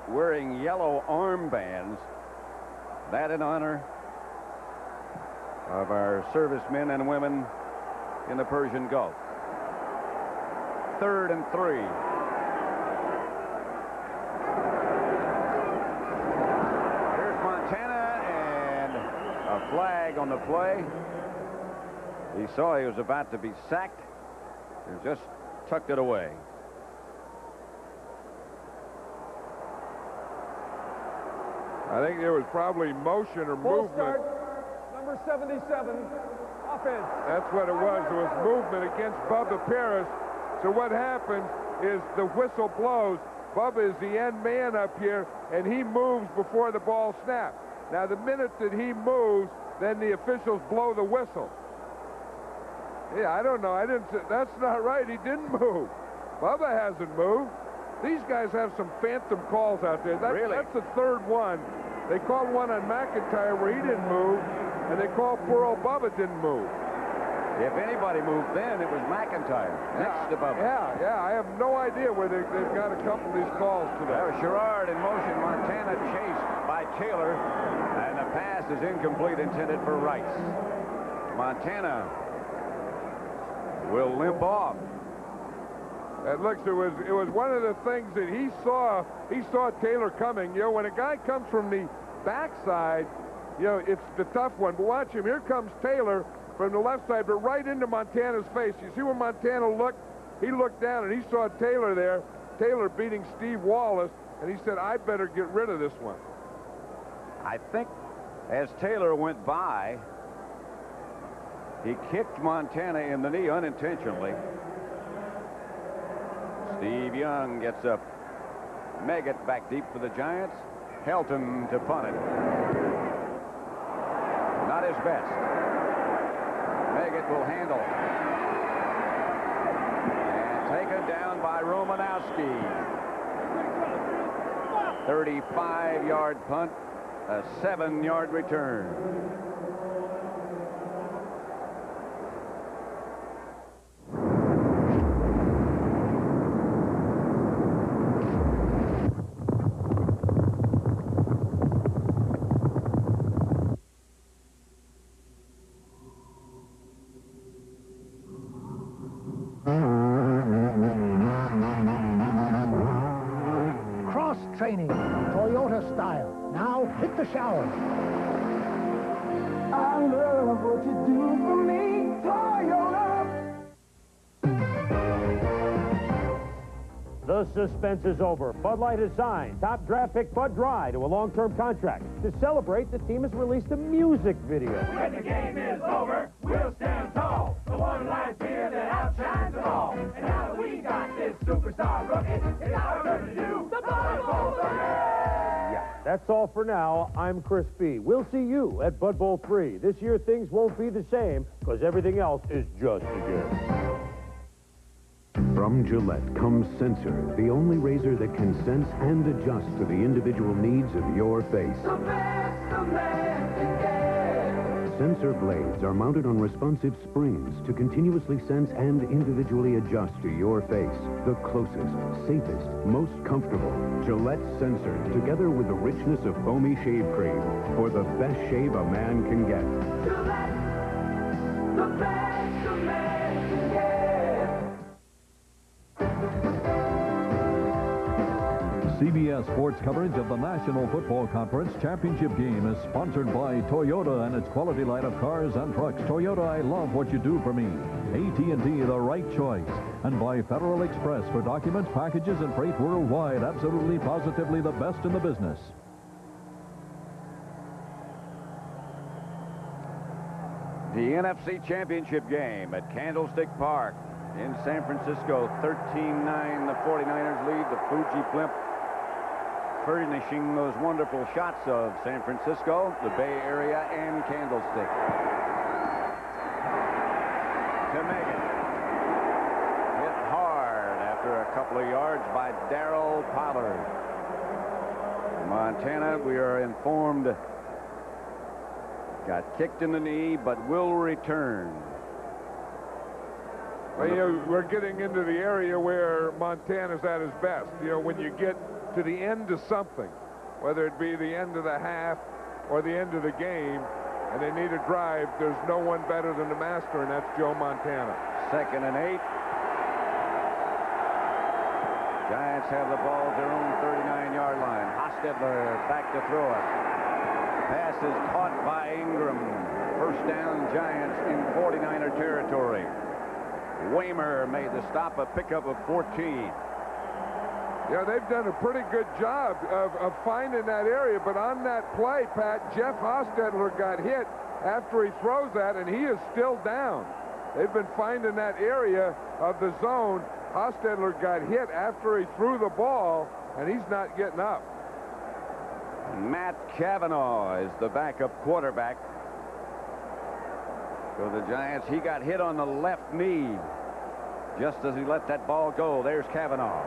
wearing yellow armbands. That in honor of our servicemen and women in the Persian Gulf. 3rd and 3. Flag on the play. He saw he was about to be sacked and just tucked it away. I think there was probably motion or movement. Start, number 77, offense. That's what it was. There was movement against Bubba Paris. So what happens is the whistle blows. Bubba is the end man up here, and he moves before the ball snaps. Now, the minute that he moves, then the officials blow the whistle. Yeah, I don't know. That's not right. He didn't move. Bubba hasn't moved. These guys have some phantom calls out there. Really? That's the 3rd one. They called one on McIntyre where he didn't move, and they called poor old Bubba didn't move. If anybody moved then, it was McIntyre next to Bubba. Yeah. I have no idea where they've got a couple of these calls today. There's Sherrard in motion. Montana chased by Taylor, and the pass is incomplete, intended for Rice. Montana will limp off. And looks, it was one of the things that he saw Taylor coming. You know, when a guy comes from the backside, you know, it's the tough one. But watch him. Here comes Taylor from the left side, but right into Montana's face. You see where Montana looked? He looked down and he saw Taylor there. Taylor beating Steve Wallace, and he said, I better get rid of this one. I think as Taylor went by, he kicked Montana in the knee unintentionally. Steve Young gets up. Meggett back deep for the Giants. Helton to punt it. Not his best. Meggett will handle. And taken down by Romanowski. 35-yard punt, a 7-yard return. Training, Toyota style. Now hit the shower. I love what you do for me, Toyota. The suspense is over. Bud Light has signed top draft pick Bud Dry to a long-term contract. To celebrate, the team has released a music video. When the game is over, we'll stand tall. The one light beer that outshines them all. And now that we got this superstar rookie, it's our turn to do the Bud Bowl 3. Yeah, that's all for now. I'm Chris B. We'll see you at Bud Bowl 3. This year, things won't be the same because everything else is just a gift. From Gillette comes Sensor, the only razor that can sense and adjust to the individual needs of your face. The best a man can get. Sensor blades are mounted on responsive springs to continuously sense and individually adjust to your face. The closest, safest, most comfortable. Gillette Sensor, together with the richness of foamy shave cream, for the best shave a man can get. Gillette, the best a man can get. CBS Sports coverage of the National Football Conference Championship game is sponsored by Toyota and its quality line of cars and trucks. Toyota, I love what you do for me. AT&T, the right choice. And by Federal Express for documents, packages, and freight worldwide. Absolutely, positively the best in the business. The NFC Championship game at Candlestick Park in San Francisco. 13-9, the 49ers lead. The Fuji blimp furnishing those wonderful shots of San Francisco, the Bay Area, and Candlestick. To Megan. Hit hard after a couple of yards by Darryl Pollard. Montana, we are informed, got kicked in the knee, but will return. Well, you know, we're getting into the area where Montana's at his best. You know, when you get to the end of something, whether it be the end of the half or the end of the game, and they need a drive, there's no one better than the master, and that's Joe Montana. 2nd and 8. Giants have the ball at their own 39-yard line. Hostetler back to throw it. Pass is caught by Ingram. First down, Giants in 49er territory. Waymer made the stop, a pickup of 14. Yeah, they've done a pretty good job of finding that area, but on that play, Pat, Jeff Hostetler got hit after he throws that, and he is still down. They've been finding that area of the zone. Hostetler got hit after he threw the ball, and he's not getting up. Matt Cavanaugh is the backup quarterback for the Giants. He got hit on the left knee just as he let that ball go. There's Cavanaugh.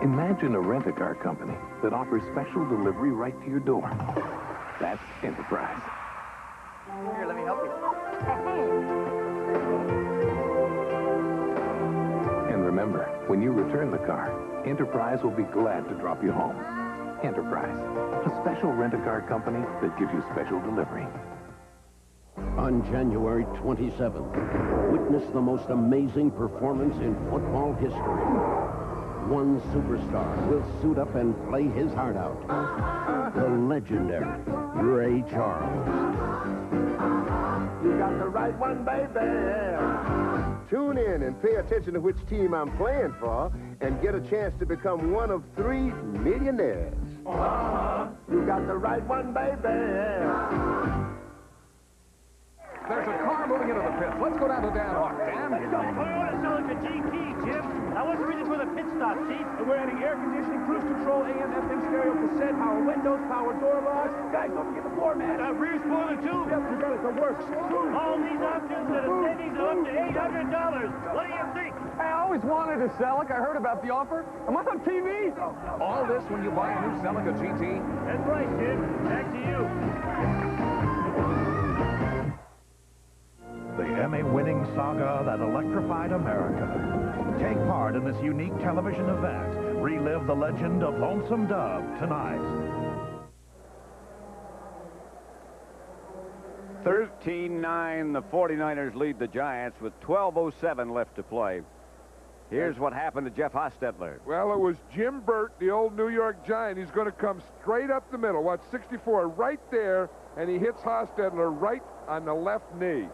Imagine a rent-a-car company that offers special delivery right to your door. That's Enterprise. Here, let me help you. And remember, when you return the car, Enterprise will be glad to drop you home. Enterprise, a special rent-a-car company that gives you special delivery. On January 27th, witness the most amazing performance in football history. One superstar will suit up and play his heart out. The legendary Ray Charles. You got the right one, baby. Tune in and pay attention to which team I'm playing for and get a chance to become one of 3 millionaires. You got the right one, baby. There's a car moving into the pits. Let's go down to Dan Hawk. Dan? Toyota Celica GT, Jim. Now, what's the reason for the pit stop, Chief? We're adding air conditioning, cruise control, AM, FM stereo, cassette, power windows, power door locks. Guys, don't forget the floor mat. Rear spoiler, too? Yep, you got it. It works. All these options at a savings of up to $800. What do you think? Hey, I always wanted a Celica. I heard about the offer. Am I on TV? All this when you buy a new Celica GT? That's right, Jim. Back to you. The Emmy-winning saga that electrified America. Take part in this unique television event. Relive the legend of Lonesome Dove tonight. 13-9, the 49ers lead the Giants with 12:07 left to play. Here's what happened to Jeff Hostetler. Well, it was Jim Burt, the old New York Giant. He's going to come straight up the middle. Watch, 64 right there, and he hits Hostetler right on the left knee.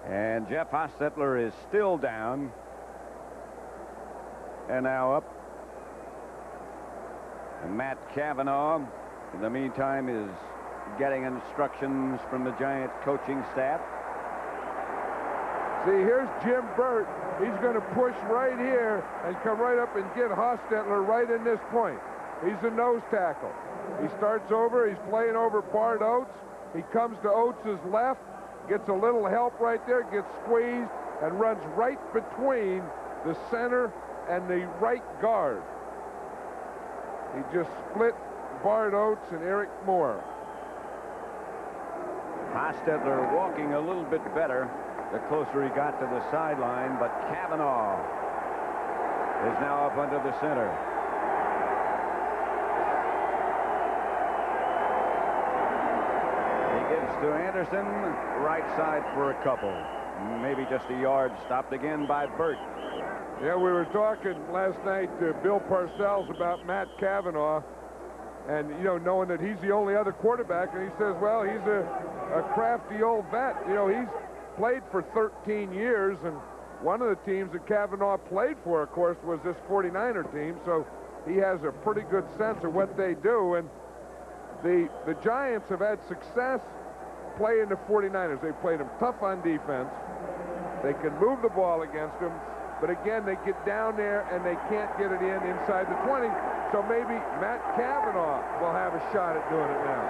And Jeff Hostetler is still down. And now up. And Matt Cavanaugh, in the meantime, is getting instructions from the Giants coaching staff. See, here's Jim Burt. He's going to push right here and come right up and get Hostetler right in this point. He's a nose tackle. He starts over. He's playing over Bart Oates. He comes to Oates' left. Gets a little help right there, gets squeezed, and runs right between the center and the right guard. He just split Bart Oates and Eric Moore. Hostetler walking a little bit better the closer he got to the sideline, but Cavanaugh is now up under the center. to Anderson, right side for a couple. Maybe just a yard, stopped again by Burt. Yeah, we were talking last night to Bill Parcells about Matt Cavanaugh, and, you know, knowing that he's the only other quarterback, and he says, well, he's a crafty old vet. You know, he's played for 13 years, and one of the teams that Cavanaugh played for, of course, was this 49er team, so he has a pretty good sense of what they do. And the Giants have had success playing the 49ers. They played them tough on defense. They can move the ball against them, but again, they get down there and they can't get it in inside the 20, so maybe Matt Cavanaugh will have a shot at doing it now.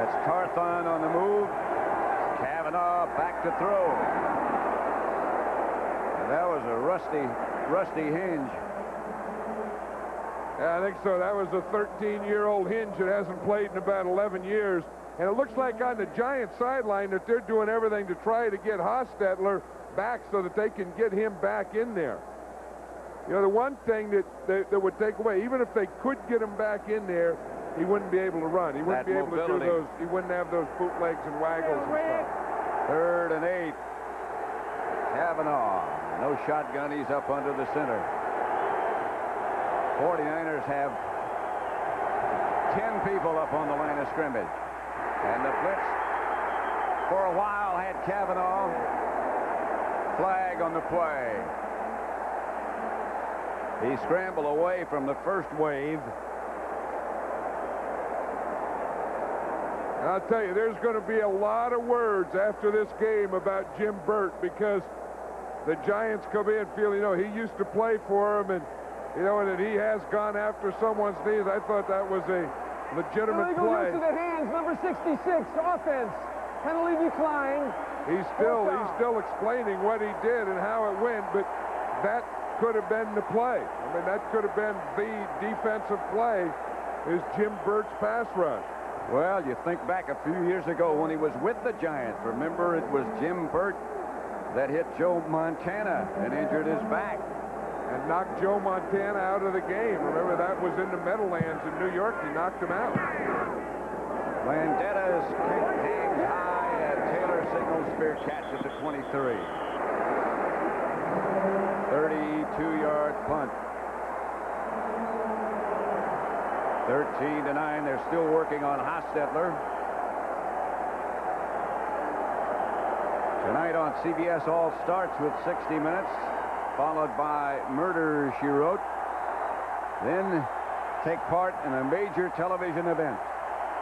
That's Carthon on the move. Cavanaugh back to throw. And that was a rusty hinge. Yeah, I think so. That was a 13-year-old hinge that hasn't played in about 11 years. And it looks like on the Giants sideline that they're doing everything to try to get Hostetler back so that they can get him back in there. You know, the one thing that would take away, even if they could get him back in there, he wouldn't be able to run. He wouldn't be able to do those. He wouldn't have those bootlegs and waggles and stuff. 3rd and 8. Cavanaugh. No shotgun. He's up under the center. 49ers have 10 people up on the line of scrimmage. And the blitz for a while had Cavanaugh. Flag on the play. He scrambled away from the first wave. I'll tell you, there's going to be a lot of words after this game about Jim Burt, because the Giants come in feeling, you know, he used to play for him, and, you know, and that he has gone after someone's knees. I thought that was a legitimate play. To the hands, number 66, offense. Penalty decline. He's still explaining what he did and how it went, but that could have been the play. I mean, that could have been the defensive play, is Jim Burt's pass rush. Well, you think back a few years ago when he was with the Giants. Remember, it was Jim Burt that hit Joe Montana and injured his back. And knocked Joe Montana out of the game. Remember, that was in the Meadowlands in New York. He knocked him out. Landetta's kick hangs high, and Taylor signals fair catch at the 23. 32-yard punt. 13-9. They're still working on Hostetler. Tonight on CBS, all starts with 60 Minutes, followed by Murder, She Wrote. Then take part in a major television event,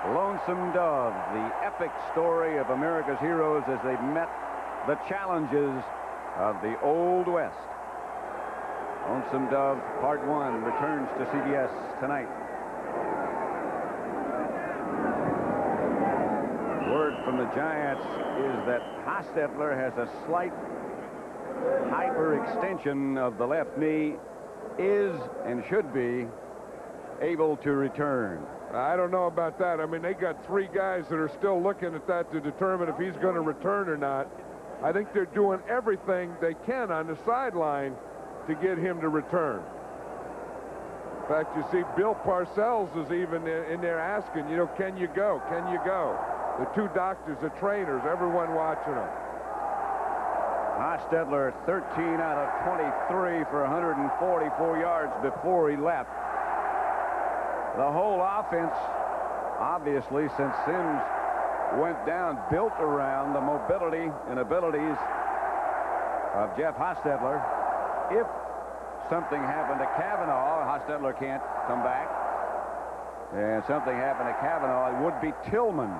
Lonesome Dove, the epic story of America's heroes as they met the challenges of the Old West. Lonesome Dove, Part 1, returns to CBS tonight. Word from the Giants is that Hostetler has a slight hyperextension of the left knee, is and should be able to return. I don't know about that. I mean, they got 3 guys that are still looking at that to determine if he's going to return or not. I think they're doing everything they can on the sideline to get him to return. In fact, you see Bill Parcells is even in there asking, you know, can you go? Can you go? The 2 doctors, the trainers, everyone watching him. Hostetler, 13 out of 23 for 144 yards before he left. The whole offense, obviously, since Sims went down, built around the mobility and abilities of Jeff Hostetler. If something happened to Cavanaugh, Hostetler can't come back, and something happened to Cavanaugh, it would be Tillman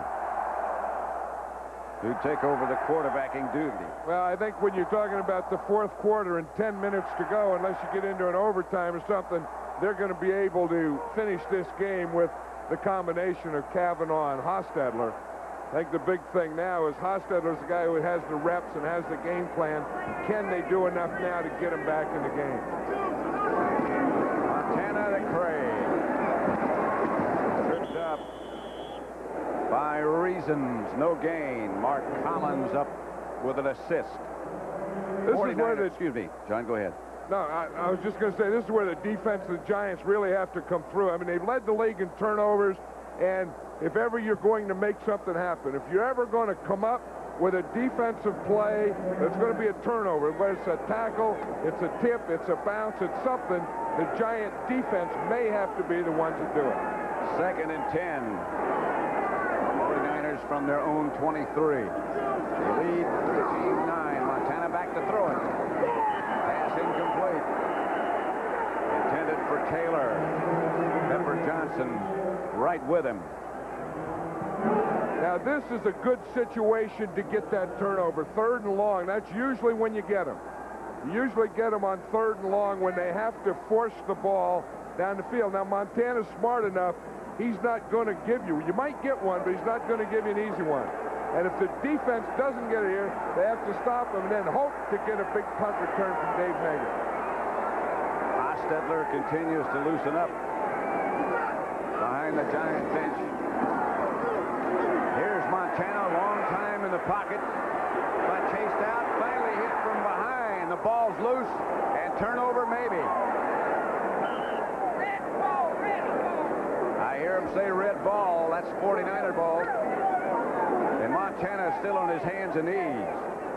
who'd take over the quarterbacking duty. Well, I think when you're talking about the 4th quarter and 10 minutes to go, unless you get into an overtime or something, they're going to be able to finish this game with the combination of Cavanaugh and Hostetler. I think the big thing now is Hostetler's the guy who has the reps and has the game plan. Can they do enough now to get him back in the game? Montana to Craig. Tripped up by Reasons. No gain. Mark Collins up with an assist. This is where the... Excuse me. John, go ahead. No, I was just going to say, this is where the defense of the Giants really have to come through. I mean, they've led the league in turnovers. And if ever you're going to make something happen, if you're ever going to come up with a defensive play that's going to be a turnover, whether it's a tackle, it's a tip, it's a bounce, it's something, the Giant defense may have to be the ones that do it. 2nd and 10. 49ers from their own 23. They lead 13-9. Montana back to throw it. Pass incomplete. Intended for Taylor. Pepper Johnson right with him. Now, this is a good situation to get that turnover. 3rd and long. That's usually when you get them. You usually get them on 3rd and long when they have to force the ball down the field. Now, Montana's smart enough. He's not going to give you. You might get one, but he's not going to give you an easy one. And if the defense doesn't get it here, they have to stop him and then hope to get a big punt return from Dave Megan. Hostetler continues to loosen up behind the Giant bench. Here's Montana, long time in the pocket, but chased out, finally hit from behind. The ball's loose, and turnover maybe. I hear him say red ball. That's 49er ball. And Montana is still on his hands and knees.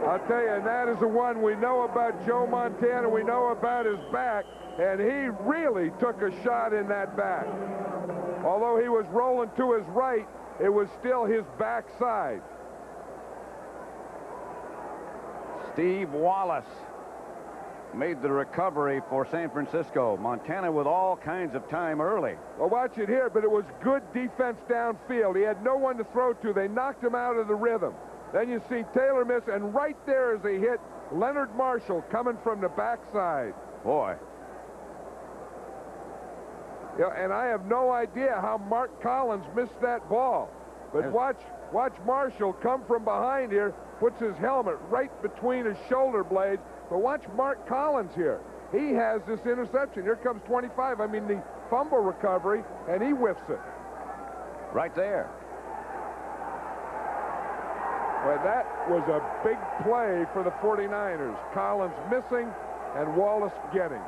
I'll tell you, and that is the one we know about Joe Montana. We know about his back, and he really took a shot in that back. Although he was rolling to his right, it was still his backside. Steve Wallace made the recovery for San Francisco. Montana with all kinds of time early. Well, watch it here, but it was good defense downfield. He had no one to throw to. They knocked him out of the rhythm. Then you see Taylor miss, and right there as he hit Leonard Marshall coming from the backside. Boy. Yeah, and I have no idea how Mark Collins missed that ball. But watch Marshall come from behind here, puts his helmet right between his shoulder blades. But watch Mark Collins here. He has this interception. Here comes 25. I mean, the fumble recovery, and he whiffs it. Right there. Well, that was a big play for the 49ers. Collins missing and Wallace getting.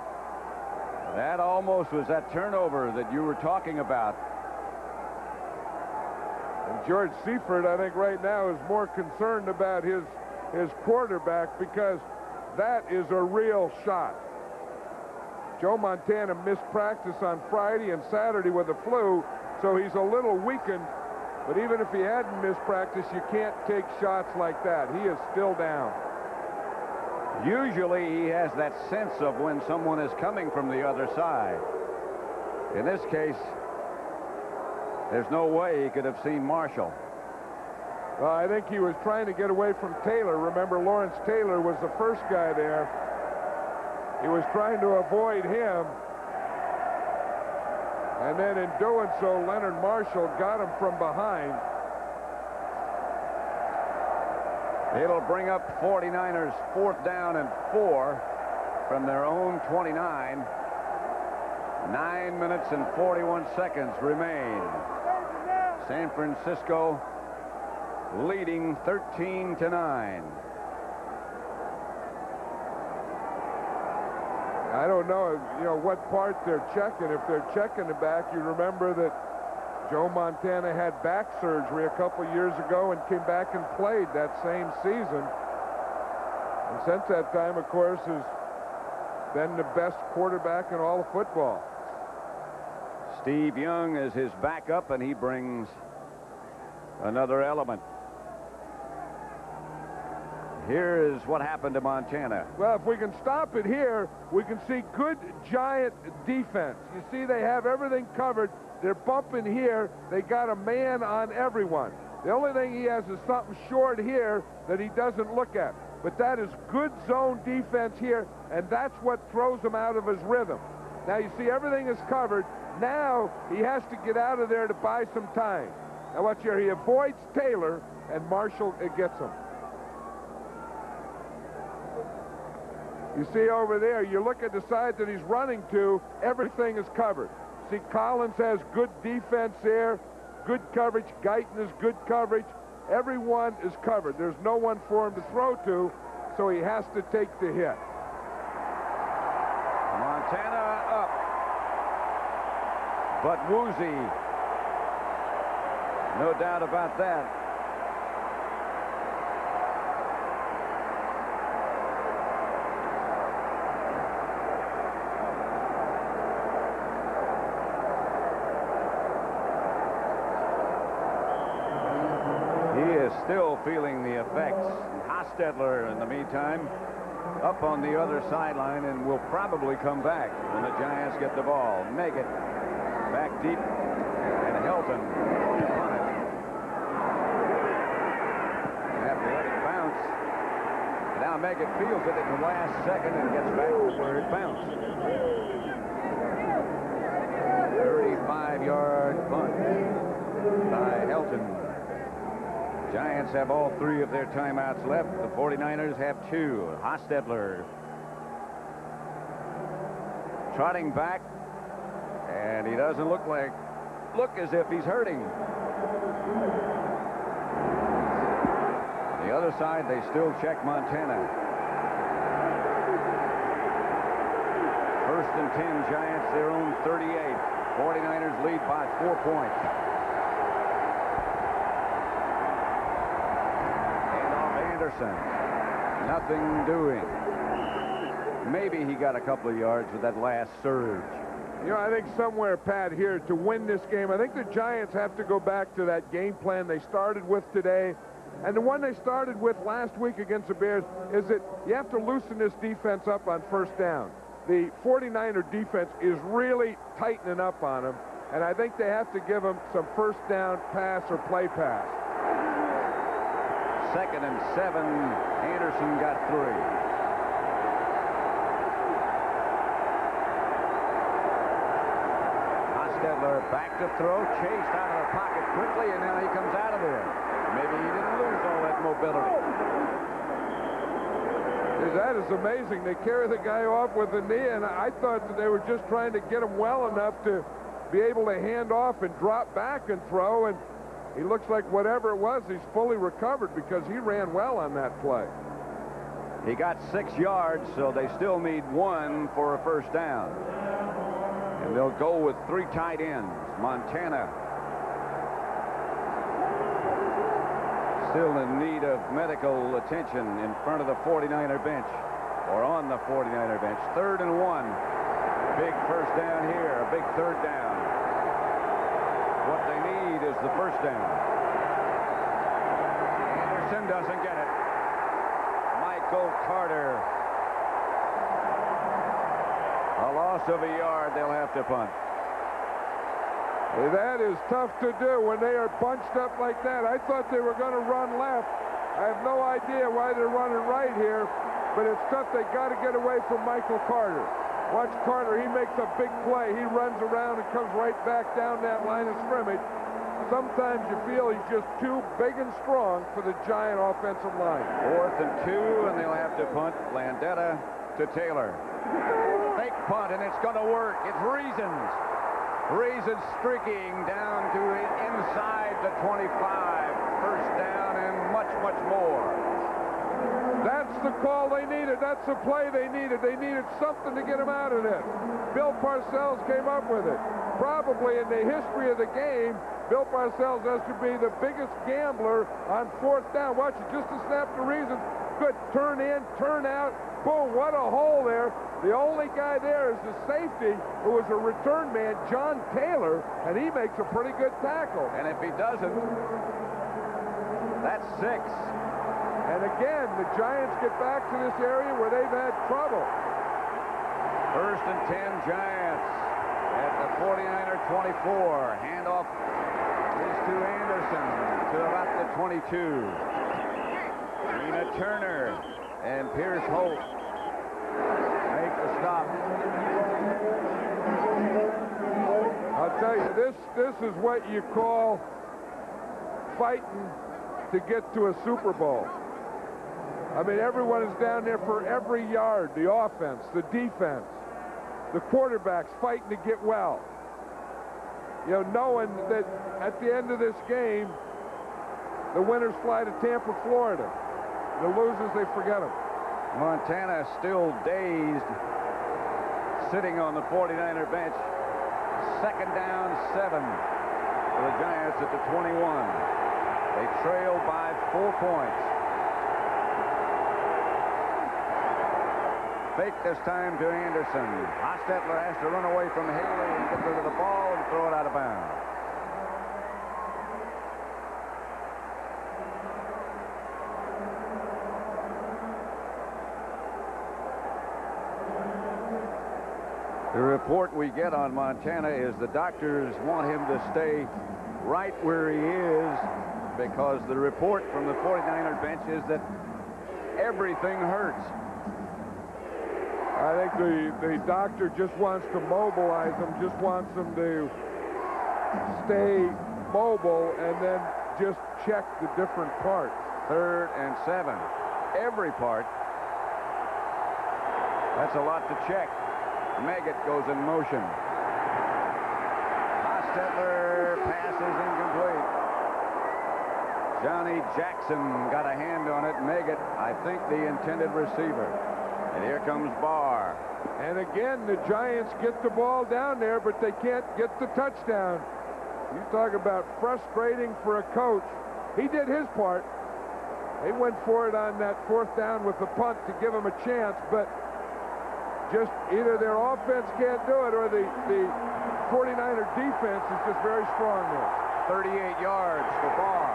That almost was that turnover that you were talking about. And George Seifert, I think right now, is more concerned about his quarterback because that is a real shot. Joe Montana missed practice on Friday and Saturday with the flu, so he's a little weakened. But even if he hadn't missed practice, you can't take shots like that. He is still down. Usually he has that sense of when someone is coming from the other side. In this case, there's no way he could have seen Marshall. Well, I think he was trying to get away from Taylor. Remember, Lawrence Taylor was the first guy there. He was trying to avoid him. And then in doing so, Leonard Marshall got him from behind. It'll bring up 49ers 4th down and 4 from their own 29. 9 minutes and 41 seconds remain. San Francisco leading 13-9. I don't know, what part they're checking. If they're checking the back, you remember that Joe Montana had back surgery a couple years ago and came back and played that same season. And since that time, of course, has been the best quarterback in all of football. Steve Young is his backup, and he brings another element. Here is what happened to Montana. Well, if we can stop it here, we can see good Giant defense. You see they have everything covered. They're bumping here. They got a man on everyone. The only thing he has is something short here that he doesn't look at. But that is good zone defense here, and that's what throws him out of his rhythm. Now, you see everything is covered. Now he has to get out of there to buy some time. Now, watch here. He avoids Taylor, and Marshall gets him. You see over there, you look at the side that he's running to, everything is covered. See, Collins has good defense there, good coverage. Guyton is good coverage. Everyone is covered. There's no one for him to throw to, so he has to take the hit. Montana up. But Woozy No doubt about that. He is still feeling the effects. Hostetler, in the meantime, up on the other sideline and will probably come back when the Giants get the ball. Meggett back deep, and Helton on it. Have to let it bounce. Now Meggett feels it at the last second and gets back to where it bounced. 35-yard punt by Helton. Giants have all 3 of their timeouts left. The 49ers have 2. Hostetler trotting back, and he doesn't look as if he's hurting. The other side, they still check Montana. 1st and 10, Giants, their own 38. 49ers lead by 4 points. Anderson, nothing doing. Maybe he got a couple of yards with that last surge. You know, I think somewhere, Pat, here to win this game, I think the Giants have to go back to that game plan they started with today. And the one they started with last week against the Bears is that you have to loosen this defense up on 1st down. The 49er defense is really tightening up on them, and I think they have to give them some 1st down pass or play pass. 2nd and 7. Anderson got 3. Hostetler back to throw, chased out of the pocket quickly, and now he comes out of there. Maybe he didn't lose all that mobility. That is amazing. They carry the guy off with a knee, and I thought that they were just trying to get him well enough to be able to hand off and drop back and throw, and he looks like whatever it was, he's fully recovered because he ran well on that play. He got 6 yards, so they still need 1 for a 1st down. And they'll go with 3 tight ends. Montana still in need of medical attention in front of the 49er bench, or on the 49er bench. 3rd and 1. Big 1st down here, a big 3rd down. What they need is the 1st down. Anderson doesn't get it. Michael Carter. A loss of a yard. They'll have to punt. That is tough to do when they are bunched up like that. I thought they were going to run left. I have no idea why they're running right here, but it's tough. They got to get away from Michael Carter. Watch Carter. He makes a big play. He runs around and comes right back down that line of scrimmage. Sometimes you feel he's just too big and strong for the Giant offensive line. 4th and 2, and they'll have to punt. Landeta to Taylor. Fake punt, and it's going to work. It's Reasons. Reasons streaking down to inside the 25. 1st down and much, much more. That's the call they needed. That's the play they needed. They needed something to get them out of this. Bill Parcells came up with it. Probably in the history of the game, Bill Parcells has to be the biggest gambler on 4th down. Watch it, just to snap the Reasons. Good, turn in, turn out. Boom, what a hole there. The only guy there is the safety, who was a return man, John Taylor, and he makes a pretty good tackle. And if he doesn't, that's 6. And again, the Giants get back to this area where they've had trouble. 1st and 10, Giants at the 49er 24. Handoff is to Anderson to about the 22. Tina Turner and Pierce Holt make the stop. I'll tell you, this is what you call fighting to get to a Super Bowl. I mean, everyone is down there for every yard. The offense, the defense, the quarterbacks fighting to get well. You know, knowing that at the end of this game, the winners fly to Tampa, Florida. The losers, they forget them. Montana still dazed, sitting on the 49er bench. 2nd down, 7. for the Giants at the 21. They trail by 4 points. Fake this time to Anderson. Hostetler has to run away from Haley and get rid of the ball and throw it out of bounds. The report we get on Montana is the doctors want him to stay right where he is because the report from the 49er bench is that everything hurts. I think the doctor just wants to mobilize him, just wants him to stay mobile and then just check the different parts. 3rd and 7. Every part. That's a lot to check. Meggett goes in motion. Hostetler pass is incomplete. Johnny Jackson got a hand on it. Meggett, I think, the intended receiver. And here comes Barr. And again, the Giants get the ball down there, but they can't get the touchdown. You talk about frustrating for a coach. He did his part. They went for it on that 4th down with the punt to give him a chance, but just either their offense can't do it or the 49er defense is just very strong there. 38 yards for Barr.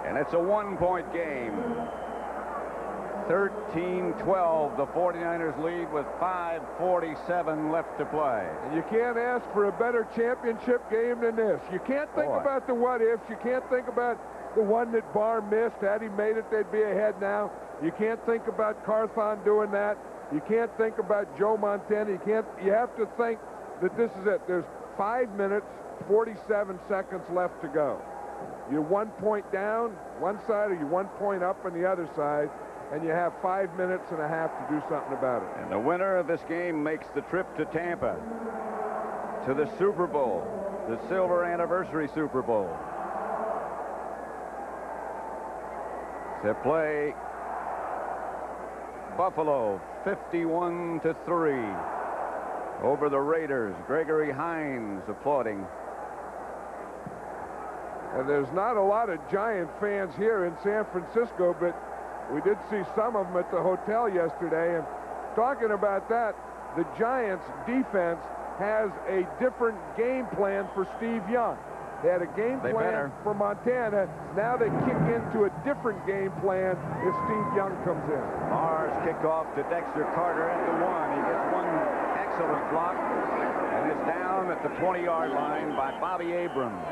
And it's a 1-point game. 13-12, the 49ers lead with 5:47 left to play. And you can't ask for a better championship game than this. You can't think about the what-ifs. You can't think about the one that Barr missed. Had he made it, they'd be ahead now. You can't think about Carthon doing that. You can't think about Joe Montana. You have to think that this is it. There's 5 minutes, 47 seconds left to go. You're 1 point down one side, or you're 1 point up on the other side, and you have 5 minutes and a half to do something about it. And the winner of this game makes the trip to Tampa, to the Super Bowl, the silver anniversary Super Bowl, to play Buffalo 51-3 over the Raiders. Gregory Hines applauding. And there's not a lot of Giant fans here in San Francisco, but we did see some of them at the hotel yesterday. And talking about that, the Giants defense has a different game plan for Steve Young. They had a game plan for Montana. Now they kick into a different game plan if Steve Young comes in. Barr's kickoff to Dexter Carter at the 1. He gets one excellent block and is down at the 20-yard line by Bobby Abrams.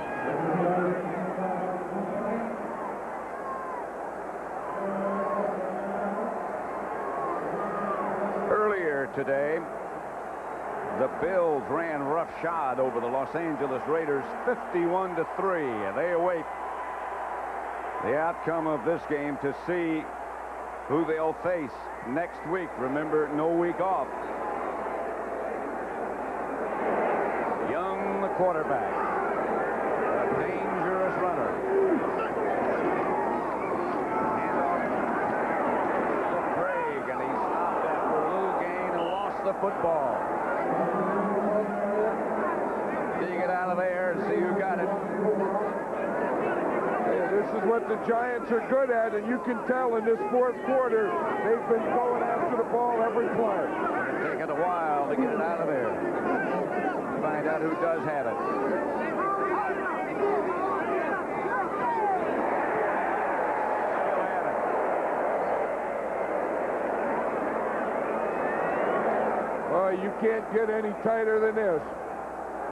Earlier today, the Bills ran roughshod over the Los Angeles Raiders 51-3, and they await the outcome of this game to see who they'll face next week. Remember, no week off. Young, the quarterback, a dangerous runner. To Craig, and he stopped after a little gain and lost the football. Dig it out of there and see who got it. This is what the Giants are good at, and you can tell in this 4th quarter, they've been going after the ball every play. It's taken a while to get it out of there. Find out who does have it. Still have it. Well, you can't get any tighter than this.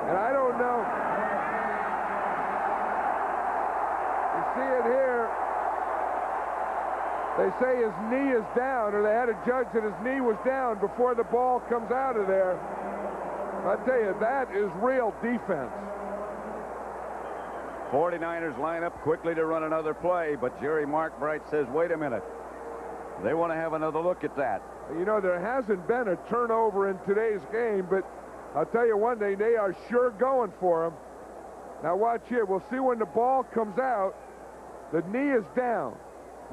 And I don't know. See it here. They say his knee is down, or they had a judge that his knee was down before the ball comes out of there. I tell you, that is real defense. 49ers line up quickly to run another play, but Jerry Markbright says, wait a minute. They want to have another look at that. You know, there hasn't been a turnover in today's game, but I'll tell you one thing, they are sure going for him. Now watch here. We'll see when the ball comes out. The knee is down.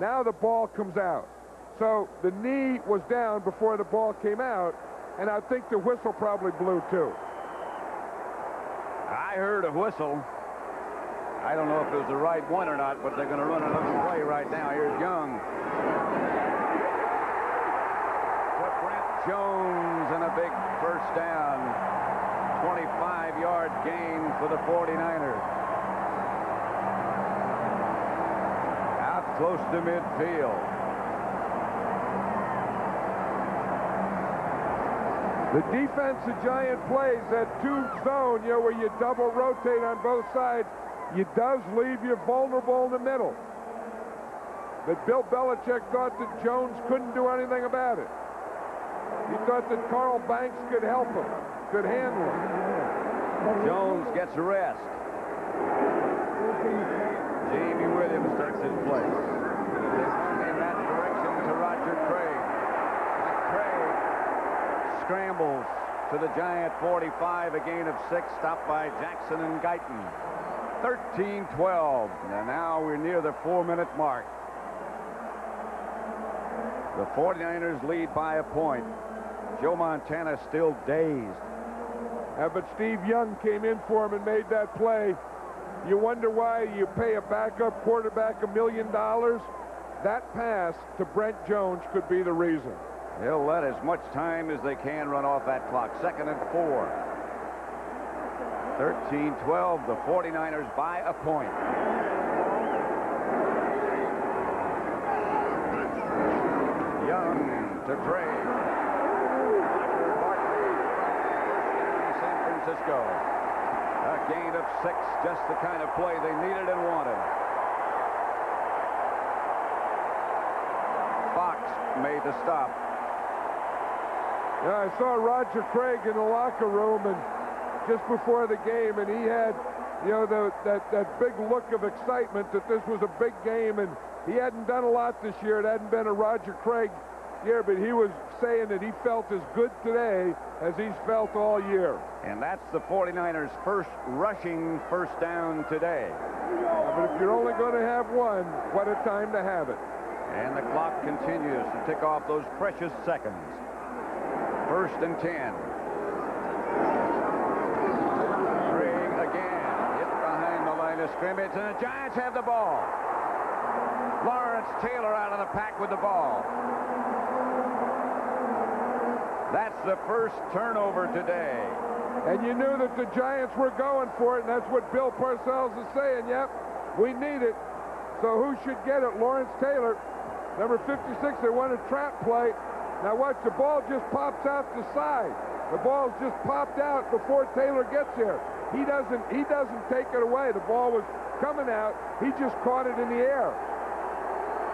Now the ball comes out. So the knee was down before the ball came out, and I think the whistle probably blew too. I heard a whistle. I don't know if it was the right one or not, but they're going to run another play right now. Here's Young. To Brent Jones and a big first down. 25-yard gain for the 49ers. Out close to midfield. The defense the Giant plays, that two zone, you know, where you double rotate on both sides, it does leave you vulnerable in the middle. But Bill Belichick thought that Jones couldn't do anything about it. He thought that Carl Banks could help him, could handle him. Jones gets a rest. Jamie Williams takes his place. They run in that direction to Roger Craig. Craig scrambles to the Giant 45, a gain of 6, stopped by Jackson and Guyton. 13-12, and now we're near the 4-minute mark. The 49ers lead by a point. Joe Montana still dazed. But Steve Young came in for him and made that play. You wonder why you pay a backup quarterback $1 million? That pass to Brent Jones could be the reason. They'll let as much time as they can run off that clock. 2nd and 4. 13-12, the 49ers by a point. Young to Craig. San Francisco. A gain of 6, just the kind of play they needed and wanted. Fox made the stop. Yeah, I saw Roger Craig in the locker room and just before the game, and he had, you know, that big look of excitement that this was a big game, and he hadn't done a lot this year. It hadn't been a Roger Craig year, but he was saying that he felt as good today as he's felt all year. And that's the 49ers' first rushing first down today. But if you're only going to have one, what a time to have it. And the clock continues to tick off those precious seconds. 1st and 10. Craig again, hit behind the line of scrimmage, and the Giants have the ball. Lawrence Taylor out of the pack with the ball. That's the first turnover today. And you knew that the Giants were going for it, and that's what Bill Parcells is saying. Yep, we need it. So who should get it? Lawrence Taylor, number 56. They want a trap play. Now watch, the ball just pops out the side. The ball's just popped out before Taylor gets there. He doesn't take it away. The ball was coming out. He just caught it in the air.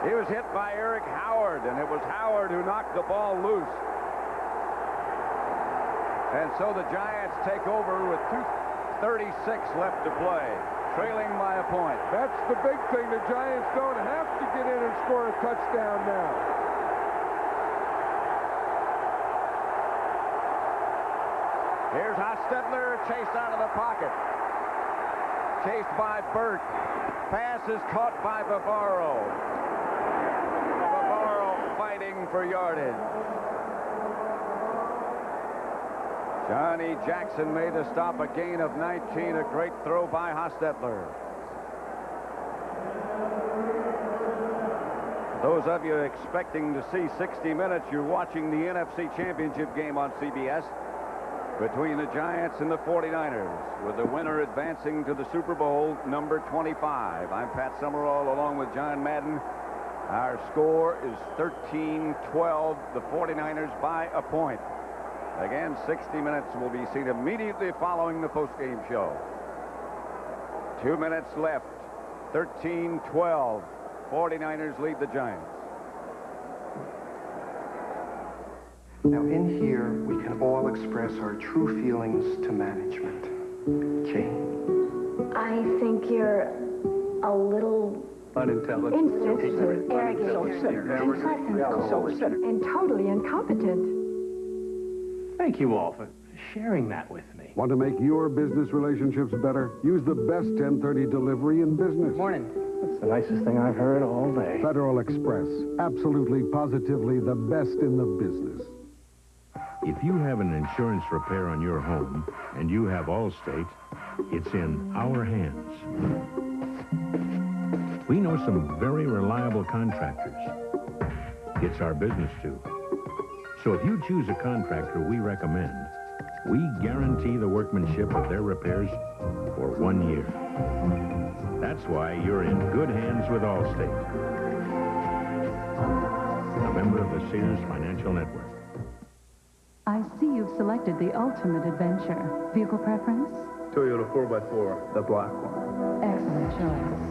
He was hit by Eric Howard, and it was Howard who knocked the ball loose. And so the Giants take over with 2:36 left to play, trailing by a point. That's the big thing. The Giants don't have to get in and score a touchdown now. Here's Hostetler, chased out of the pocket. Chased by Burt. Pass is caught by Bavaro. Bavaro fighting for yardage. Johnny Jackson made the stop, a gain of 19, a great throw by Hostetler. Those of you expecting to see 60 minutes, you're watching the NFC Championship game on CBS between the Giants and the 49ers, with the winner advancing to the Super Bowl number 25. I'm Pat Summerall along with John Madden. Our score is 13-12, the 49ers by a point. Again, 60 minutes will be seen immediately following the postgame show. 2 minutes left. 13-12. 49ers lead the Giants. Now, in here, we can all express our true feelings to management. Jane. I think you're a little unintelligent, insensitive, arrogant, unpleasant, and totally incompetent. Thank you all for sharing that with me. Want to make your business relationships better? Use the best 1030 delivery in business. Morning. That's the nicest thing I've heard all day. Federal Express. Absolutely, positively the best in the business. If you have an insurance repair on your home and you have Allstate, it's in our hands. We know some very reliable contractors. It's our business, too. So if you choose a contractor we recommend, we guarantee the workmanship of their repairs for 1 year. That's why you're in good hands with Allstate. A member of the Sears Financial Network. I see you've selected the ultimate adventure. Vehicle preference? Toyota 4x4, the black one. Excellent choice.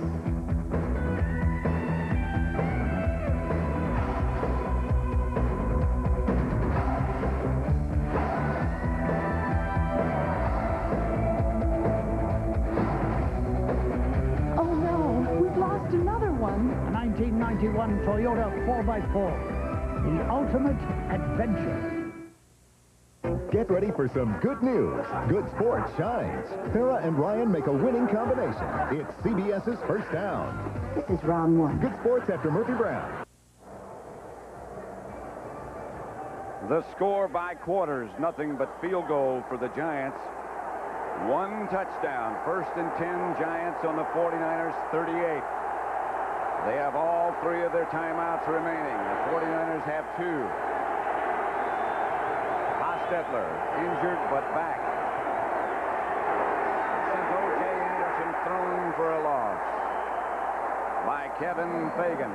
Oh no, we've lost another one. A 1991 Toyota 4x4, the ultimate adventure. Get ready for some good news. Good sports shines. Farrah and Ryan make a winning combination. It's CBS's First Down. This is round one. Good sports after Murphy Brown. The score by quarters, nothing but field goal for the Giants. One touchdown. First and 10, Giants on the 49ers 38. They have all three of their timeouts remaining. The 49ers have two. Hostetler, injured but back. Sent O.J. Anderson thrown for a loss by Kevin Fagan.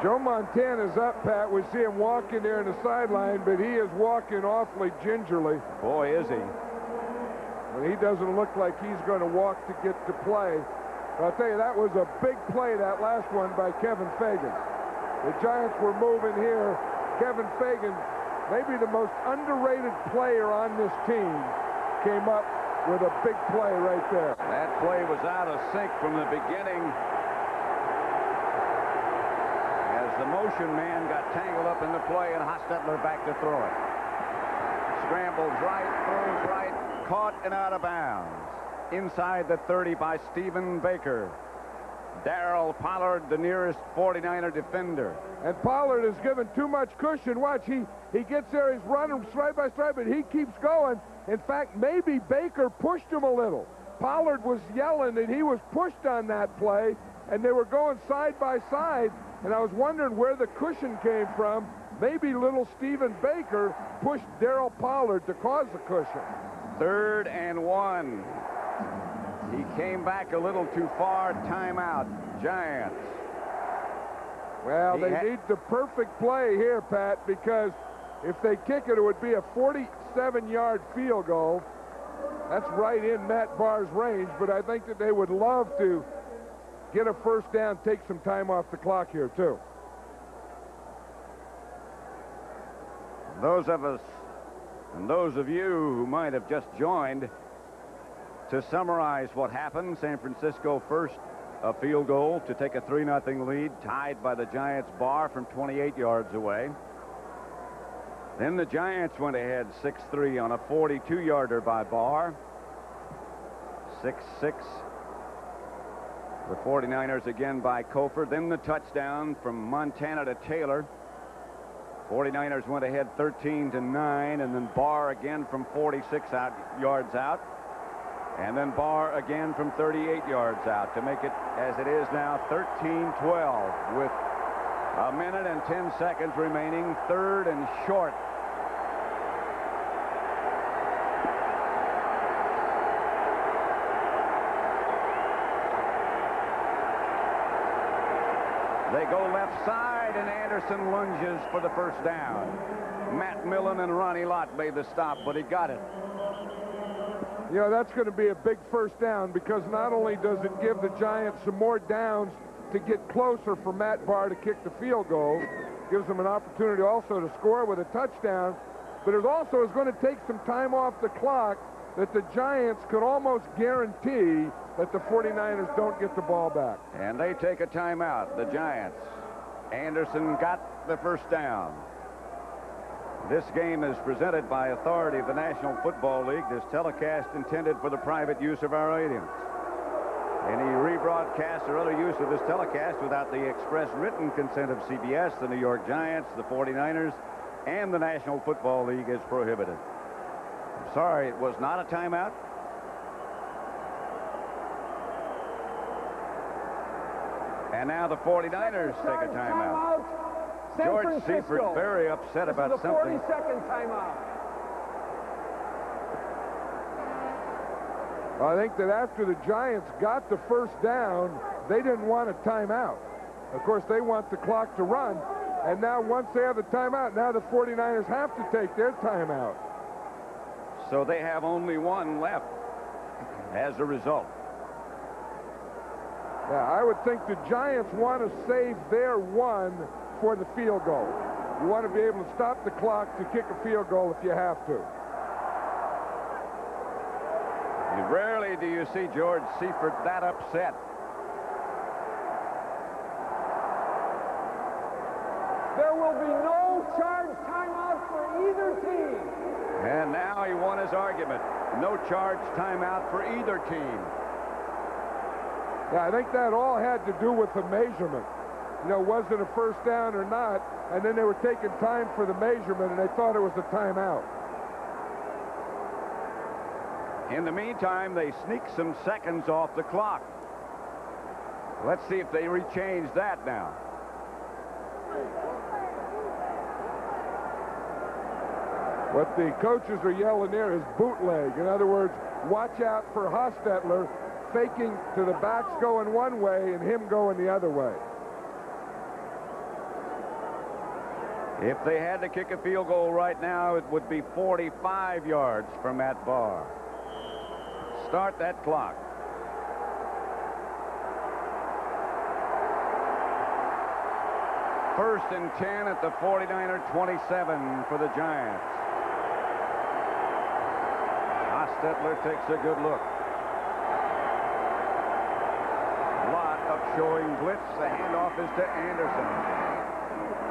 Joe Montana's up, Pat. We see him walking there in the sideline, but he is walking awfully gingerly. Boy, is he. And he doesn't look like he's going to walk to get to play. But I'll tell you, that was a big play, that last one by Kevin Fagan. The Giants were moving here. Kevin Fagan, maybe the most underrated player on this team, came up with a big play right there. That play was out of sync from the beginning as the motion man got tangled up in the play and Hostetler back to throw it. Scrambles right, throws right, caught and out of bounds. Inside the 30 by Stephen Baker. Darrell Pollard, the nearest 49er defender. And Pollard is given too much cushion. Watch, he gets there, he's running stride by stride, but he keeps going. In fact, maybe Baker pushed him a little. Pollard was yelling that he was pushed on that play, and they were going side by side, and I was wondering where the cushion came from. Maybe little Stephen Baker pushed Darrell Pollard to cause the cushion. 3rd and 1. He came back a little too far. Timeout, Giants. Well, they need the perfect play here, Pat, because if they kick it, it would be a 47-yard field goal. That's right in Matt Barr's range, but I think that they would love to get a first down, take some time off the clock here, too. Those of us and those of you who might have just joined, to summarize what happened, San Francisco first a field goal to take a 3-0 lead, tied by the Giants' Barr from 28 yards away. Then the Giants went ahead 6-3 on a 42-yarder by Barr. 6-6. The 49ers again by Kofor. Then the touchdown from Montana to Taylor. 49ers went ahead 13-9, and then Barr again from 46 yards out. And then Barr again from 38 yards out to make it, as it is now, 13-12 with a minute and 10 seconds remaining. 3rd and short. They go left side, and Anderson lunges for the first down. Matt Millen and Ronnie Lott made the stop, but he got it. You know, that's going to be a big first down because not only does it give the Giants some more downs to get closer for Matt Barr to kick the field goal, gives them an opportunity also to score with a touchdown, but it also is going to take some time off the clock that the Giants could almost guarantee that the 49ers don't get the ball back. And they take a timeout, the Giants. Anderson got the first down. This game is presented by authority of the National Football League. This telecast intended for the private use of our audience. Any rebroadcast or other use of this telecast without the express written consent of CBS, the New York Giants, the 49ers, and the National Football League is prohibited. I'm sorry, it was not a timeout. And now the 49ers take a timeout. George Seifert very upset about something. 40-second timeout. I think that after the Giants got the first down, they didn't want a timeout. Of course, they want the clock to run. And now once they have the timeout, now the 49ers have to take their timeout. So they have only one left as a result. Yeah, I would think the Giants want to save their one for the field goal. You want to be able to stop the clock to kick a field goal if you have to. Rarely do you see George Seifert that upset. There will be no charge timeout for either team. And now he won his argument. No charge timeout for either team. Yeah, I think that all had to do with the measurement. You know, was it a first down or not? And then they were taking time for the measurement, and they thought it was a timeout. In the meantime, they sneak some seconds off the clock. Let's see if they rechange that now. What the coaches are yelling there is bootleg. In other words, watch out for Hostetler faking to the backs going one way and him going the other way. If they had to kick a field goal right now, it would be 45 yards from Matt Barr. Start that clock. First and 10 at the 49er 27 for the Giants. Hostetler takes a good look. Lot of showing blitz. The handoff is to Anderson.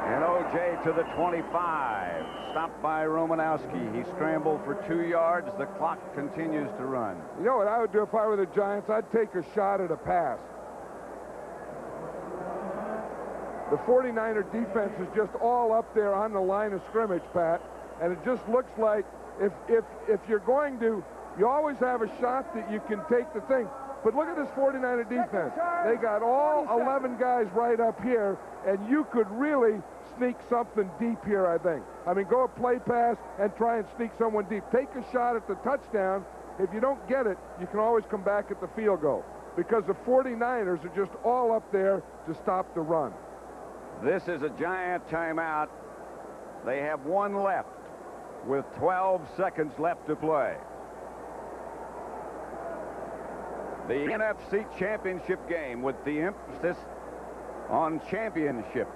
And O.J. to the 25. Stopped by Romanowski. He scrambled for 2 yards. The clock continues to run. You know what I would do if I were the Giants? I'd take a shot at a pass. The 49er defense is just all up there on the line of scrimmage, Pat. And it just looks like if you're going to, you always have a shot that you can take the thing. But look at this 49er defense. They got all 11 guys right up here, and you could really sneak something deep here, I think. I mean, go a play pass and try and sneak someone deep. Take a shot at the touchdown. If you don't get it, you can always come back at the field goal, because the 49ers are just all up there to stop the run. This is a Giant timeout. They have one left with 12 seconds left to play. The NFC Championship game with the emphasis on championship.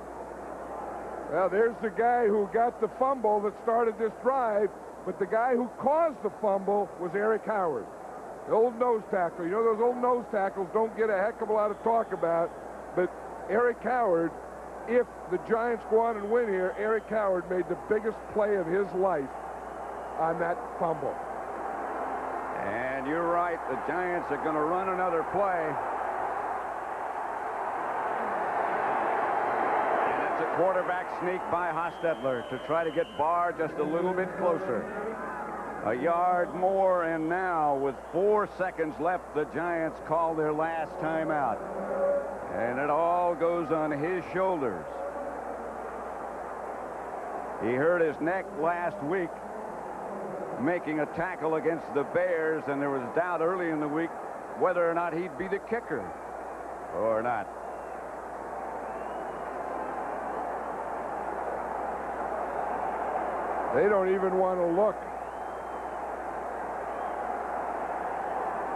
Well, there's the guy who got the fumble that started this drive, but the guy who caused the fumble was Eric Howard, the old nose tackle. You know, those old nose tackles don't get a heck of a lot of talk about, but Eric Howard, if the Giants go on and win here, Eric Howard made the biggest play of his life on that fumble. And you're right, the Giants are going to run another play. And it's a quarterback sneak by Hostetler to try to get Barr just a little bit closer. A yard more, and now with 4 seconds left, the Giants call their last timeout. And it all goes on his shoulders. He hurt his neck last week making a tackle against the Bears, and there was doubt early in the week whether or not he'd be the kicker or not. They don't even want to look.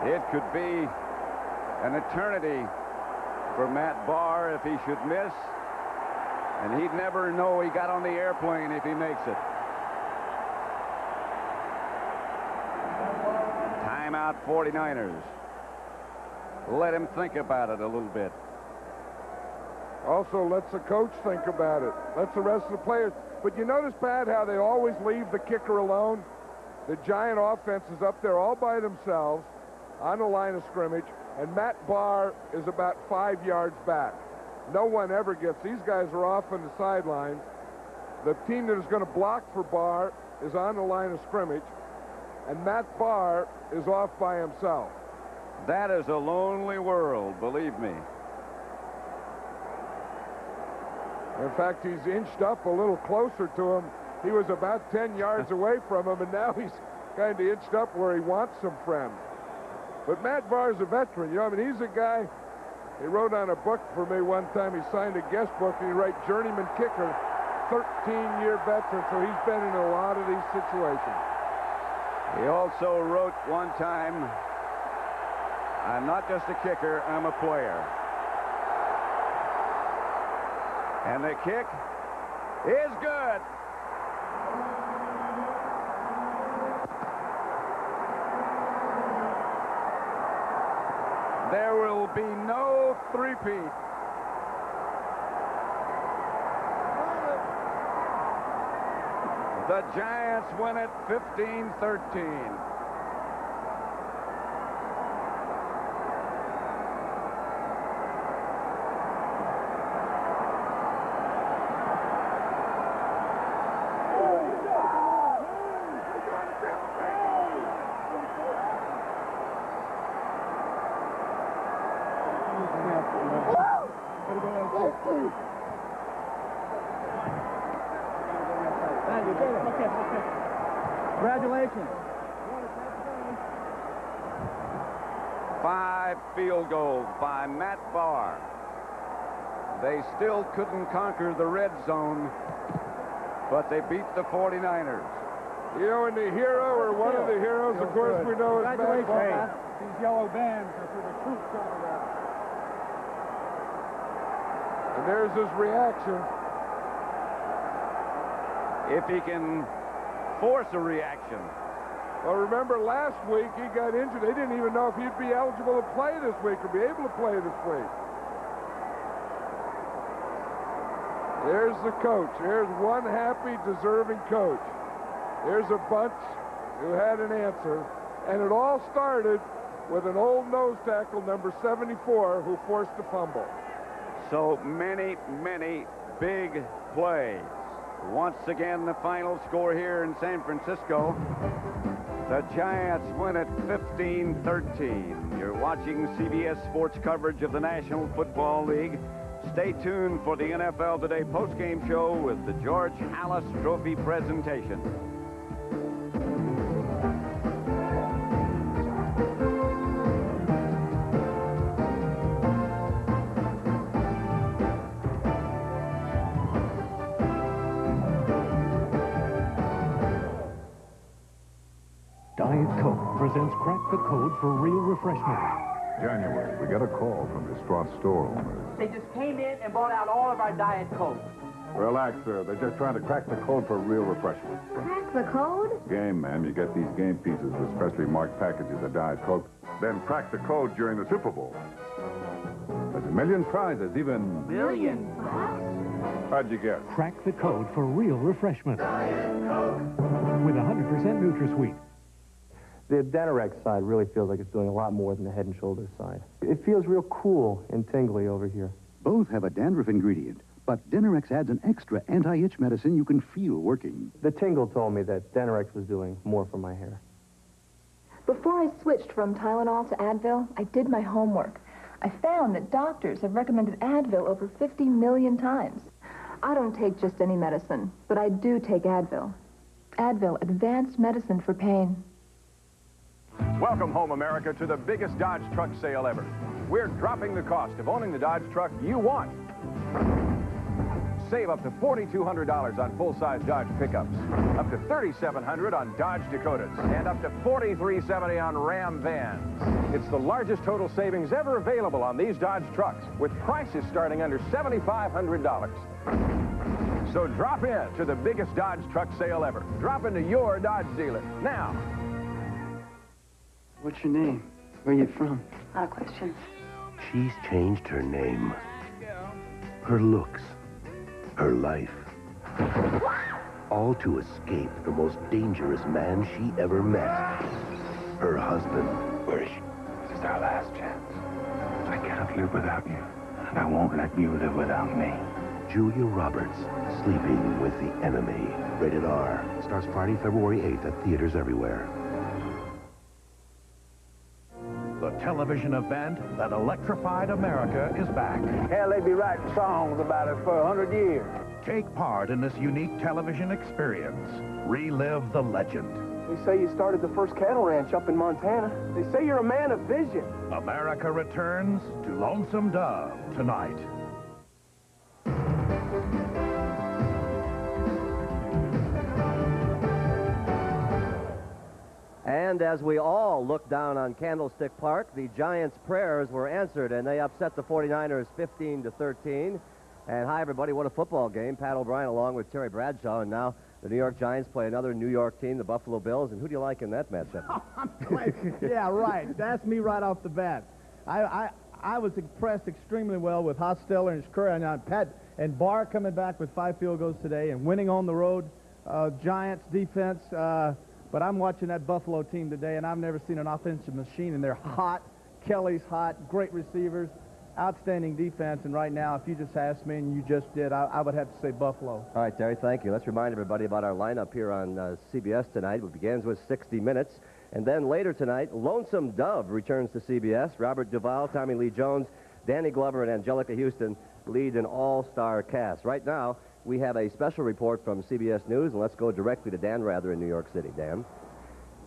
It could be an eternity for Matt Barr if he should miss, and he'd never know he got on the airplane if he makes it. Timeout 49ers. Let him think about it a little bit. Also lets the coach think about it. Lets the rest of the players. But you notice, Pat, how they always leave the kicker alone? The Giant offense is up there all by themselves on the line of scrimmage. and Matt Barr is about 5 yards back. No one ever gets. These guys are off on the sidelines. The team that is going to block for Barr is on the line of scrimmage, and Matt Barr is off by himself. That is a lonely world, believe me. In fact, he's inched up a little closer to him. He was about 10 yards away from him, and now he's kind of inched up where he wants some friends. But Matt Barr is a veteran. You know, I mean, he's a guy, he wrote on a book for me one time. He signed a guest book, and he wrote journeyman kicker, 13-year veteran, so he's been in a lot of these situations. He also wrote one time, I'm not just a kicker, I'm a player. And the kick is good. There will be no three-peat. The Giants win it 15-13. Congratulations. 5 field goals by Matt Barr. They still couldn't conquer the red zone, but they beat the 49ers. You know, and the hero, or one of the heroes, of course, we know is Matt Barr. These yellow bands are for the troops over there. And there's his reaction. If he can force a reaction. Well, remember last week he got injured. They didn't even know if he'd be eligible to play this week or be able to play this week. There's the coach. Here's one happy, deserving coach. Here's a bunch who had an answer. And it all started with an old nose tackle, number 74, who forced a fumble. So many, many big plays. Once again, the final score here in San Francisco. The Giants win it 15-13. You're watching CBS Sports coverage of the National Football League. Stay tuned for the NFL Today postgame show with the George Halas Trophy presentation. Diet Coke presents Crack the Code for Real Refreshment. January, we got a call from distraught store owners. They just came in and bought out all of our Diet Coke. Relax, sir. They're just trying to crack the code for real refreshment. Crack the code? Game, ma'am. You get these game pieces with specially marked packages of Diet Coke. Then crack the code during the Super Bowl. There's a million prizes, even... Million? How'd you guess? Crack the Code for Real Refreshment. Diet Coke. With 100% NutraSweet. The Denorex side really feels like it's doing a lot more than the Head & Shoulders side. It feels real cool and tingly over here. Both have a dandruff ingredient, but Denorex adds an extra anti-itch medicine you can feel working. The tingle told me that Denorex was doing more for my hair. Before I switched from Tylenol to Advil, I did my homework. I found that doctors have recommended Advil over 50 million times. I don't take just any medicine, but I do take Advil. Advil, advanced medicine for pain. Welcome home, America, to the biggest Dodge truck sale ever. We're dropping the cost of owning the Dodge truck you want. Save up to $4,200 on full-size Dodge pickups, up to $3,700 on Dodge Dakotas, and up to $4,370 on Ram vans. It's the largest total savings ever available on these Dodge trucks, with prices starting under $7,500. So drop in to the biggest Dodge truck sale ever. Drop into your Dodge dealer now. What's your name? Where are you from? Not a question. She's changed her name, her looks, her life, all to escape the most dangerous man she ever met. Her husband. Where is she? is our last chance. I cannot live without you, and I won't let you live without me. Julia Roberts, Sleeping with the Enemy. Rated R. Starts Friday, February 8th at theaters everywhere. The television event that electrified America is back. Hell, they be writing songs about it for 100 years. Take part in this unique television experience. Relive the legend. They say you started the first cattle ranch up in Montana. They say you're a man of vision. America returns to Lonesome Dove tonight. And as we all look down on Candlestick Park, the Giants' prayers were answered, and they upset the 49ers 15-13. And hi, everybody, what a football game. Pat O'Brien along with Terry Bradshaw, and now the New York Giants play another New York team, the Buffalo Bills. And who do you like in that matchup? Yeah, right. That's me right off the bat. I was impressed extremely well with Hostetler and his career. And Pat and Barr coming back with 5 field goals today and winning on the road. Giants defense. But I'm watching that Buffalo team today, and I've never seen an offensive machine, and they're hot. Kelly's hot, great receivers, outstanding defense, and right now, if you just asked me, and you just did, I would have to say Buffalo. All right, Terry, thank you. Let's remind everybody about our lineup here on CBS tonight. It begins with 60 Minutes, and then later tonight, Lonesome Dove returns to CBS. Robert Duvall, Tommy Lee Jones, Danny Glover, and Angelica Houston lead an all-star cast. Right now, we have a special report from CBS News, and let's go directly to Dan Rather in New York City. Dan?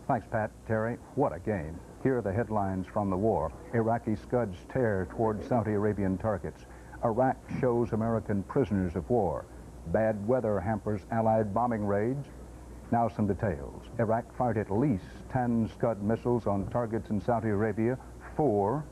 Thanks, Pat. Terry, what a game. Here are the headlines from the war. Iraqi Scuds tear toward Saudi Arabian targets. Iraq shows American prisoners of war. Bad weather hampers Allied bombing raids. Now some details. Iraq fired at least 10 Scud missiles on targets in Saudi Arabia,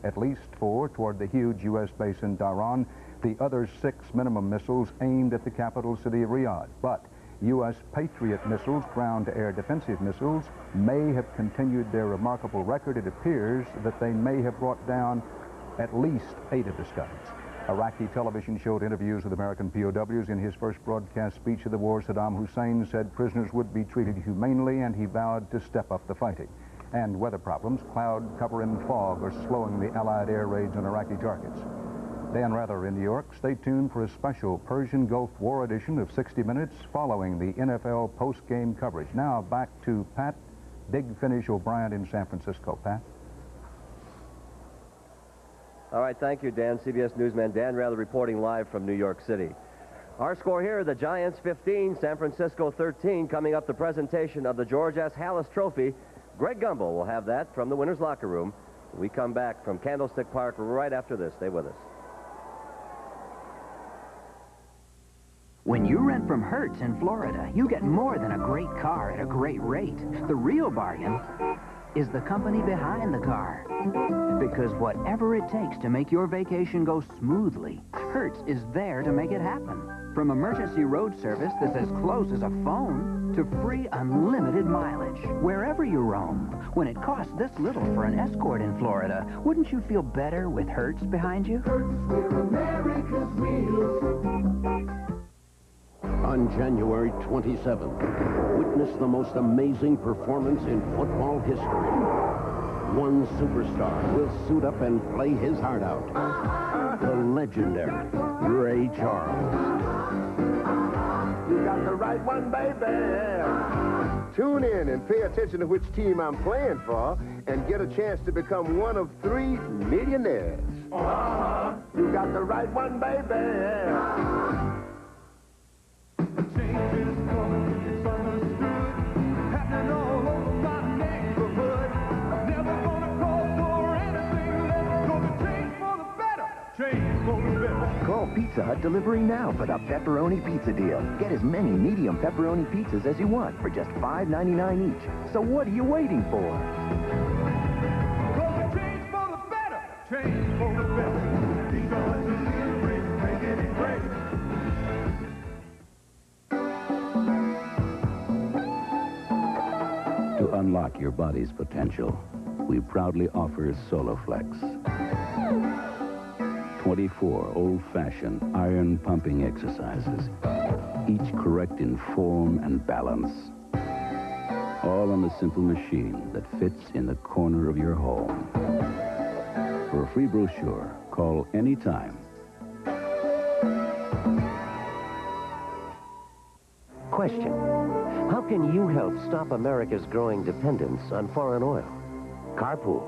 at least four, toward the huge U.S. base in Dhahran. The other 6 minimum missiles aimed at the capital city of Riyadh. But U.S. Patriot missiles, ground-to-air defensive missiles, may have continued their remarkable record. It appears that they may have brought down at least 8 of the Scuds. Iraqi television showed interviews with American POWs. In his first broadcast speech of the war, Saddam Hussein said prisoners would be treated humanely, and he vowed to step up the fighting. And weather problems, cloud cover and fog, are slowing the Allied air raids on Iraqi targets. Dan Rather in New York. Stay tuned for a special Persian Gulf War edition of 60 Minutes following the NFL post-game coverage. Now back to Pat, Big Finish O'Brien in San Francisco. Pat? All right, thank you, Dan. CBS Newsman Dan Rather reporting live from New York City. Our score here, the Giants 15, San Francisco 13. Coming up, the presentation of the George S. Hallis Trophy. Greg Gumbel will have that from the winner's locker room. We come back from Candlestick Park right after this. Stay with us. When you rent from Hertz in Florida, you get more than a great car at a great rate. The real bargain is the company behind the car. Because whatever it takes to make your vacation go smoothly, Hertz is there to make it happen. From emergency road service that's as close as a phone to free unlimited mileage. Wherever you roam, when it costs this little for an Escort in Florida, wouldn't you feel better with Hertz behind you? Hertz, we're America's wheels. On January 27th, witness the most amazing performance in football history. One superstar will suit up and play his heart out. The legendary Ray Charles. You got the right one, baby. Tune in and pay attention to which team I'm playing for and get a chance to become one of 3 millionaires. You got the right one, baby. Call Pizza Hut Delivery now for the Pepperoni Pizza Deal. Get as many medium pepperoni pizzas as you want for just $5.99 each. So what are you waiting for? Change for the better. Change for the better. Pizza Hut Delivery, making it great. To unlock your body's potential, we proudly offer Soloflex. 24 old-fashioned iron-pumping exercises, each correct in form and balance. All on a simple machine that fits in the corner of your home. free brochure. Call anytime. Question: how can you help stop America's growing dependence on foreign oil? Carpool.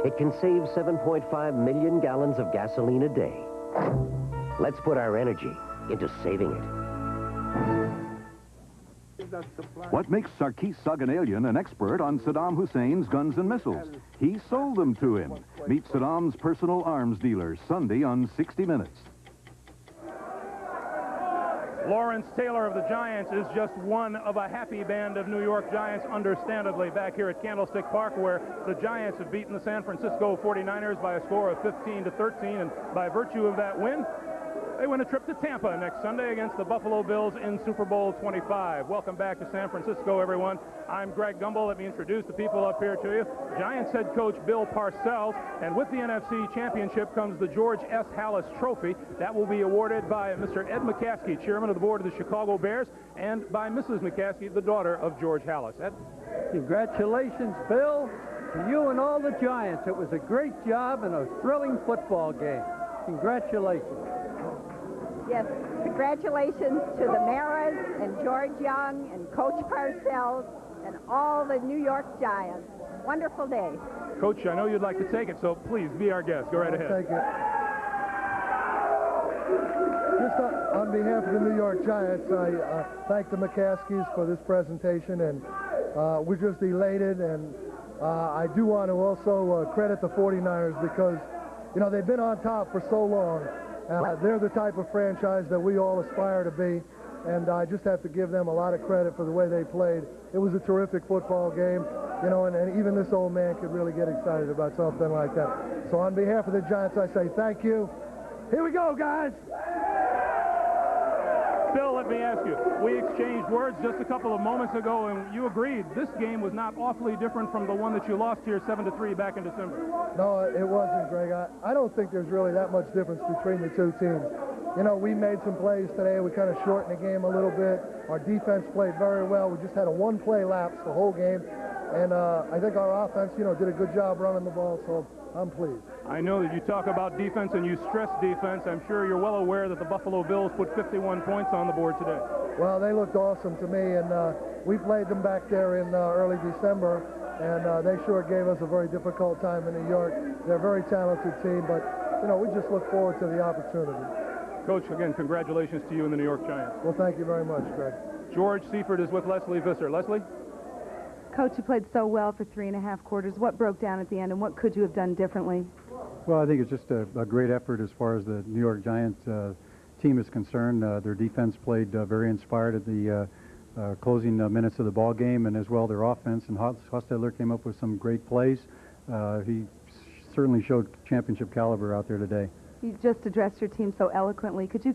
It can save 7.5 million gallons of gasoline a day. Let's put our energy into saving it. What makes Sarkis Saganalian an expert on Saddam Hussein's guns and missiles? He sold them to him. Meet Saddam's personal arms dealer, Sunday on 60 Minutes. Lawrence Taylor of the Giants is just one of a happy band of New York Giants, understandably, back here at Candlestick Park, where the Giants have beaten the San Francisco 49ers by a score of 15-13, and by virtue of that win, they win a trip to Tampa next Sunday against the Buffalo Bills in Super Bowl 25. Welcome back to San Francisco, everyone. I'm Greg Gumbel. Let me introduce the people up here to you. Giants head coach Bill Parcells, and with the NFC Championship comes the George S. Halas Trophy. That will be awarded by Mr. Ed McCaskey, chairman of the board of the Chicago Bears, and by Mrs. McCaskey, the daughter of George Halas. Ed? Congratulations, Bill, to you and all the Giants. It was a great job and a thrilling football game. Congratulations. Yes, congratulations to the Maras and George Young and Coach Parcells and all the New York Giants. Wonderful day. Coach, I know you'd like to take it, so please be our guest. Go right ahead. Thank you. Just on behalf of the New York Giants, I thank the McCaskies for this presentation, and we're just elated, and I do want to also credit the 49ers because, you know, they've been on top for so long. They're the type of franchise that we all aspire to be, and I just have to give them a lot of credit for the way they played. It was a terrific football game, you know, and even this old man could really get excited about something like that. So on behalf of the Giants, I say thank you. Here we go, guys. Bill, let me ask you, we exchanged words just a couple of moments ago, and you agreed this game was not awfully different from the one that you lost here 7-3 back in December. No, it wasn't, Greg. I don't think there's really that much difference between the two teams. You know, we made some plays today. We kind of shortened the game a little bit. Our defense played very well. We just had a one-play lapse the whole game, and I think our offense, you know, did a good job running the ball, so I'm pleased. I know that you talk about defense and you stress defense. I'm sure you're well aware that the Buffalo Bills put 51 points on the board today. Well, they looked awesome to me, and we played them back there in early December, and they sure gave us a very difficult time in New York. They're a very talented team, but, you know, we just look forward to the opportunity. Coach, again, congratulations to you and the New York Giants. Well, thank you very much, Greg. George Seifert is with Leslie Visser. Leslie? Coach, you played so well for 3.5 quarters. What broke down at the end, and what could you have done differently? Well, I think it's just a great effort as far as the New York Giants team is concerned. Their defense played very inspired at the closing minutes of the ball game, and as well their offense. And Hostetler came up with some great plays. He certainly showed championship caliber out there today. You just addressed your team so eloquently. Could you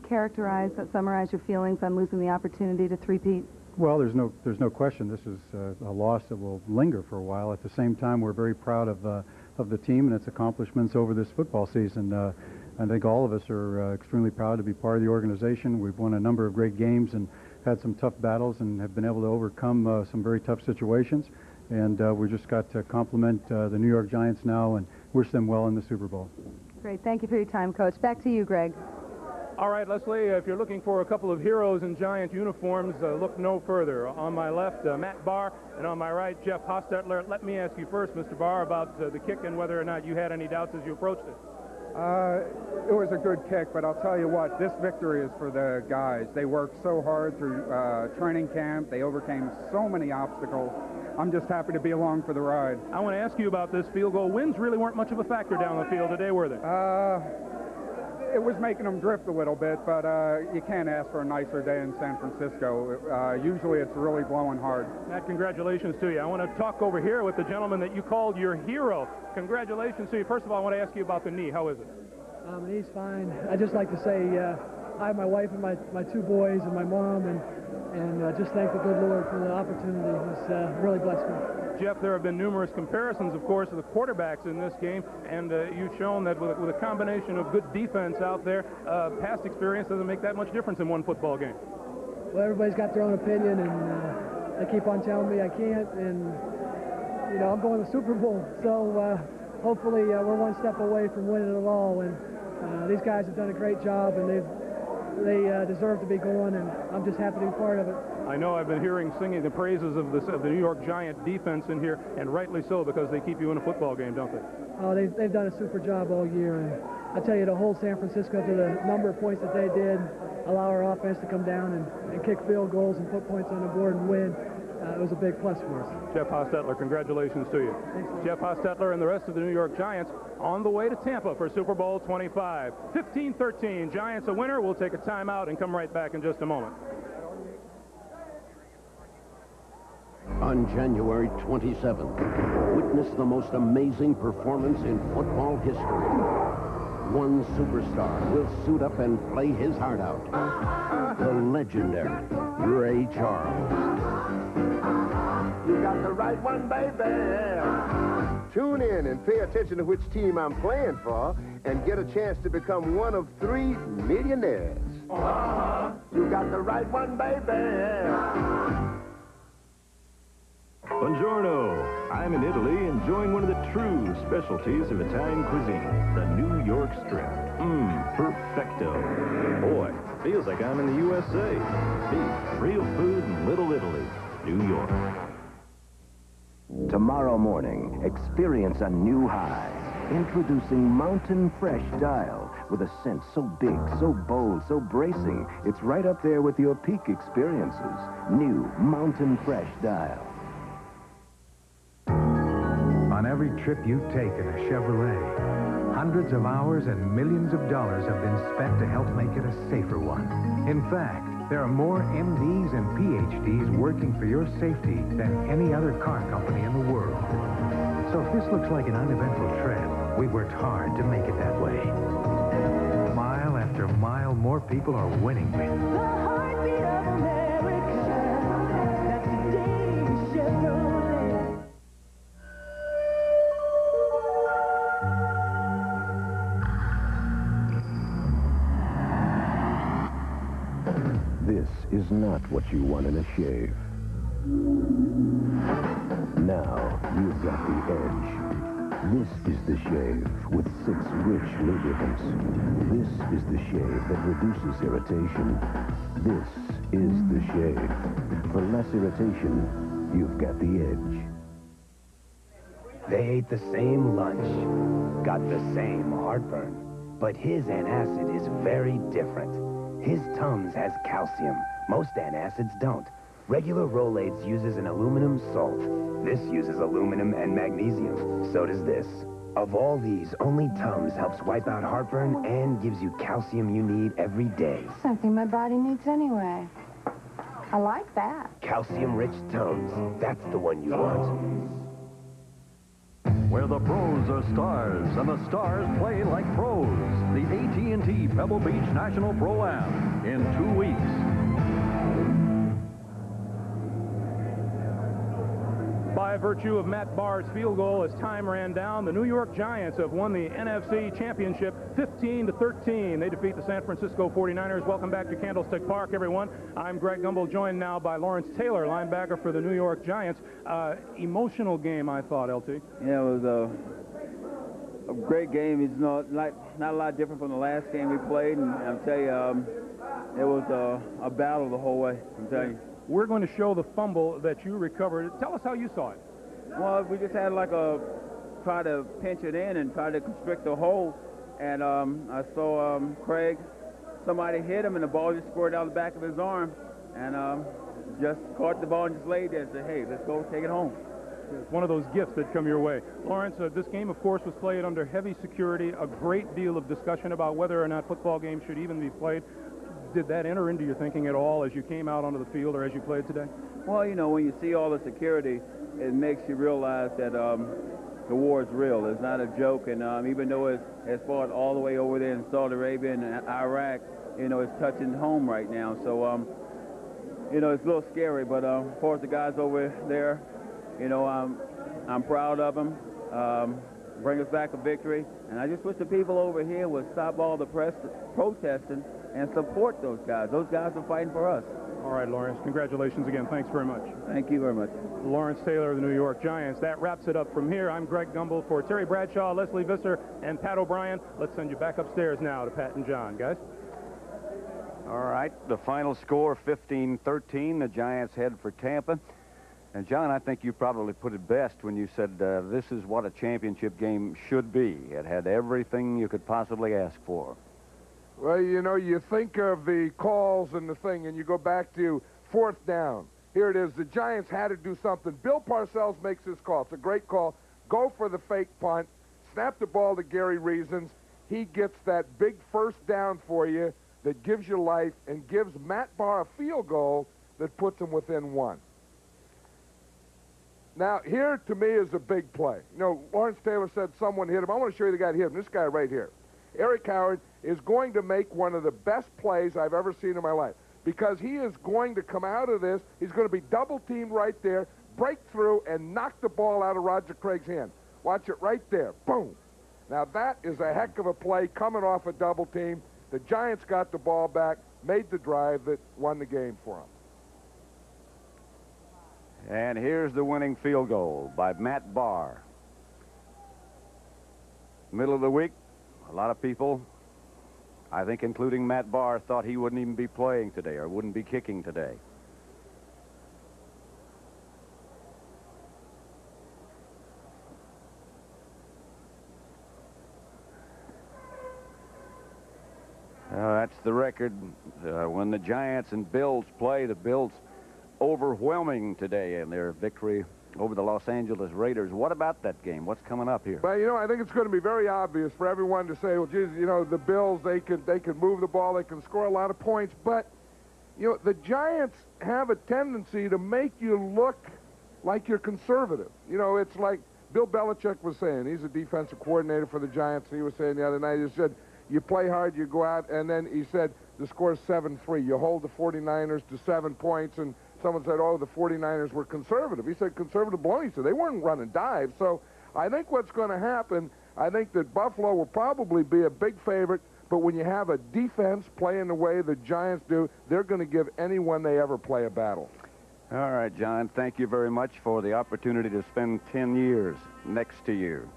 summarize your feelings on losing the opportunity to three-peat? Well, there's no question. This is a loss that will linger for a while. At the same time, we're very proud of the team and its accomplishments over this football season. I think all of us are extremely proud to be part of the organization. We've won a number of great games and had some tough battles and have been able to overcome some very tough situations. And we just got to compliment the New York Giants now and wish them well in the Super Bowl. Great. Thank you for your time, Coach. Back to you, Greg. All right, Leslie, if you're looking for a couple of heroes in Giant uniforms, look no further. On my left, Matt Barr, and on my right, Jeff Hostetler. Let me ask you first, Mr. Barr, about the kick and whether or not you had any doubts as you approached it. It was a good kick, but I'll tell you what, this victory is for the guys. They worked so hard through training camp. They overcame so many obstacles. I'm just happy to be along for the ride. I want to ask you about this field goal. Winds really weren't much of a factor down the field today, were they? It was making them drift a little bit, but you can't ask for a nicer day in San Francisco. Usually it's really blowing hard. Matt, congratulations to you. I want to talk over here with the gentleman that you called your hero. Congratulations to you. First of all, I want to ask you about the knee. How is it? The knee's fine. I'd just like to say hi, my wife and my two boys and my mom, and just thank the good Lord for the opportunity. It's really blessed me. Jeff, there have been numerous comparisons, of course, of the quarterbacks in this game, and you've shown that with a combination of good defense out there, past experience doesn't make that much difference in one football game. Well, everybody's got their own opinion, and they keep on telling me I can't, and, you know, I'm going to the Super Bowl, so hopefully we're one step away from winning it all. And these guys have done a great job, and they deserve to be going, and I'm just happy to be part of it. I know I've been singing the praises of the New York Giant defense in here, and rightly so, because they keep you in a football game, don't they? Oh, they've done a super job all year, and I tell you, to hold San Francisco to the number of points that they did, allow our offense to come down and kick field goals and put points on the board and win, it was a big plus for us. Jeff Hostetler, congratulations to you. Thanks. Jeff Hostetler and the rest of the New York Giants on the way to Tampa for Super Bowl 25. 15-13, Giants a winner. We'll take a timeout and come right back in just a moment. On January 27th, witness the most amazing performance in football history. One superstar will suit up and play his heart out. The legendary Ray Charles. You got the right one, baby. Tune in and pay attention to which team I'm playing for and get a chance to become one of 3 millionaires. You got the right one, baby. Buongiorno. I'm in Italy enjoying one of the true specialties of Italian cuisine, the New York Strip. Perfecto. Boy, feels like I'm in the USA. Beef, real food in Little Italy, New York. Tomorrow morning, experience a new high. Introducing Mountain Fresh Dial with a scent so big, so bold, so bracing, it's right up there with your peak experiences. New Mountain Fresh Dial. On every trip you take in a Chevrolet, hundreds of hours and millions of dollars have been spent to help make it a safer one. In fact, there are more MDs and PhDs working for your safety than any other car company in the world. So if this looks like an uneventful trip, we worked hard to make it that way. Mile after mile, more people are winning with The heartbeat of America. That's today's Chevrolet. This is not what you want in a shave. Now you've got the edge. This is the shave with 6 rich lubricants. This is the shave that reduces irritation. This is the shave. For less irritation, you've got the edge. They ate the same lunch, got the same heartburn, but his antacid is very different. His Tums has calcium. Most antacids don't. Regular Rolaids uses an aluminum salt. This uses aluminum and magnesium. So does this. Of all these, only Tums helps wipe out heartburn and gives you calcium you need every day. Something my body needs anyway. I like that. Calcium-rich Tums. That's the one you want. Where the pros are stars and the stars play like pros. The AT&T Pebble Beach National Pro-Am in 2 weeks. By virtue of Matt Barr's field goal, as time ran down, the New York Giants have won the NFC Championship 15-13. They defeat the San Francisco 49ers. Welcome back to Candlestick Park, everyone. I'm Greg Gumbel, joined now by Lawrence Taylor, linebacker for the New York Giants. Emotional game, I thought, LT. Yeah, it was a great game. It's not a lot different from the last game we played, and I'll tell you, it was a battle the whole way, I'm telling you. We're going to show the fumble that you recovered. Tell us how you saw it. Well, we just had try to pinch it in and try to constrict the hole. And I saw Craig, somebody hit him and the ball just squirted out the back of his arm. And just caught the ball and just laid there and said, hey, let's go take it home. It's one of those gifts that come your way. Lawrence, this game, of course, was played under heavy security, a great deal of discussion about whether or not football games should even be played. Did that enter into your thinking at all as you came out onto the field or as you played today? Well, you know, when you see all the security, it makes you realize that the war is real. It's not a joke, and even though it's fought all the way over there in Saudi Arabia and Iraq, you know, it's touching home right now. So, you know, it's a little scary, but of course the guys over there, you know, I'm proud of them. Bring us back a victory, and I just wish the people over here would stop all the protesting and support those guys. Those guys are fighting for us. All right, Lawrence, congratulations again. Thanks very much. Thank you very much. Lawrence Taylor of the New York Giants. That wraps it up from here. I'm Greg Gumbel for Terry Bradshaw, Leslie Visser, and Pat O'Brien. Let's send you back upstairs now to Pat and John. Guys? All right, the final score, 15-13. The Giants head for Tampa. And, John, I think you probably put it best when you said this is what a championship game should be. It had everything you could possibly ask for. Well, you know, you think of the calls and the thing, and you go back to fourth down. Here it is. The Giants had to do something. Bill Parcells makes this call. It's a great call. Go for the fake punt. Snap the ball to Gary Reasons. He gets that big first down for you that gives you life and gives Matt Barr a field goal that puts him within one. Now, here, to me, is a big play. You know, Lawrence Taylor said someone hit him. I want to show you the guy that hit him. This guy right here. Eric Howard is going to make one of the best plays I've ever seen in my life because he is going to come out of this. He's going to be double-teamed right there, break through, and knock the ball out of Roger Craig's hand. Watch it right there. Boom. Now, that is a heck of a play coming off a double team. The Giants got the ball back, made the drive that won the game for them. And here's the winning field goal by Matt Barr. Middle of the week, a lot of people, I think including Matt Barr, thought he wouldn't even be playing today or wouldn't be kicking today. That's the record. When the Giants and Bills play, the Bills overwhelming today in their victory over the Los Angeles Raiders. What about that game? What's coming up here? Well, you know, I think it's going to be very obvious for everyone to say, well, geez, you know, the Bills, they can move the ball, they can score a lot of points, but, you know, the Giants have a tendency to make you look like you're conservative. You know, it's like Bill Belichick was saying. He's a defensive coordinator for the Giants. He was saying the other night, he said, you play hard, you go out, and then he said the score's 7-3. You hold the 49ers to 7 points, and someone said, oh, the 49ers were conservative. He said conservative baloney. He said they weren't running dives. So I think what's going to happen, I think that Buffalo will probably be a big favorite, but when you have a defense playing the way the Giants do, they're going to give anyone they ever play a battle. All right, John, thank you very much for the opportunity to spend 10 years next to you.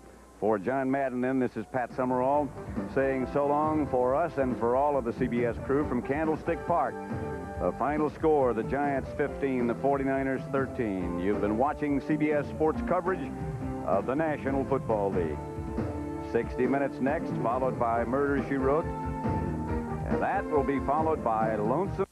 For John Madden, then, this is Pat Summerall saying so long for us and for all of the CBS crew from Candlestick Park. The final score, the Giants 15, the 49ers 13. You've been watching CBS Sports coverage of the National Football League. 60 Minutes next, followed by Murder, She Wrote. And that will be followed by Lonesome